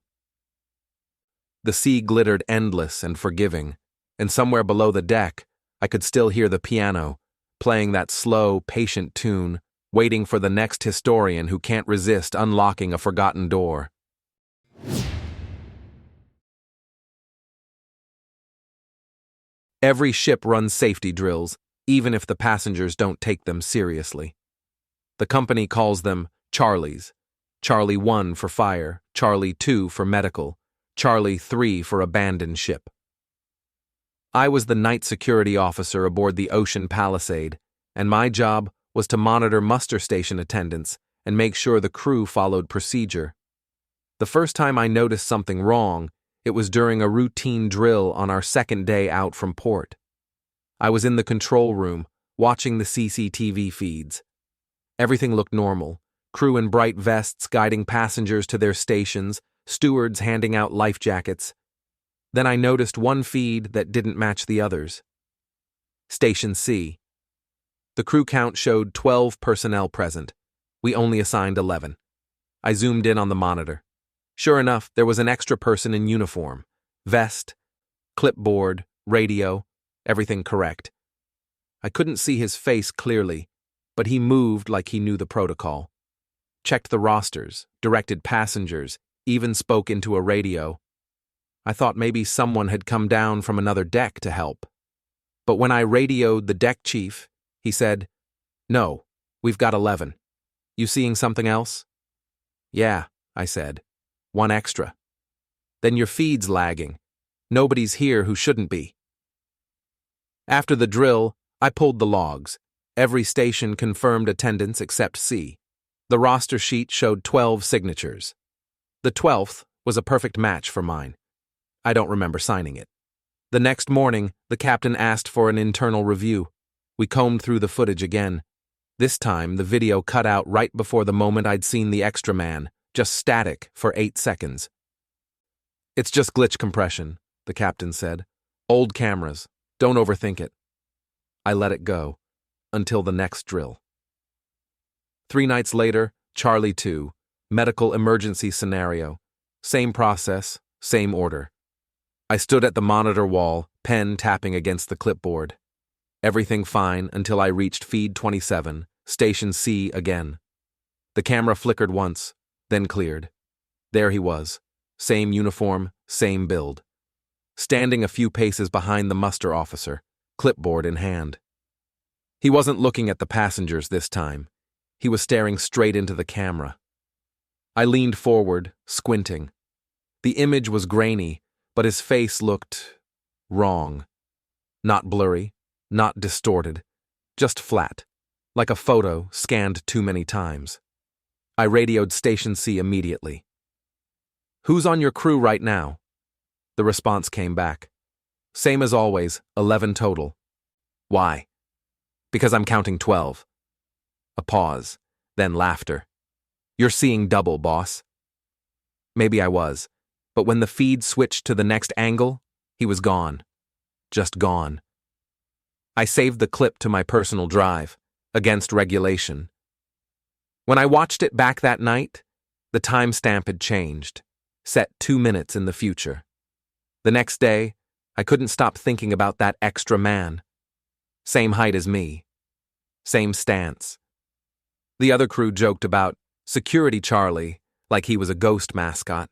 The sea glittered endless and forgiving, and somewhere below the deck, I could still hear the piano, playing that slow, patient tune, waiting for the next historian who can't resist unlocking a forgotten door. Every ship runs safety drills, even if the passengers don't take them seriously. The company calls them Charlies. Charlie 1 for fire, Charlie 2 for medical, Charlie 3 for abandoned ship. I was the night security officer aboard the Ocean Palisade, and my job was to monitor muster station attendants and make sure the crew followed procedure. The first time I noticed something wrong, it was during a routine drill on our second day out from port. I was in the control room, watching the CCTV feeds. Everything looked normal. Crew in bright vests guiding passengers to their stations, stewards handing out life jackets. Then I noticed one feed that didn't match the others. Station C. The crew count showed 12 personnel present. We only assigned 11. I zoomed in on the monitor. Sure enough, there was an extra person in uniform. Vest, clipboard, radio, everything correct. I couldn't see his face clearly, but he moved like he knew the protocol. Checked the rosters, directed passengers, even spoke into a radio. I thought maybe someone had come down from another deck to help. But when I radioed the deck chief, he said, "No, we've got 11. You seeing something else?" "Yeah," I said. "One extra." "Then your feed's lagging. Nobody's here who shouldn't be." After the drill, I pulled the logs. Every station confirmed attendance except C. The roster sheet showed 12 signatures. The 12th was a perfect match for mine. I don't remember signing it. The next morning, the captain asked for an internal review. We combed through the footage again. This time, the video cut out right before the moment I'd seen the extra man, just static for 8 seconds. "It's just glitch compression," the captain said. "Old cameras. Don't overthink it." I let it go, until the next drill. 3 nights later, Charlie 2, medical emergency scenario. Same process, same order. I stood at the monitor wall, pen tapping against the clipboard. Everything fine until I reached feed 27, station C again. The camera flickered once, then cleared. There he was, same uniform, same build. Standing a few paces behind the muster officer, clipboard in hand. He wasn't looking at the passengers this time. He was staring straight into the camera. I leaned forward, squinting. The image was grainy, but his face looked wrong. Not blurry, not distorted, just flat, like a photo scanned too many times. I radioed Station C immediately. "Who's on your crew right now?" The response came back. "Same as always, 11 total." "Why?" "Because I'm counting 12. A pause, then laughter. "You're seeing double, boss." Maybe I was, but when the feed switched to the next angle, he was gone. Just gone. I saved the clip to my personal drive, against regulation. When I watched it back that night, the timestamp had changed, set 2 minutes in the future. The next day, I couldn't stop thinking about that extra man. Same height as me. Same stance. The other crew joked about Security Charlie like he was a ghost mascot.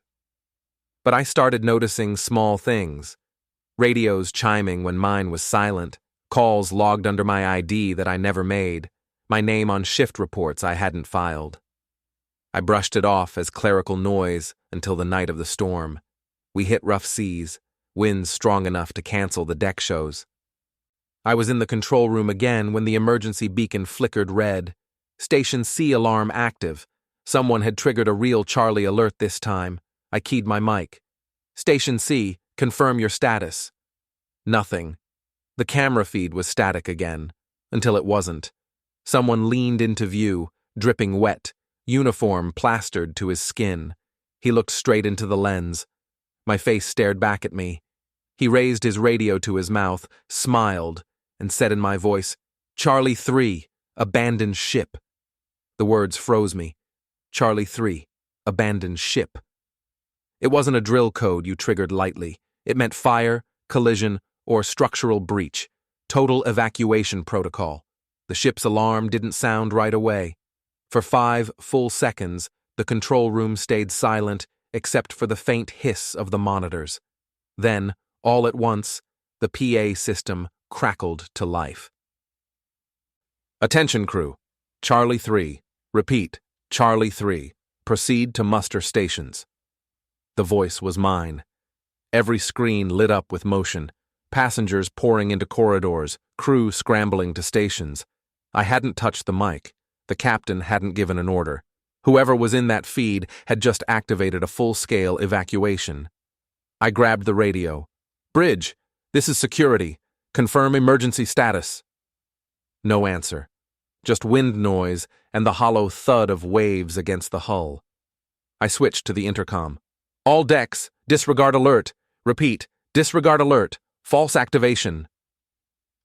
But I started noticing small things. Radios chiming when mine was silent, calls logged under my ID that I never made, my name on shift reports I hadn't filed. I brushed it off as clerical noise until the night of the storm. We hit rough seas, winds strong enough to cancel the deck shows. I was in the control room again when the emergency beacon flickered red. Station C alarm active. Someone had triggered a real Charlie alert this time. I keyed my mic. "Station C, confirm your status." Nothing. The camera feed was static again, until it wasn't. Someone leaned into view, dripping wet, uniform plastered to his skin. He looked straight into the lens. My face stared back at me. He raised his radio to his mouth, smiled, and said in my voice, "Charlie 3, abandoned ship." The words froze me. Charlie 3, abandoned ship. It wasn't a drill code you triggered lightly. It meant fire, collision, or structural breach. Total evacuation protocol. The ship's alarm didn't sound right away. For 5 full seconds, the control room stayed silent except for the faint hiss of the monitors. Then, all at once, the PA system crackled to life. "Attention crew. Charlie 3. Repeat, Charlie 3. Proceed to muster stations." The voice was mine. Every screen lit up with motion. Passengers pouring into corridors, crew scrambling to stations. I hadn't touched the mic. The captain hadn't given an order. Whoever was in that feed had just activated a full-scale evacuation. I grabbed the radio. "Bridge, this is security. Confirm emergency status." No answer. Just wind noise and the hollow thud of waves against the hull. I switched to the intercom. "All decks, disregard alert. Repeat, disregard alert. False activation."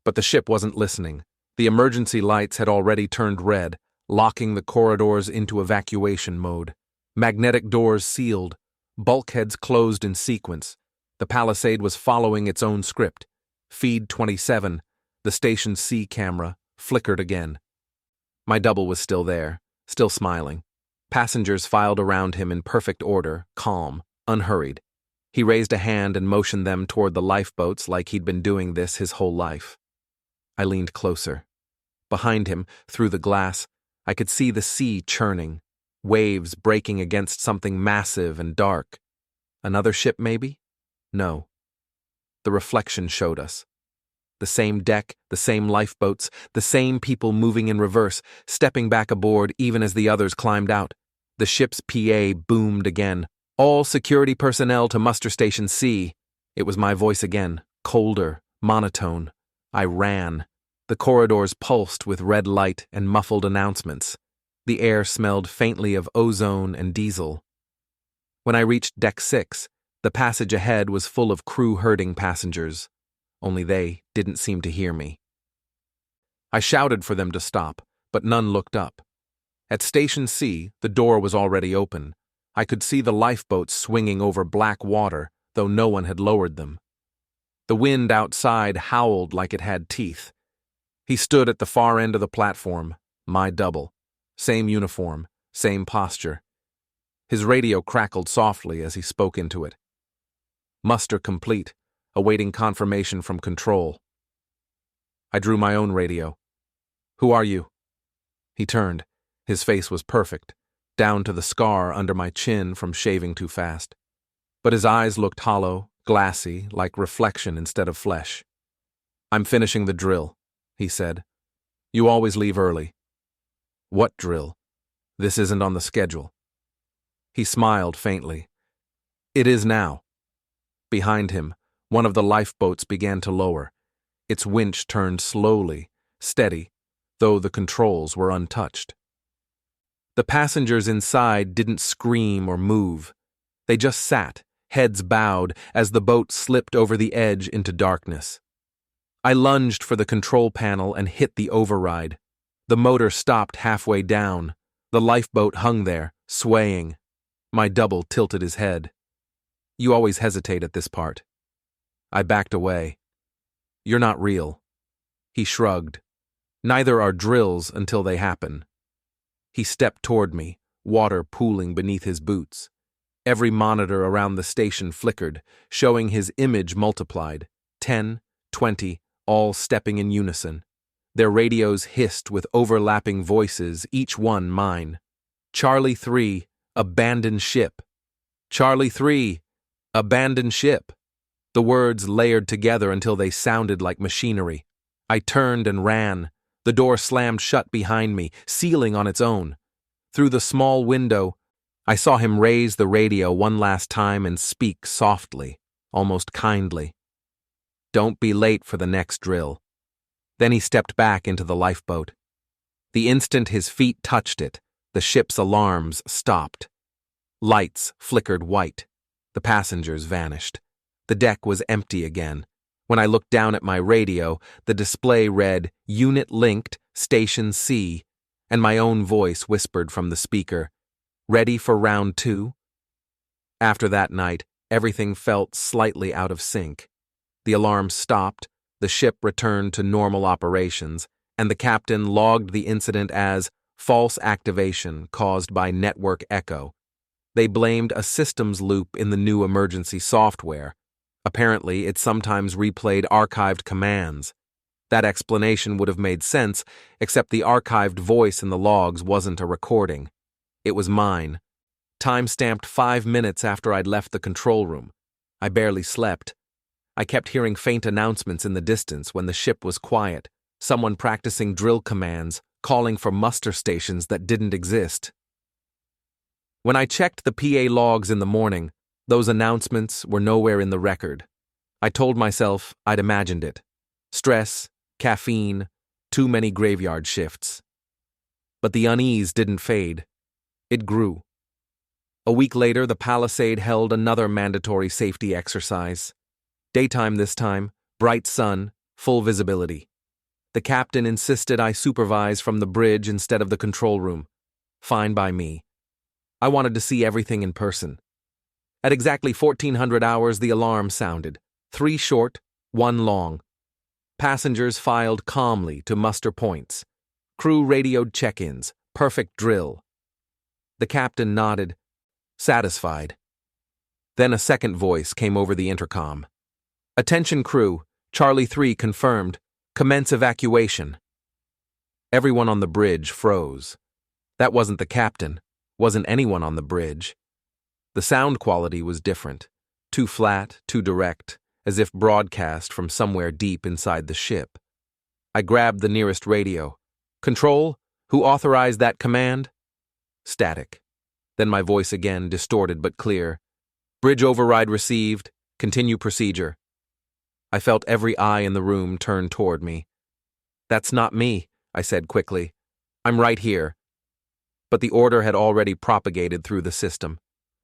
But the ship wasn't listening. The emergency lights had already turned red, locking the corridors into evacuation mode. Magnetic doors sealed. Bulkheads closed in sequence. The palisade was following its own script. Feed 27, the Station C camera, flickered again. My double was still there, still smiling. Passengers filed around him in perfect order, calm, unhurried. He raised a hand and motioned them toward the lifeboats like he'd been doing this his whole life. I leaned closer. Behind him, through the glass, I could see the sea churning, waves breaking against something massive and dark. Another ship, maybe? No. The reflection showed us. The same deck, the same lifeboats, the same people moving in reverse, stepping back aboard even as the others climbed out. The ship's PA boomed again. "All security personnel to muster station C." It was my voice again, colder, monotone. I ran. The corridors pulsed with red light and muffled announcements. The air smelled faintly of ozone and diesel. When I reached Deck 6, the passage ahead was full of crew-herding passengers. Only they didn't seem to hear me. I shouted for them to stop, but none looked up. At Station C, the door was already open. I could see the lifeboats swinging over black water, though no one had lowered them. The wind outside howled like it had teeth. He stood at the far end of the platform, my double. Same uniform, same posture. His radio crackled softly as he spoke into it. Muster complete, awaiting confirmation from control. I drew my own radio. Who are you? He turned. His face was perfect, down to the scar under my chin from shaving too fast. But his eyes looked hollow, glassy, like reflection instead of flesh. I'm finishing the drill, he said. You always leave early. What drill? This isn't on the schedule. He smiled faintly. It is now. Behind him, one of the lifeboats began to lower. Its winch turned slowly, steady, though the controls were untouched. The passengers inside didn't scream or move. They just sat, heads bowed, as the boat slipped over the edge into darkness. I lunged for the control panel and hit the override. The motor stopped halfway down. The lifeboat hung there, swaying. My double tilted his head. You always hesitate at this part. I backed away. You're not real. He shrugged. Neither are drills until they happen. He stepped toward me, water pooling beneath his boots. Every monitor around the station flickered, showing his image multiplied. 10, 20, all stepping in unison. Their radios hissed with overlapping voices, each one mine. Charlie 3, abandon ship. Charlie 3, abandon ship. The words layered together until they sounded like machinery. I turned and ran. The door slammed shut behind me, sealing on its own. Through the small window, I saw him raise the radio one last time and speak softly, almost kindly. Don't be late for the next drill. Then he stepped back into the lifeboat. The instant his feet touched it, the ship's alarms stopped. Lights flickered white. The passengers vanished. The deck was empty again. When I looked down at my radio, the display read, Unit Linked, Station C, and my own voice whispered from the speaker, Ready for round 2? After that night, everything felt slightly out of sync. The alarm stopped, the ship returned to normal operations, and the captain logged the incident as false activation caused by network echo. They blamed a systems loop in the new emergency software. Apparently, it sometimes replayed archived commands. That explanation would have made sense, except the archived voice in the logs wasn't a recording. It was mine. Time-stamped 5 minutes after I'd left the control room. I barely slept. I kept hearing faint announcements in the distance when the ship was quiet, someone practicing drill commands, calling for muster stations that didn't exist. When I checked the PA logs in the morning, those announcements were nowhere in the record. I told myself I'd imagined it. Stress, caffeine, too many graveyard shifts. But the unease didn't fade. It grew. A week later, the Palisade held another mandatory safety exercise. Daytime this time, bright sun, full visibility. The captain insisted I supervise from the bridge instead of the control room. Fine by me. I wanted to see everything in person. At exactly 1400 hours, the alarm sounded. 3 short, 1 long. Passengers filed calmly to muster points. Crew radioed check-ins. Perfect drill. The captain nodded, satisfied. Then a second voice came over the intercom. Attention crew, Charlie 3 confirmed. Commence evacuation. Everyone on the bridge froze. That wasn't the captain. Wasn't anyone on the bridge. The sound quality was different. Too flat, too direct, as if broadcast from somewhere deep inside the ship. I grabbed the nearest radio. Control, who authorized that command? Static. Then my voice again, distorted but clear. Bridge override received. Continue procedure. I felt every eye in the room turn toward me. "That's not me," I said quickly. "I'm right here." But the order had already propagated through the system.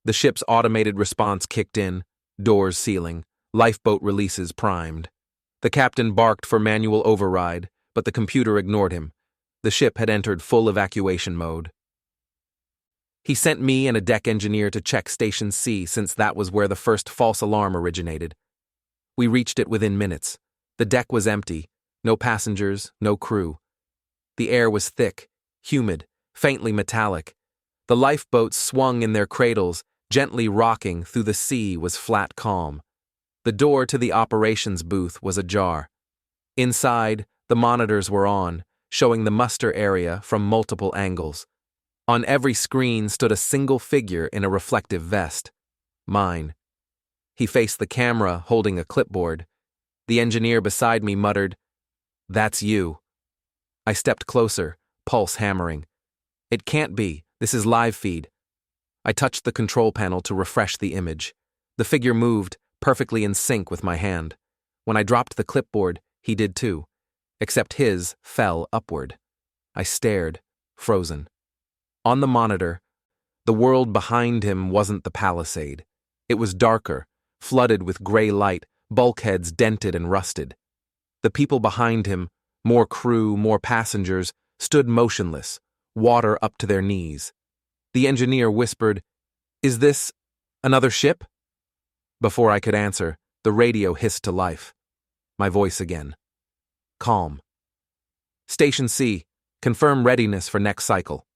The ship's automated response kicked in, doors sealing, lifeboat releases primed. The captain barked for manual override, but the computer ignored him. The ship had entered full evacuation mode. He sent me and a deck engineer to check Station C since that was where the first false alarm originated. We reached it within minutes. The deck was empty, no passengers, no crew. The air was thick, humid, faintly metallic. The lifeboats swung in their cradles, gently rocking through the sea was flat calm. The door to the operations booth was ajar. Inside, the monitors were on, showing the muster area from multiple angles. On every screen stood a single figure in a reflective vest. Mine. He faced the camera, holding a clipboard. The engineer beside me muttered, "That's you." I stepped closer, pulse hammering. "It can't be. This is live feed." I touched the control panel to refresh the image. The figure moved, perfectly in sync with my hand. When I dropped the clipboard, he did too, except his fell upward. I stared, frozen. On the monitor, the world behind him wasn't the palisade. It was darker, flooded with gray light, bulkheads dented and rusted. The people behind him, more crew, more passengers, stood motionless, water up to their knees. The engineer whispered, "Is this another ship?" Before I could answer, the radio hissed to life. My voice again. Calm. "Station C, confirm readiness for next cycle."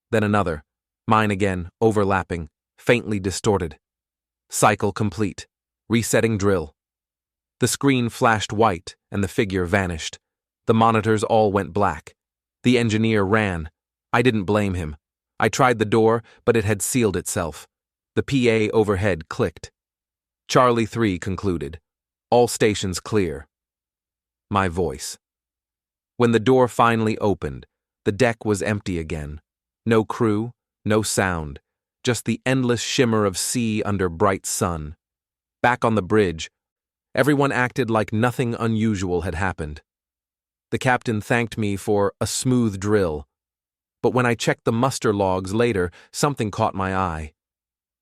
Then another, mine again, overlapping, faintly distorted. "Cycle complete. Resetting drill." The screen flashed white and the figure vanished. The monitors all went black. The engineer ran. I didn't blame him. I tried the door, but it had sealed itself. The PA overhead clicked. Charlie 3 concluded. All stations clear. My voice. When the door finally opened, the deck was empty again. No crew, no sound, just the endless shimmer of sea under bright sun. Back on the bridge, everyone acted like nothing unusual had happened. The captain thanked me for a smooth drill. But when I checked the muster logs later, something caught my eye.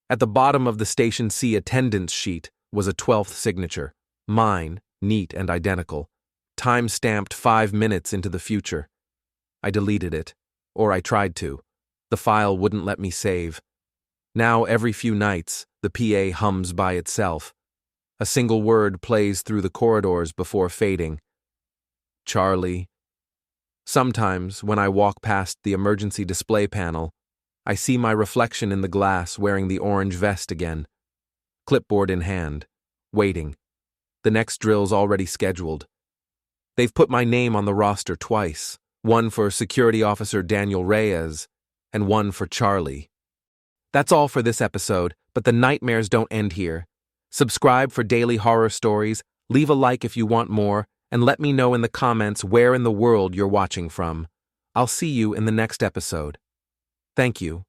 At the bottom of the Station C attendance sheet was a 12th signature, mine, neat and identical, time-stamped 5 minutes into the future. I deleted it, or I tried to. The file wouldn't let me save. Now every few nights, the PA hums by itself. A single word plays through the corridors before fading. Charlie. Sometimes, when I walk past the emergency display panel, I see my reflection in the glass wearing the orange vest again. Clipboard in hand, waiting. The next drill's already scheduled. They've put my name on the roster twice, one for Security Officer Daniel Reyes, and one for Charlie. That's all for this episode, but the nightmares don't end here. Subscribe for daily horror stories, leave a like if you want more, and let me know in the comments where in the world you're watching from. I'll see you in the next episode. Thank you.